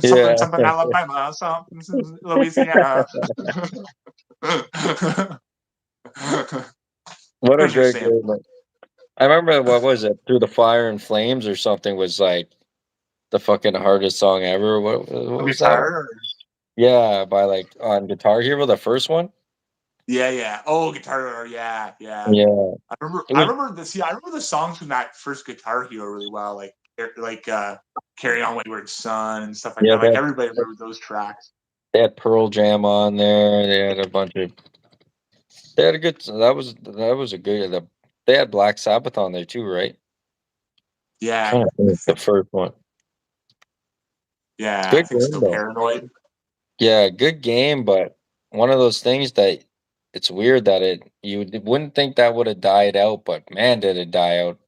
Something, Yeah. something, Alabama, something, Louisiana. What a Where's your great sample? game. I remember what was it? Through the Fire and Flames or something was like the fucking hardest song ever. What was that one? Guitar? Yeah, by like on Guitar Hero, the first one. Yeah, yeah. Oh, Guitar. Yeah, yeah. Yeah. I remember. It I was remember the. See, I remember the songs from that first Guitar Hero really well, like "Carry On Wayward Son" and stuff like yeah, that. Like everybody remembered those tracks. they had Pearl Jam on there. They had a bunch of they had a good that was a good they had Black Sabbath on there too, right? Yeah, Trying to I think the think. first one. Yeah, I Good think game so. though. Paranoid. Yeah, good game, but one of those things that it's weird that wouldn't think that would have died out, but man, did it die out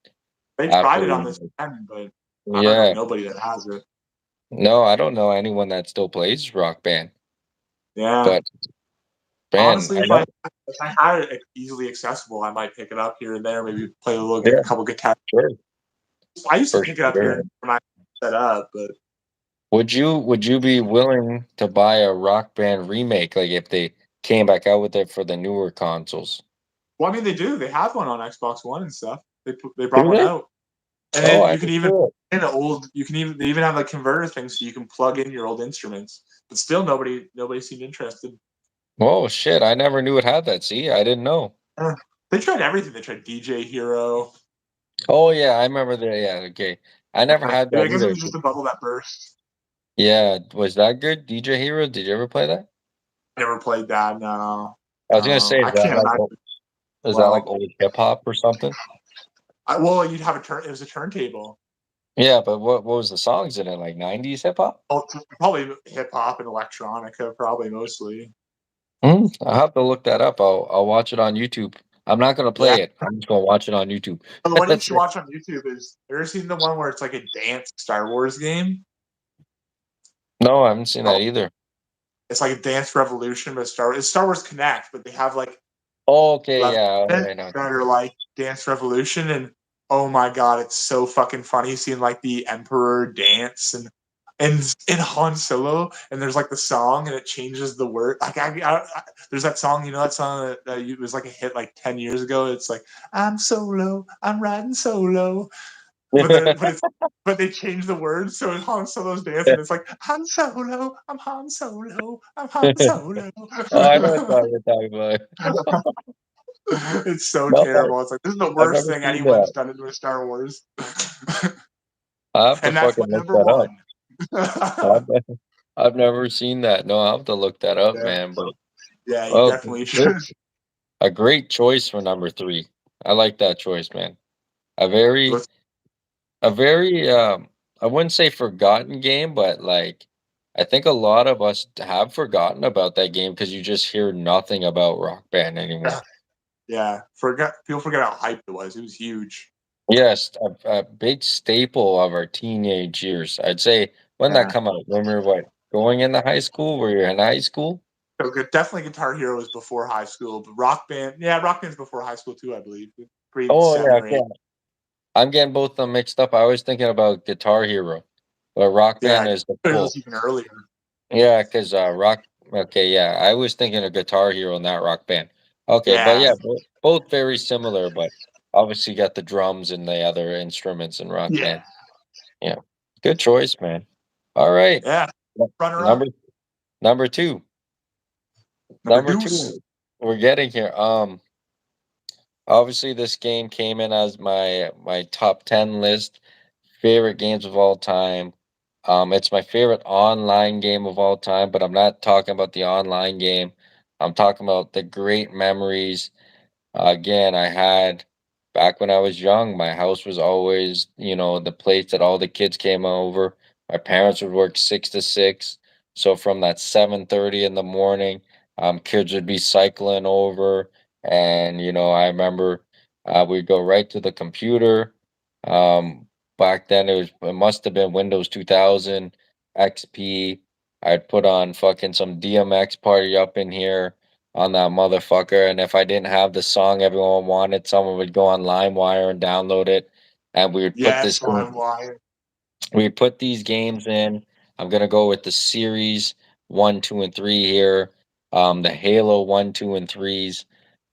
They tried after. it on this end, but I don't know Yeah, nobody that has it. no, I don't know anyone that still plays Rock Band, Yeah, but man, honestly, I know. if I had it easily accessible, I might pick it up here and there. Maybe play a little, get a Yeah, couple guitars. sure, I used to for pick it up here sure. and there, my set up, but Would you be willing to buy a Rock Band remake, like if they came back out with it for the newer consoles? well, I mean, they do. They have one on Xbox One and stuff. They brought Do one they? out. And Oh, then I you can didn't even do it. in old you can even they even have like converter things so you can plug in your old instruments. But still nobody seemed interested. Oh shit, I never knew it had that. See, I didn't know. They tried everything. They tried DJ Hero. Oh yeah, I remember that. Yeah, okay. I never had Yeah, that I guess it either. was just a bubble that burst. Yeah, was that good? DJ Hero? Did you ever play that? Never played that. No, I was gonna say, I can't imagine. is that like Well, old hip hop or something? well, you'd have a turn. It was a turntable. Yeah, but what was the songs in it? Like 90s hip hop? Well, probably hip hop and electronica, probably mostly. I'll have to look that up. I'll watch it on YouTube. I'm not gonna Yeah. play it. I'm just gonna watch it on YouTube. The one you That's should it. watch on YouTube is. Have you ever seen the one where it's like a dance Star Wars game? No, I haven't seen that either. It's like a Dance Revolution, but it's Star Wars Connect, but they have like Oh, okay, 11 yeah, all that right, now. are like Dance Revolution, and oh my god, it's so fucking funny seeing like the Emperor dance and in Han Solo, and there's like the song, and it changes the word. Like there's that song, you know, that song that it was like a hit like 10 years ago. It's like I'm solo, I'm riding solo, but they changed the words, so Han Solo's dancing. It's like Han Solo, I'm Han Solo, I'm Han Solo. Oh, I know what song you're talking about. It's so No, terrible. It's like this is the I've worst never thing seen anyone's that. done into a Star Wars, I have to and that's my fucking look number that up. one. I've never seen that. No, I'll have to look that up, Yeah, man. But yeah, you oh, definitely should. good. A great choice for number three. I like that choice, man. A very Let's a very I wouldn't say forgotten game, but like I think a lot of us have forgotten about that game because you just hear nothing about Rock Band anymore. Yeah, forget people forget how hyped it was. It was huge. Yes, a big staple of our teenage years. I'd say when that Yeah. come out, when we were what, going into high school? Were you in high school? So definitely Guitar Hero was before high school, but Rock Band, yeah, Rock Band's before high school too, I believe. Grade Oh seven yeah, or eight. okay. I'm getting both of them mixed up. I was thinking about Guitar Hero, but Rock Yeah, Band is the it full. was even earlier. Yeah, because Rock. Okay, yeah, I was thinking of Guitar Hero, not Rock Band. Okay, but Yeah, yeah, both very similar, but obviously got the drums and the other instruments in Rock yeah, Band. Yeah, good choice, man. All right, yeah. Runner up, number number two, number number deuce. two. We're getting here. Obviously, this game came in as my top 10 list favorite games of all time. It's my favorite online game of all time, but I'm not talking about the online game. I'm talking about the great memories again, I had back when I was young, my house was always, the place that all the kids came over. My parents would work 6 to 6. So from that 7:30 in the morning, kids would be cycling over. And, I remember we'd go right to the computer. Um, Back then it must have been Windows 2000 XP. I'd put on fucking some DMX party up in here on that motherfucker. And if I didn't have the song everyone wanted, someone would go on LimeWire and download it, and we would put this Yes, game. Lime Wire. We put these games in. I'm gonna go with the series one, two, and three here. The Halo one, two, and threes.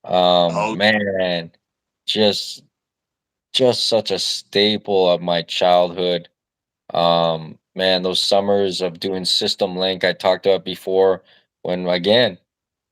Oh, Man, just just such a staple of my childhood. Man, those summers of doing System Link I talked about before, when again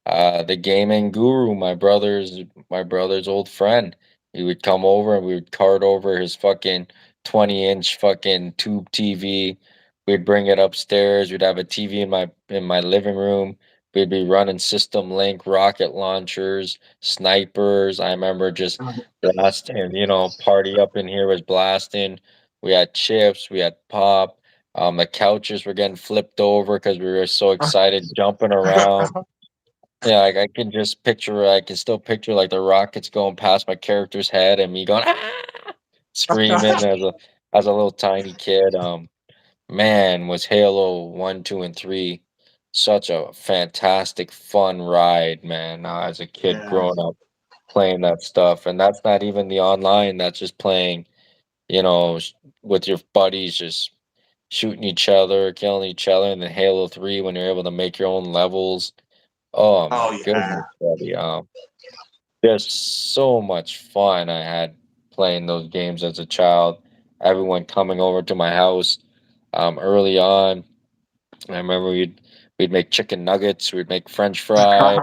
the gaming guru, my brother's old friend. He would come over and we would cart over his fucking 20-inch fucking tube TV. We'd bring it upstairs. We'd have a TV in my living room. We'd be running System Link, rocket launchers, snipers. I remember just blasting, party up in here was blasting. We had chips, we had pop. The couches were getting flipped over because we were so excited, jumping around. Yeah, I can just picture I can still picture, like, the rockets going past my character's head and me going, "Ah!" Screaming as a little tiny kid. Man, was Halo 1, 2, and 3 such a fantastic fun ride, man, as a kid yeah. growing up playing that stuff, and that's not even the online, that's just playing, with your buddies, just shooting each other, killing each other, and then Halo 3 when you're able to make your own levels. Oh Oh my yeah. goodness, buddy. There's so much fun I had playing those games as a child. Everyone coming over to my house early on. I remember we'd make chicken nuggets, we'd make French fries,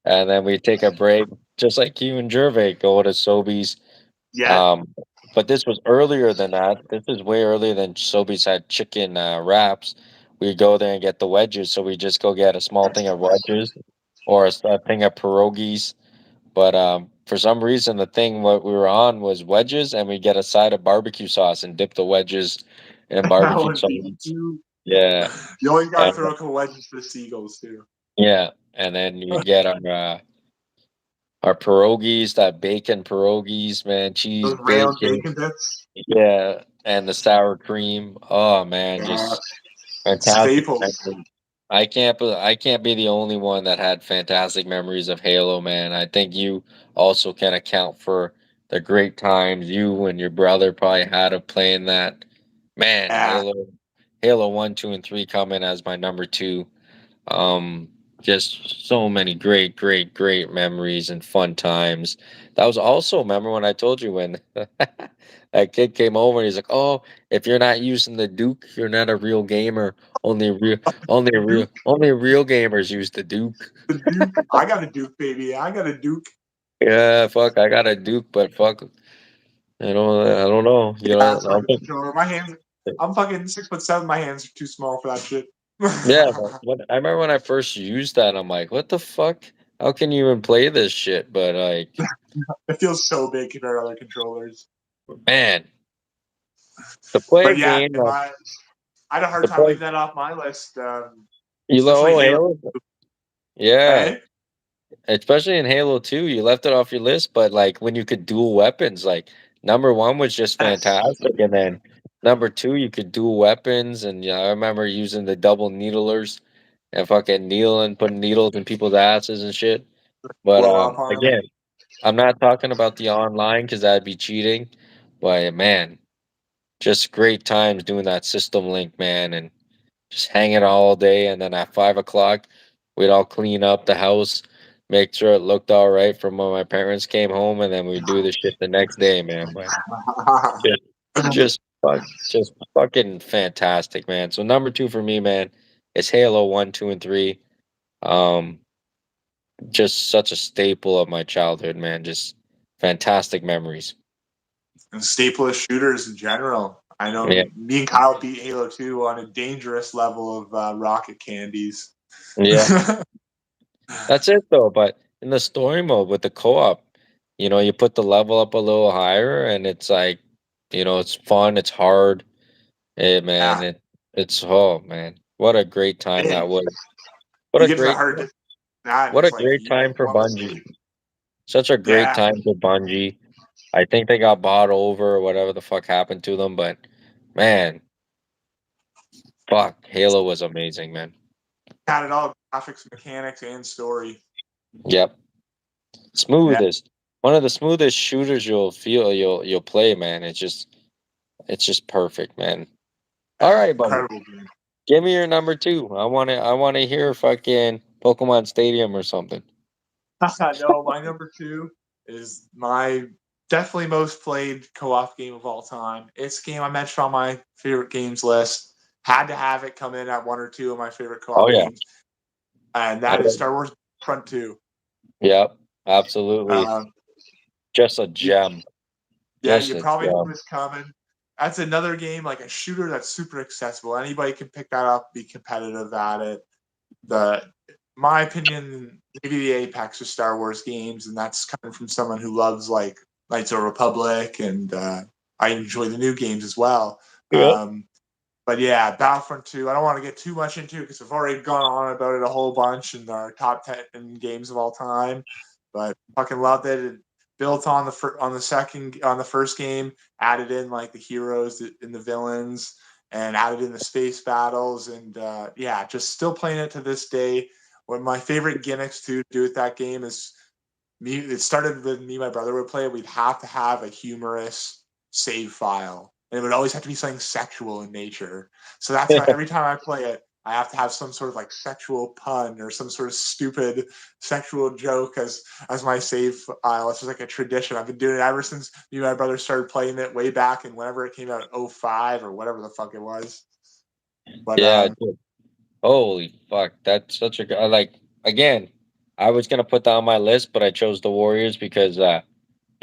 and then we'd take a break, just like you and Gervais, go to Sobeys. Yeah. Um, but this was earlier than that. This is way earlier than Sobeys had chicken wraps. We'd go there and get the wedges, so we just go get a small thing of wedges or a thing of pierogies. But for some reason, the thing what we were on was wedges, and we get a side of barbecue sauce and dip the wedges in That barbecue would be sauce. cute. Yeah, You always gotta and throw a couple wedges for the seagulls too. yeah, and then you get our pierogies, that bacon pierogies, man, cheese, Those round bacon, bacon bits. yeah, and the sour cream. Oh man, Uh, just fantastic Staples. memories. I can't be the only one that had fantastic memories of Halo, man. I think you also can account for the great times you and your brother probably had of playing that. Man, Yeah. Halo 1, 2, and 3 come in as my number two. Um, just so many great, great, great memories and fun times. That was also, remember when I told you when that kid came over and he's like, "Oh, if you're not using the Duke, you're not a real gamer. Only real gamers use the Duke." The Duke. I got a Duke, baby. I got a Duke. Yeah, fuck, I got a Duke, but fuck, I don't know. Yeah, it's I don't like a think. controller. My hands. I'm fucking 6'7". My hands are too small for that shit. Yeah, but I remember when I first used that, I'm like, "What the fuck? How can you even play this shit?" But like, It feels so big compared to other controllers. man. To play a But yeah, game, I had a hard to time play, leaving that off my list, oh, especially Halo. Halo, yeah, Hey, especially in Halo 2, you left it off your list, but like when you could dual weapons, like number one was just yes. fantastic, and then number two, you could dual weapons, and yeah, I remember using the double needlers and fucking needling, putting needles in people's asses and shit. But Blow up armor. again, I'm not talking about the online because that'd be cheating. But man, just great times doing that system link, man, and just hanging all day. And then at 5 o'clock, we'd all clean up the house, make sure it looked all right from when my parents came home, and then we'd do the shit the next day, man. But just, just fucking fantastic, man. So number two for me, man, is Halo 1, 2, and 3. Um, just such a staple of my childhood, man. Just fantastic memories. And staple of shooters in general. I know Yeah, me and Kyle beat Halo 2 on a dangerous level of rocket candies. yeah. That's it though. But in the story mode with the co-op, you put the level up a little higher, and it's like, it's fun. It's hard. Hey, man, Yeah, it's oh man, what a great time that hey, was. What you a get to the great, hard that, and what a it's like great you time for want to Bungie. see. Such a great Yeah, time for Bungie. I think they got bought over or whatever the fuck happened to them, but man, fuck, Halo was amazing, man. had it all: graphics, mechanics, and story. Yep. Yeah, Smoothest. One of the smoothest shooters you'll play, man. It's just perfect, man. All yeah, right, buddy. incredible game. Give me your number two. I wanna hear fucking Pokemon Stadium or something. No, my number two is my definitely most played co-op game of all time. It's a game I mentioned on my favorite games list. Had to have it come in at one or two of my favorite Oh co-op yeah. games, and I that is Star Wars Front Two. Yep. Absolutely. Um, Just a you, gem. yeah, Just you a probably know gem. what's coming. That's another game like a shooter that's super accessible. Anybody can pick that up, be competitive at it. The my opinion, maybe the apex of Star Wars games, and that's coming from someone who loves like Knights of the Republic, and I enjoy the new games as well. Yep. But yeah, Battlefront 2, I don't want to get too much into it because I've already gone on about it a whole bunch in our top 10 games of all time. But fucking loved it. It built on the first game, added in like the heroes and the villains, and added in the space battles, and yeah, just still playing it to this day. One of my favorite gimmicks to do with that game is me. It started with me, and my brother would play it. We'd have to have a humorous save file, and it would always have to be something sexual in nature. So that's why every time I play it, I have to have some sort of like sexual pun or some sort of stupid sexual joke as my save file. It's just like a tradition. I've been doing it ever since me and my brother started playing it way back, and whenever it came out, 05 or whatever the fuck it was. But Yeah. Dude. Holy fuck. That's such a good. Like again. I was gonna put that on my list, but I chose the Warriors because the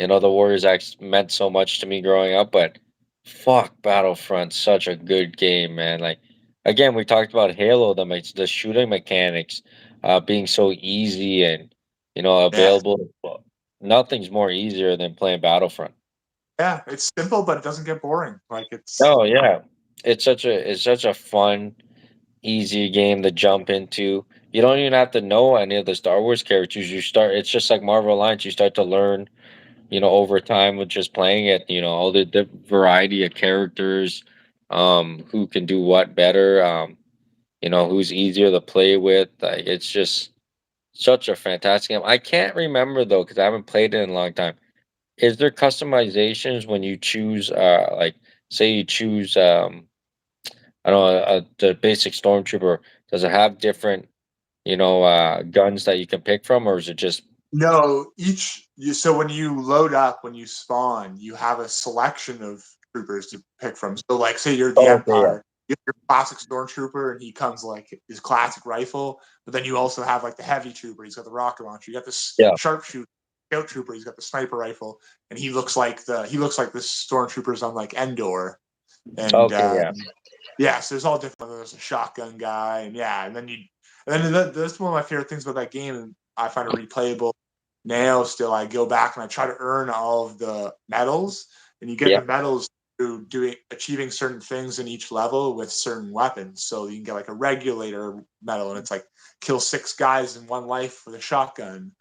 Warriors meant so much to me growing up, but fuck Battlefront, such a good game, man. Like again, we talked about Halo, the shooting mechanics, being so easy and yeah, available. Well, nothing's more easier than playing Battlefront. yeah, it's simple, but it doesn't get boring. Like it's Oh yeah, it's such a fun, easy game to jump into. You don't even have to know any of the Star Wars characters. It's just like Marvel Alliance. You start to learn over time with just playing it, all the variety of characters, who can do what better, who's easier to play with. Like it's just such a fantastic game. I can't remember though because I haven't played it in a long time. Is there customizations when you choose, like, say you choose, I don't know, the basic stormtrooper? Does it have different, guns that you can pick from, or is it just? No, so when you load up, when you spawn, you have a selection of troopers to pick from. So like say you're the Oh, okay, yeah, Empire, you have your classic stormtrooper and he comes like his classic rifle, but then you also have like the heavy trooper, he's got the rocket launcher, you got this yeah. sharpshooter, scout trooper, he's got the sniper rifle, and he looks like the stormtroopers on like Endor. And Okay, yeah, yeah, so there's all different. There's a shotgun guy, and yeah, and then that's one of my favorite things about that game, and I find it replayable now. Still, I go back and I try to earn all of the medals, and you get yeah. the medals through achieving certain things in each level with certain weapons. So you can get like a regulator medal, and it's like kill 6 guys in one life with a shotgun,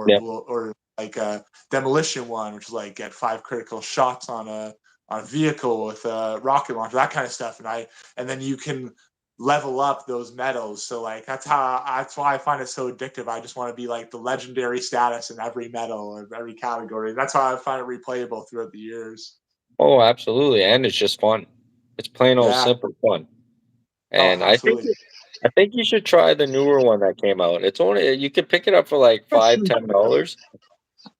Yeah. or like a demolition one, which is like get 5 critical shots on a vehicle with a rocket launcher, that kind of stuff. And then you can level up those medals. So like that's why I find it so addictive. I just want to be like the legendary status in every medal of every category. That's how I find it replayable throughout the years. Oh, absolutely, and it's just fun. It's plain old Yeah. simple fun. Oh, And absolutely. I think you should try the newer one that came out. It's only you could pick it up for like $5, $10.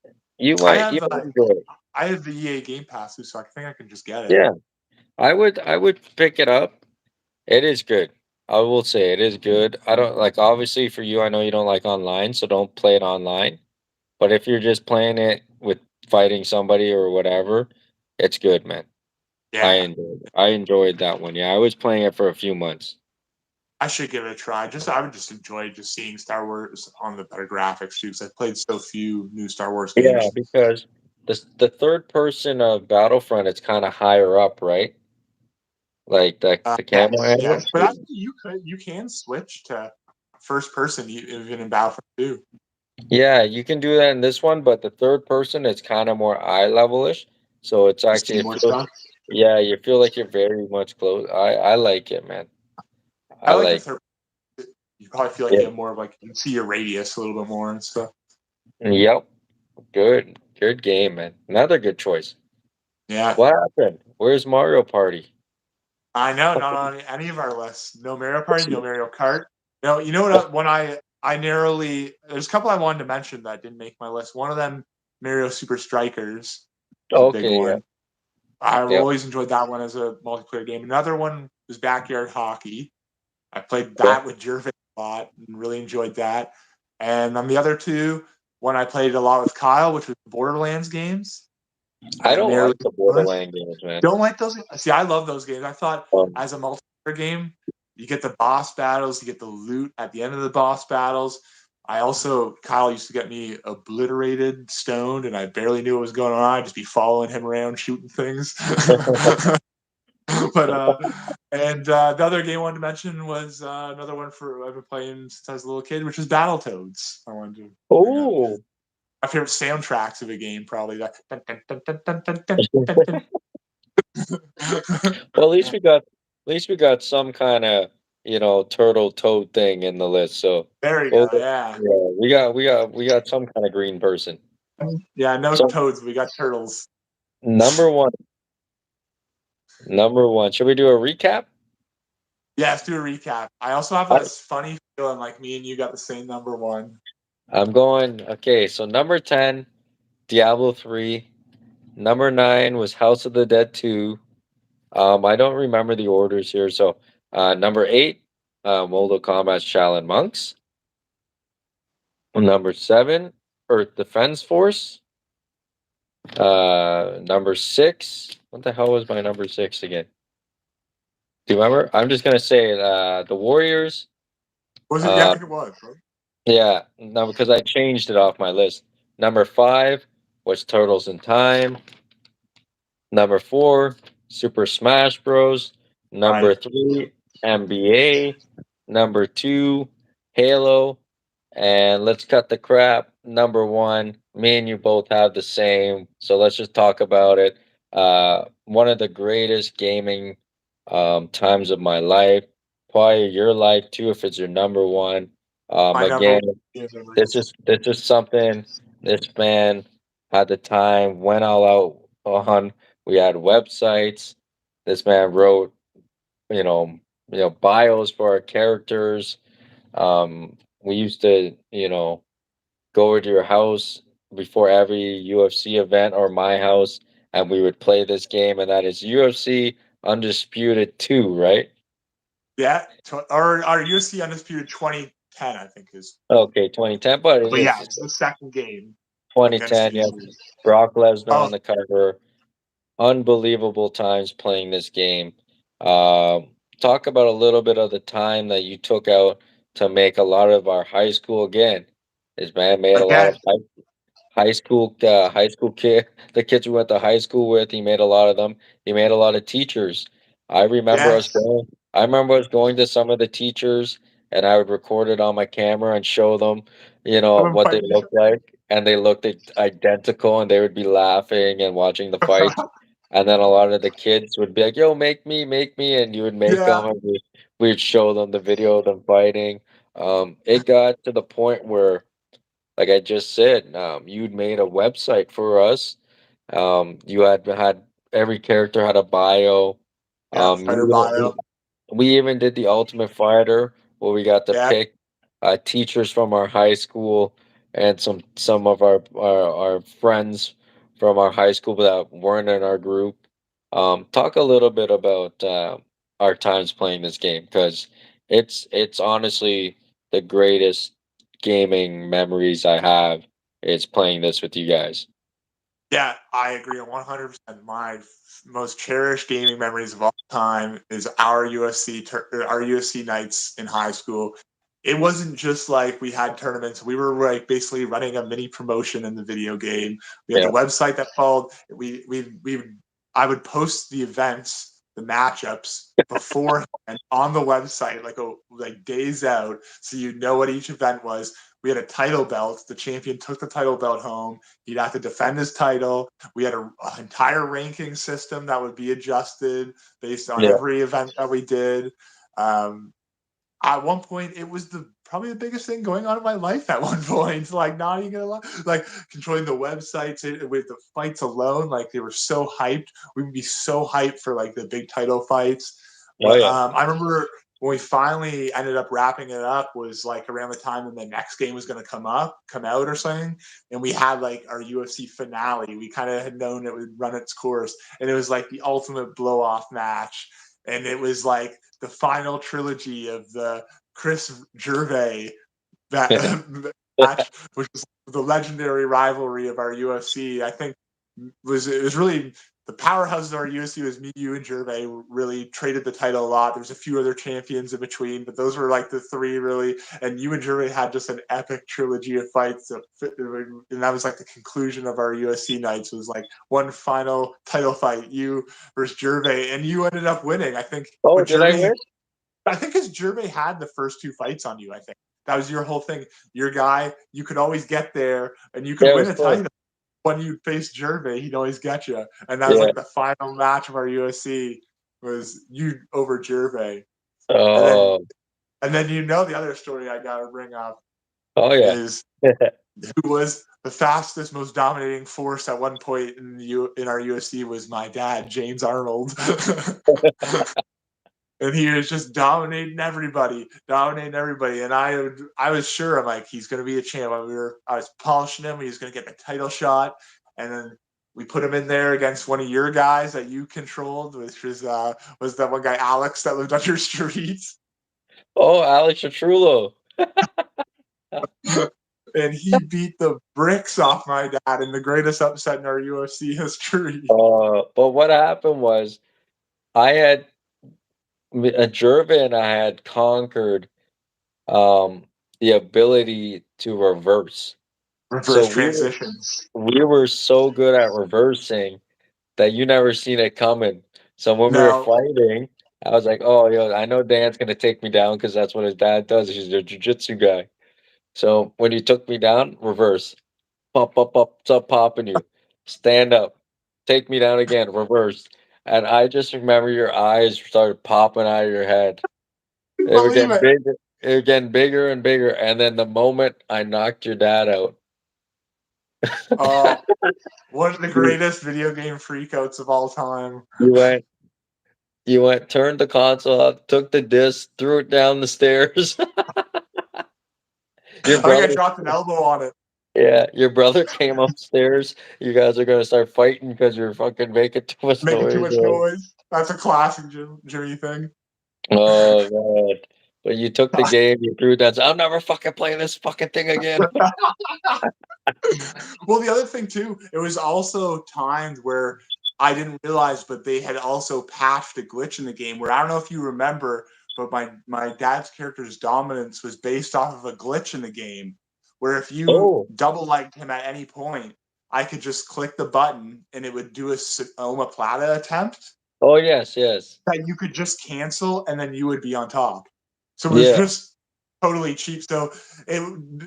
I You have might enjoy it. I have the EA Game Pass, so I think I can just get it. Yeah, I would pick it up. It is good. I will say it is good. I don't like obviously for you, I know you don't like online, so don't play it online. But if you're just playing it with fighting somebody or whatever, it's good, man. Yeah, I enjoyed that one. Yeah, I was playing it for a few months. I should give it a try. I would just enjoy just seeing Star Wars on the better graphics too, because I've played so few new Star Wars Yeah, games. because the third person of Battlefront, it's kind of higher up, right? Like the camera Yes, angle. yes, but actually, you can switch to first person even in Battlefront 2. Yeah, you can do that in this one, but the third person is kind of more eye level-ish. So it's You see actually it more feels stuff. yeah, you feel like you're very much close. I like it, man. I I like the like third. You probably feel like you it. have more of like you can see your radius a little bit more and stuff. Yep. Good. Good game, man. Another good choice. Yeah, What happened? Where's Mario Party? I know. Not on any of our lists. No Mario Party. No Mario Kart. No, you know what? When I narrowly, there's a couple I wanted to mention that didn't make my list. One of them, Mario Super Strikers, was a big Okay, yeah. one. I've Yep. always enjoyed that one as a multiplayer game. Another one was Backyard Hockey. I played Okay. that with Jervis a lot and really enjoyed that. And on the other two, one I played a lot with Kyle, which was Borderlands games. I That don't narrowly like the Borderland games, man. don't like those. See, I love those games. I thought Um, as a multiplayer game, you get the boss battles, you get the loot at the end of the boss battles. I also Kyle used to get me obliterated, stoned, and I barely knew what was going on. I'd just be following him around, shooting things. but the other game I wanted to mention was another one for I've been playing since I was a little kid, which is Battletoads. I wanted to bring up oh. my favorite soundtracks of a game, probably that. Well, at least we got some kind of, turtle toad thing in the list. So, There you well, go. Yeah. yeah, we got some kind of green person. Yeah, no So, toads. We got turtles. number one, number one. Should we do a recap? Yeah, let's do a recap. I also have I, a funny feeling like me and you got the same number one. I'm going. Okay, so number 10, Diablo 3. Number 9 was House of the Dead 2. I don't remember the orders here. So, number 8, Mortal Kombat Shaolin Monks. Number 7, Earth Defense Force. Number 6. What the hell was my number 6 again? Do you remember? I'm just gonna say the Warriors. Was it? Yeah, I Uh, think it was. Right? yeah, no, because I changed it off my list. Number 5 was Turtles in Time. Number 4, Super Smash Bros. Number Right. 3, NBA. Number 2, Halo. And let's cut the crap. Number 1, me and you both have the same. So let's just talk about it. One of the greatest gaming times of my life. Probably your life too, if it's your number one. My number Again, one game memories. this is something this man had the time, went all out on. We had websites. This man wrote, you know, bios for our characters. We used to, go over to your house before every UFC event or my house, and we would play this game, and that is UFC Undisputed 2, right? Yeah, or our UFC Undisputed 2010, I think is. Okay, 2010, but it But yeah, is it's the second game against 2010. you. Yeah, Brock Lesnar Oh, on the cover. Unbelievable times playing this game. Um, Talk about a little bit of the time that you took out to make a lot of our high school again. This man made a lot of again, high school kid, the kids we went to high school with. He made a lot of them. He made a lot of teachers. Yes. I remember us going to some of the teachers, and I would record it on my camera and show them, Have them what they fight each looked like, and they looked identical, and they would be laughing and watching the fights. other. And then a lot of the kids would be like, "Yo, make me," and you would make Yeah. them, and we'd show them the video of them fighting. It got to the point where, like I just said, you'd made a website for us. You had every character had a bio. Yeah. Fighter bio. We even did the Ultimate Fighter where we got to Yeah. pick teachers from our high school and some of our friends from our high school that weren't in our group. Talk a little bit about our times playing this game because it's honestly the greatest gaming memories I have is playing this with you guys. Yeah, I agree 100%. My most cherished gaming memories of all time is our our USC nights in high school. It wasn't just like we had tournaments. We were like basically running a mini promotion in the video game. We had Yeah, the website that followed. I would post the events, the matchups beforehand on the website, like days out, so you know what each event was. We had a title belt. The champion took the title belt home. He'd have to defend his title. We had an entire ranking system that would be adjusted based on yeah, every event that we did. Um, at one point, it was probably the biggest thing going on in my life. At one point, like not even gonna lie, like controlling the websites with the fights alone, like they were so hyped. We would be so hyped for like the big title fights. oh yeah, I remember when we finally ended up wrapping it up was like around the time when the next game was going to come out or something, and we had like our UFC finale. We kind of had known it would run its course, and it was like the ultimate blow off match, and it was like the final trilogy of the Chris Gervais match, which was the legendary rivalry of our UFC. I think it was really the powerhouse of our UFC was me, you, and Gervais. Really traded the title a lot. There's a few other champions in between, but those were like the three really. And you and Gervais had just an epic trilogy of fights, and that was like the conclusion of our UFC nights. Was like one final title fight, you versus Gervais, and you ended up winning. I think, oh, but did I win? I think because Gervais had the first two fights on you. I think that was your whole thing. Your guy, you could always get there, and you could Yeah, it win was a close. title when you face Gervais, he'd always get you. And that was Yeah. like the final match of our UFC was you over Gervais. And then Oh, the other story I gotta bring up oh yeah. is who was the fastest, most dominating force at one point in our UFC was my dad, James Arnold. And he was just dominating everybody. And I was sure I'm like he's gonna be a champ. I was polishing him. He was gonna get the title shot, and then we put him in there against one of your guys that you controlled, which was that one guy Alex that lived on your streets, Oh, Alex Trullo. and he beat the bricks off my dad in the greatest upset in our UFC history. But what happened was I had a Jervin. I had conquered um the ability to reverse. So Reverse transitions. we were so good at reversing that you never seen it coming. So when we were Now, fighting, I was like, "Oh, yo, I know Dan's gonna take me down because that's what his dad does. He's a jujitsu guy." So when he took me down, reverse. Pop, pop, pop, stop popping you. Stand up. Take me down again, reverse. And I just remember your eyes started popping out of your head. They were believe getting it. bigger, they were getting bigger and bigger. And then the moment I knocked your dad out, Oh, one of the you, greatest video game freakouts of all time. you went, turned the console up, took the disc, threw it down the stairs. Your I think I brother, dropped an elbow on it. yeah, your brother came upstairs. You guys are gonna start fighting because you're fucking making too much Making too noise. much noise. That's a classic Jimmy thing. Oh man. But you took the game, you threw that. I'll never fucking play this fucking thing again. Well, the other thing too, it was also times where I didn't realize, but they had also patched a glitch in the game where I don't know if you remember, but my dad's character's dominance was based off of a glitch in the game where if you Oh, double legged him at any point, I could just click the button and it would do a omoplata attempt oh yes, yes, that you could just cancel and then you would be on top. So it was yeah, just totally cheap. So it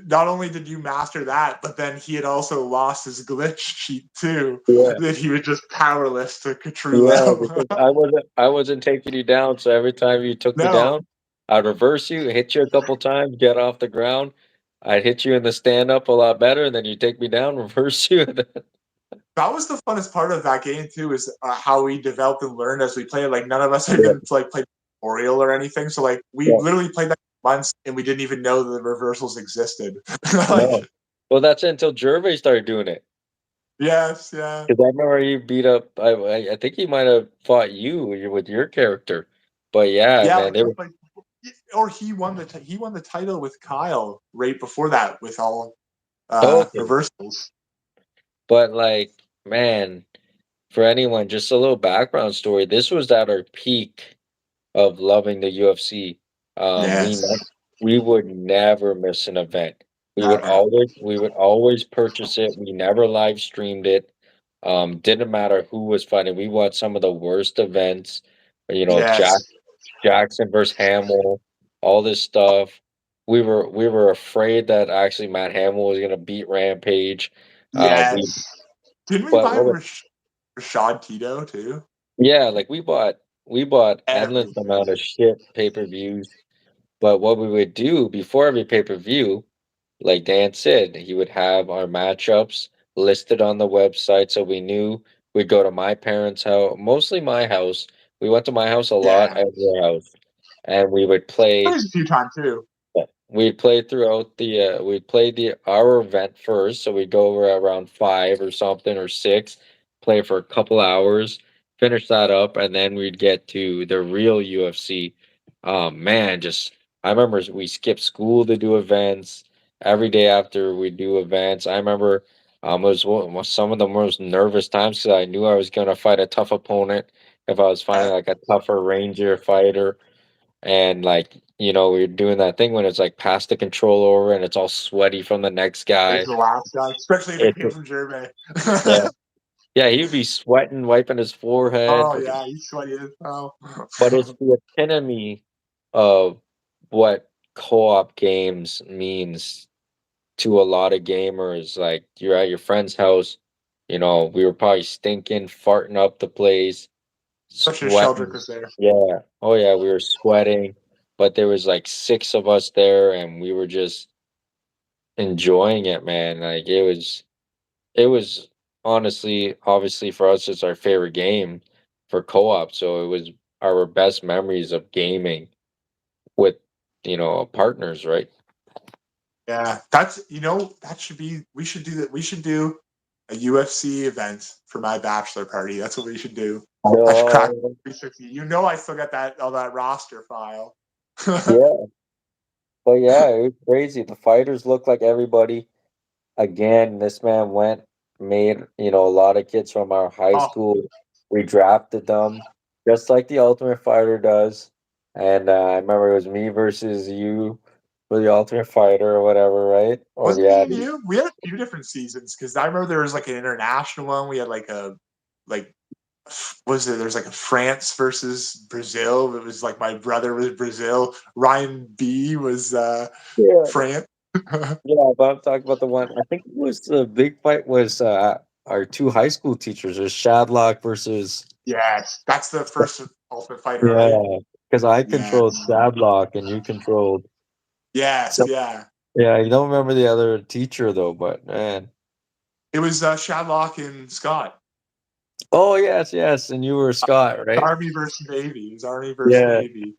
not only did you master that, but then he had also lost his glitch cheat too, yeah, that he was just powerless to yeah. Catrullo. Because I wasn't taking you down, so every time you took me No, down, I'd reverse you, hit you a couple times, get off the ground. I'd hit you in the stand up a lot better, and then you take me down, reverse you. And then, that was the funnest part of that game too, is how we developed and learned as we played. Like none of us had yeah, even like played tutorial or anything, so like we yeah, literally played that months and we didn't even know the reversals existed. no. Like, Well, that's it until Gervais started doing it. yes, yeah. Because I remember he beat up. I think he might have fought you with your character. But yeah, Yeah, man, they were like, or he won the title with Kyle right before that with all okay. reversals. But like, man, for anyone, just a little background story. This was at our peak of loving the UFC. Um, we Yes, ne- we would never miss an event. never. We would always purchase it. We never live streamed it. Didn't matter who was fighting. We watched some of the worst events. Yes, Jackson versus Hamill, all this stuff. We were afraid that actually Matt Hamill was gonna beat Rampage. We yes. Didn't we but buy what was Rashad Tito too? yeah, like we bought endless amount of Everything. shit pay-per-views. But what we would do before every pay-per-view, like Dan said, he would have our matchups listed on the website so we knew we'd go to my parents' house, mostly my house. We went to my house a lot Yeah, at your house, and we would play. plays a few times too. We'd play throughout we'd play our event first, so we'd go over around 5 or something or 6, play for a couple hours, finish that up, and then we'd get to the real UFC. Man, just I remember we skipped school to do events. Every day after we do events, I remember it was some of the most nervous times because I knew I was gonna fight a tough opponent if I was fighting Yeah, like a tougher Ranger fighter and like, we are doing that thing when it's like pass the control over and it's all sweaty from the next it's guy. the last guy, especially if it It's came from Gervais. yeah, yeah, he'd be sweating, wiping his forehead, Oh yeah, he's sweaty as hell. but it's the epitome of what co-op games means to a lot of gamers. Like you're at your friend's house, we were probably stinking, farting up the place, Especially if Sheldrick sweating. was there. Yeah. Oh yeah, we were sweating, but there was like 6 of us there and we were just enjoying it, man. Like it was honestly, obviously for us, it's our favorite game for co-op. So it was our best memories of gaming with, partners, right? Yeah, that's that should be. We should do that. We should do a UFC event for my bachelor party. That's what we should do. I should crack No, 360. I still got that all that roster file. yeah, but yeah, it was crazy. The fighters looked like everybody. Again, this man made, a lot of kids from our high Oh, school. We drafted them just like the Ultimate Fighter does. And I remember it was me versus you for the Ultimate Fighter or whatever, right? Or was we it me had, and you? We had a few different seasons because I remember there was like an international one. We had like was it? There's like a France versus Brazil. It was like my brother was Brazil. Ryan B was yeah, France. yeah, but I'm talking about the one, I think it was the big fight was our 2 high school teachers, was Shadlock versus, Yes, that's the first Ultimate Fighter, right? yeah, because I Yes, controlled Shadlock and you controlled, yes, so, yeah. yeah, I don't remember the other teacher though, but man. It was Shadlock and Scott. Oh, yes, yes, and you were Scott, right? Army versus Navy. It was Army versus Yeah. Navy.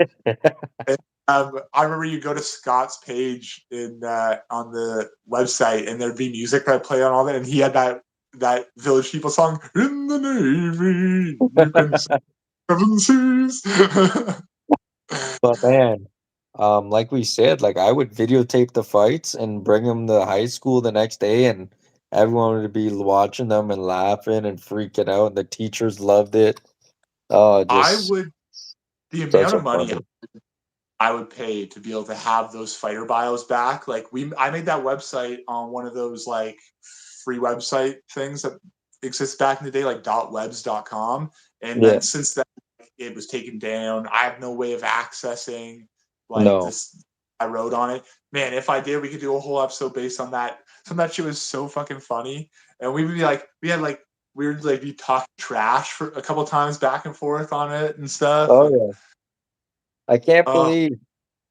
And, I remember you go to Scott's page in on the website, and there'd be music that play on all that, and he had that Village People song in the Navy. You can see seven seas. But man, like we said, like I would videotape the fights and bring them to high school the next day, and everyone would be watching them and laughing and freaking out, and the teachers loved it. Oh, I just would the such amount a of fun money day. I would pay to be able to have those fighter bios back. Like I made that website on one of those like free website things that exists back in the day, like .webs.com. And Yeah. then since then, it was taken down. I have no way of accessing like No. this. I wrote on it. Man, if I did, we could do a whole episode based on that. Some of that shit was so fucking funny. And we would be like, we had like weird like we talked trash for a couple times back and forth on it and stuff. Oh And yeah. I can't uh believe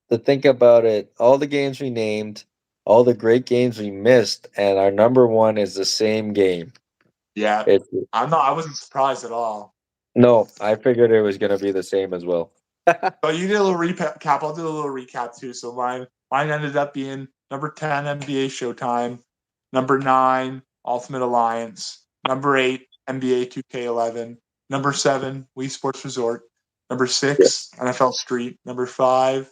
to think about it. All the games we named, all the great games we missed, and our number one is the same game. yeah, It's I wasn't surprised at all. no, I figured it was gonna be the same as well. So you did a little recap. I'll do a little recap too. So mine ended up being number 10 NBA Showtime, number 9 Ultimate Alliance, number 8 NBA 2K11, number 7 Wii Sports Resort, number Yeah. 6 NFL Street, number 5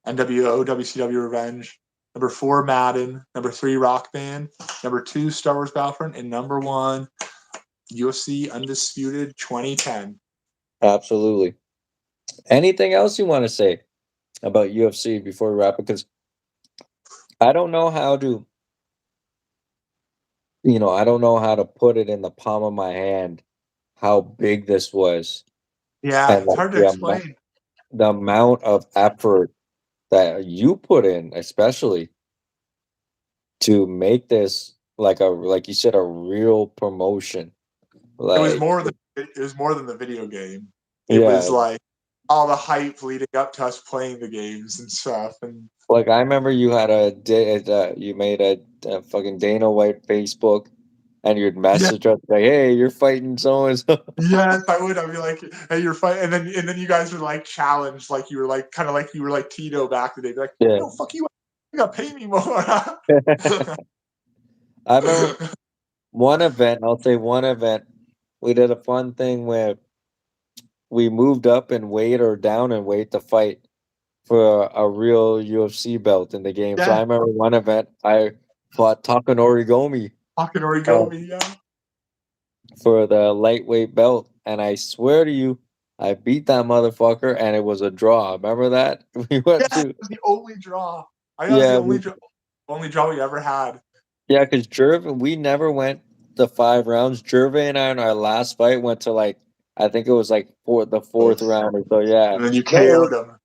NWO WCW Revenge, number 4 Madden, number 3 Rock Band, number 2 Star Wars Battlefront, and number 1 UFC Undisputed 2010. Absolutely. Anything else you want to say about UFC before we wrap it? Because I don't know how to, I don't know how to put it in the palm of my hand how big this was, Yeah, and it's like hard to explain. the amount of effort that you put in, especially to make this like you said, a real promotion. It was Like, more than the video game. It was yeah, like all the hype leading up to us playing the games and stuff. And like I remember you had you made a fucking Dana White Facebook, and you'd yeah, message us like, "Hey, you're fighting so and so." yes, I would. I'd be like, "Hey, you're fighting," and then you guys would like challenge, like you were like kind of like you were like Tito back in the day. Be like, Yeah. "No, fuck you! You gotta pay me more." I remember one event. I'll say one event. We did a fun thing where we moved up in weight or down in weight to fight for a real UFC belt in the game. So I Yeah, remember one event I fought Takanori Gomi fucking uh, origami. Yeah, for the lightweight belt, and I swear to you, I beat that motherfucker, and it was a draw. Remember that we yeah, went that to was the only draw. I think that was the yeah we only draw we ever had. yeah because Jerv we never went the 5 rounds. Jervy and I in our last fight went to like I think it was like the fourth round or so. Yeah, And then you no, KO'd him.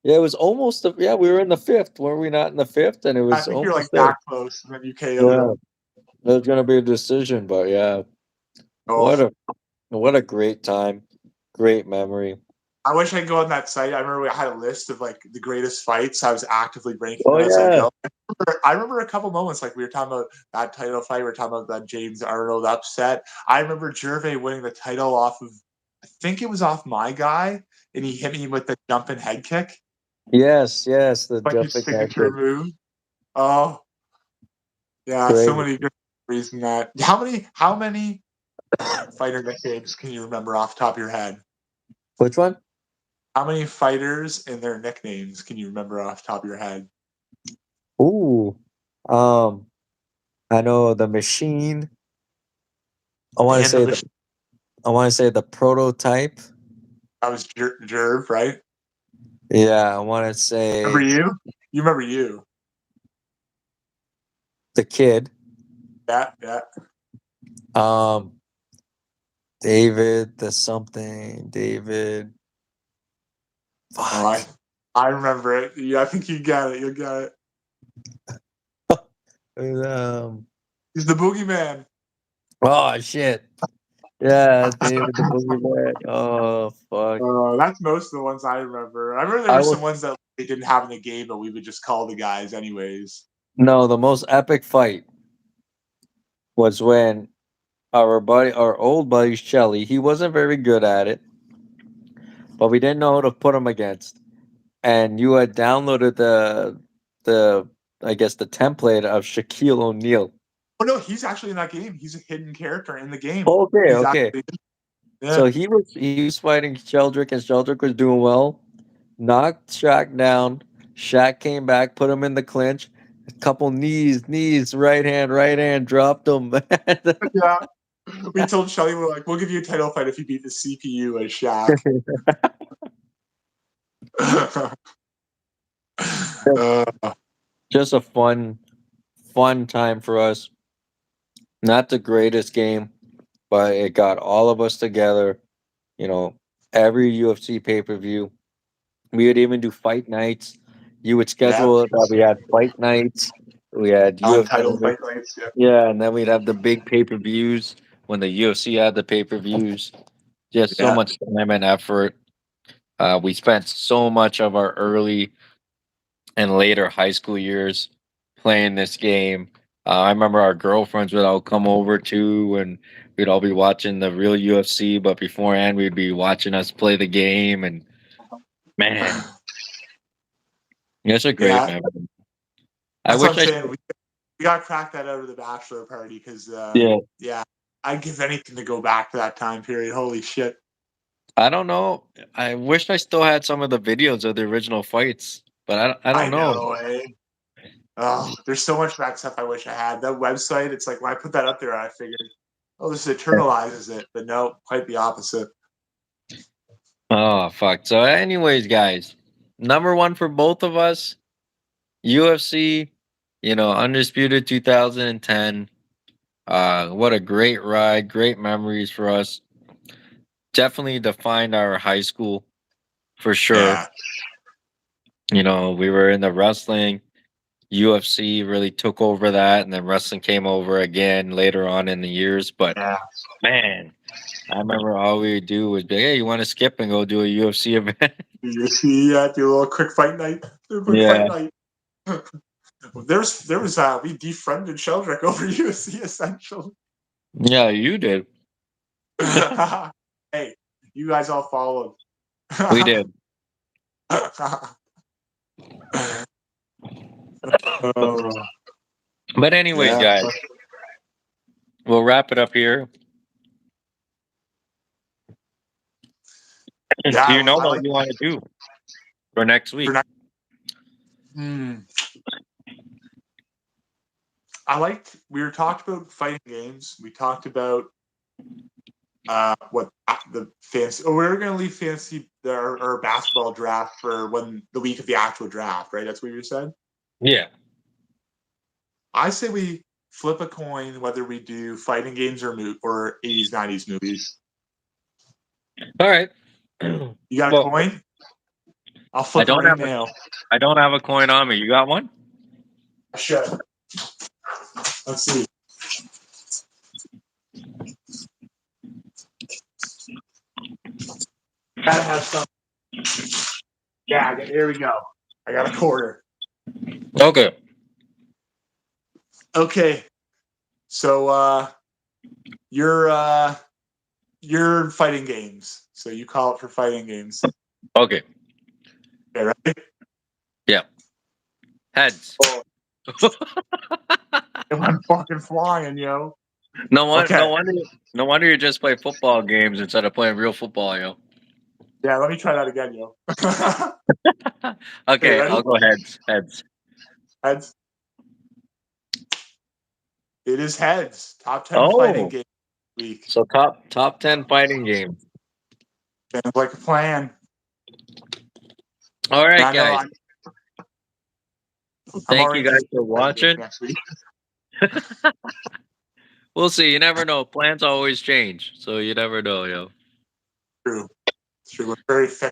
yeah, it was almost yeah we were in the fifth. Were we not in the fifth? And it I was think you're like almost there. that close, and then you KO'd Yeah, him. it was gonna be a decision, but yeah, what Oh, a what a great time, great memory. I wish I could go on that site. I remember I had a list of like the greatest fights. I was actively ranking Oh them as I yeah, go. I remember a couple moments like we were talking about that title fight. We were talking about that James Arnold upset. I remember Gervais winning the title off of, I think it was off my guy, and he hit me with the jumping head kick, yes, the like his jumping head signature kick, move. Oh yeah, so great. many good reasons that. How many fighter nicknames can you remember off the top of your head? Which one? How many fighters and their nicknames can you remember off the top of your head? Ooh, um, I know the machine. I want to And the say the machine. I want to say the prototype. That was Jerv, right? Yeah, I want to Remember say you? You remember you? the kid. Yeah, yeah. Um, David, the something, David. Oh, Fuck. I remember it. Yeah, I think you got it. You got it. Um. He's the boogeyman. Oh shit. Yeah, David the Boogeyman. Oh fuck. That's most of the ones I remember. I remember there I were was some ones that they didn't have in the game, but we would just call the guys anyways. no. The most epic fight was when our old buddy Shelly. He wasn't very good at it, but we didn't know who to put him against. And you had downloaded the I guess the template of Shaquille O'Neal. Oh no, he's actually in that game. He's a hidden character in the game. Okay, He's okay. actually So yeah. he was fighting Sheldrick, and Sheldrick was doing well. Knocked Shaq down. Shaq came back, put him in the clinch. A couple knees, right hand, dropped him. Yeah. We told Shelly, we're like, we'll give you a title fight if you beat the CPU as Shaq. Uh, Just a fun time for us. Not the greatest game, but it got all of us together. You know, every UFC pay per view. We would even do fight nights. You would yeah, schedule it that we had fight nights. We had untitled UFC. fight nights. Yeah, Yeah, and then we'd have the big pay per views when the UFC had the pay per views. Just so yeah, much time and effort. We spent so much of our early and later high school years playing this game. I remember our girlfriends would all come over too, and we'd all be watching the real UFC. But beforehand, we'd be watching us play the game. And man, it's a great yeah. memory. I That's what wish I'm I. saying. We got to crack that out of the bachelor party because, Yeah, yeah, I'd give anything to go back to that time period. Holy shit! I don't know. I wish I still had some of the videos of the original fights, but I don't I know. know, eh? Oh, there's so much of that stuff I wish I had. That website, it's like when I put that up there, I figured, oh, this eternalizes it. But no, quite the opposite. Oh fuck. So, anyways, guys, number one for both of us, UFC. Undisputed 2010. What a great ride, great memories for us. Definitely defined our high school for sure. Yeah, We were in the wrestling. UFC really took over that, and then wrestling came over again later on in the years. But yeah. man, I remember all we would do was be, hey, you want to skip and go do a UFC event? You see, do a little quick fight night. Do a quick Yeah, fight night. We defriended Sheldrick over UFC Essential. yeah, you did. Hey, you guys all followed. We did. Oh, But anyways, yeah. guys, we'll wrap it up here. Yeah, Do you know I what like you want to do for next for week? next. Hmm. We were talked about fighting games. We talked about what the fancy. Oh, we were going to leave fancy our basketball draft for when the week of the actual draft, right? That's what you said. Yeah. I say we flip a coin whether we do fighting games or 80s 90s movies. All right. You got a Well, coin? I'll I flip it don't right have now. I don't have a coin on me. You got one? I should. Let's see. Gotta have some. Yeah, here we go. I got a quarter. Okay. Okay. So you're fighting games. So you call it for fighting games. Okay. Okay, right? Yeah. Heads. Oh, I'm fucking flying, yo. No one. Okay. No wonder you just play football games instead of playing real football, yo. Yeah, let me try that again, yo. Okay, Okay, ready? I'll go heads. Heads. Heads. It is heads. Top 10 fighting Oh, game week. so top 10 fighting games. Sounds like a plan. All right, I know guys. I'm Thank you already guys just for watching. next week. We'll see. You never know. Plans always change, so you never know, yo. True. We're very fit.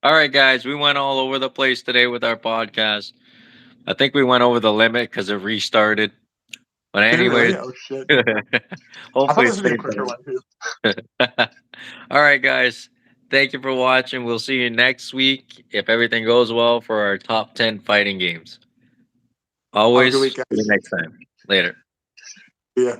All right, guys. We went all over the place today with our podcast. I think we went over the limit because it restarted. But Did it anyways, really? Oh shit. I thought hopefully it this would be a stays quicker one too. better. All right, guys. Thank you for watching. We'll see you next week if everything goes well for our top 10 fighting games. Have a Always good see week, you guys. next time. Later. Yeah.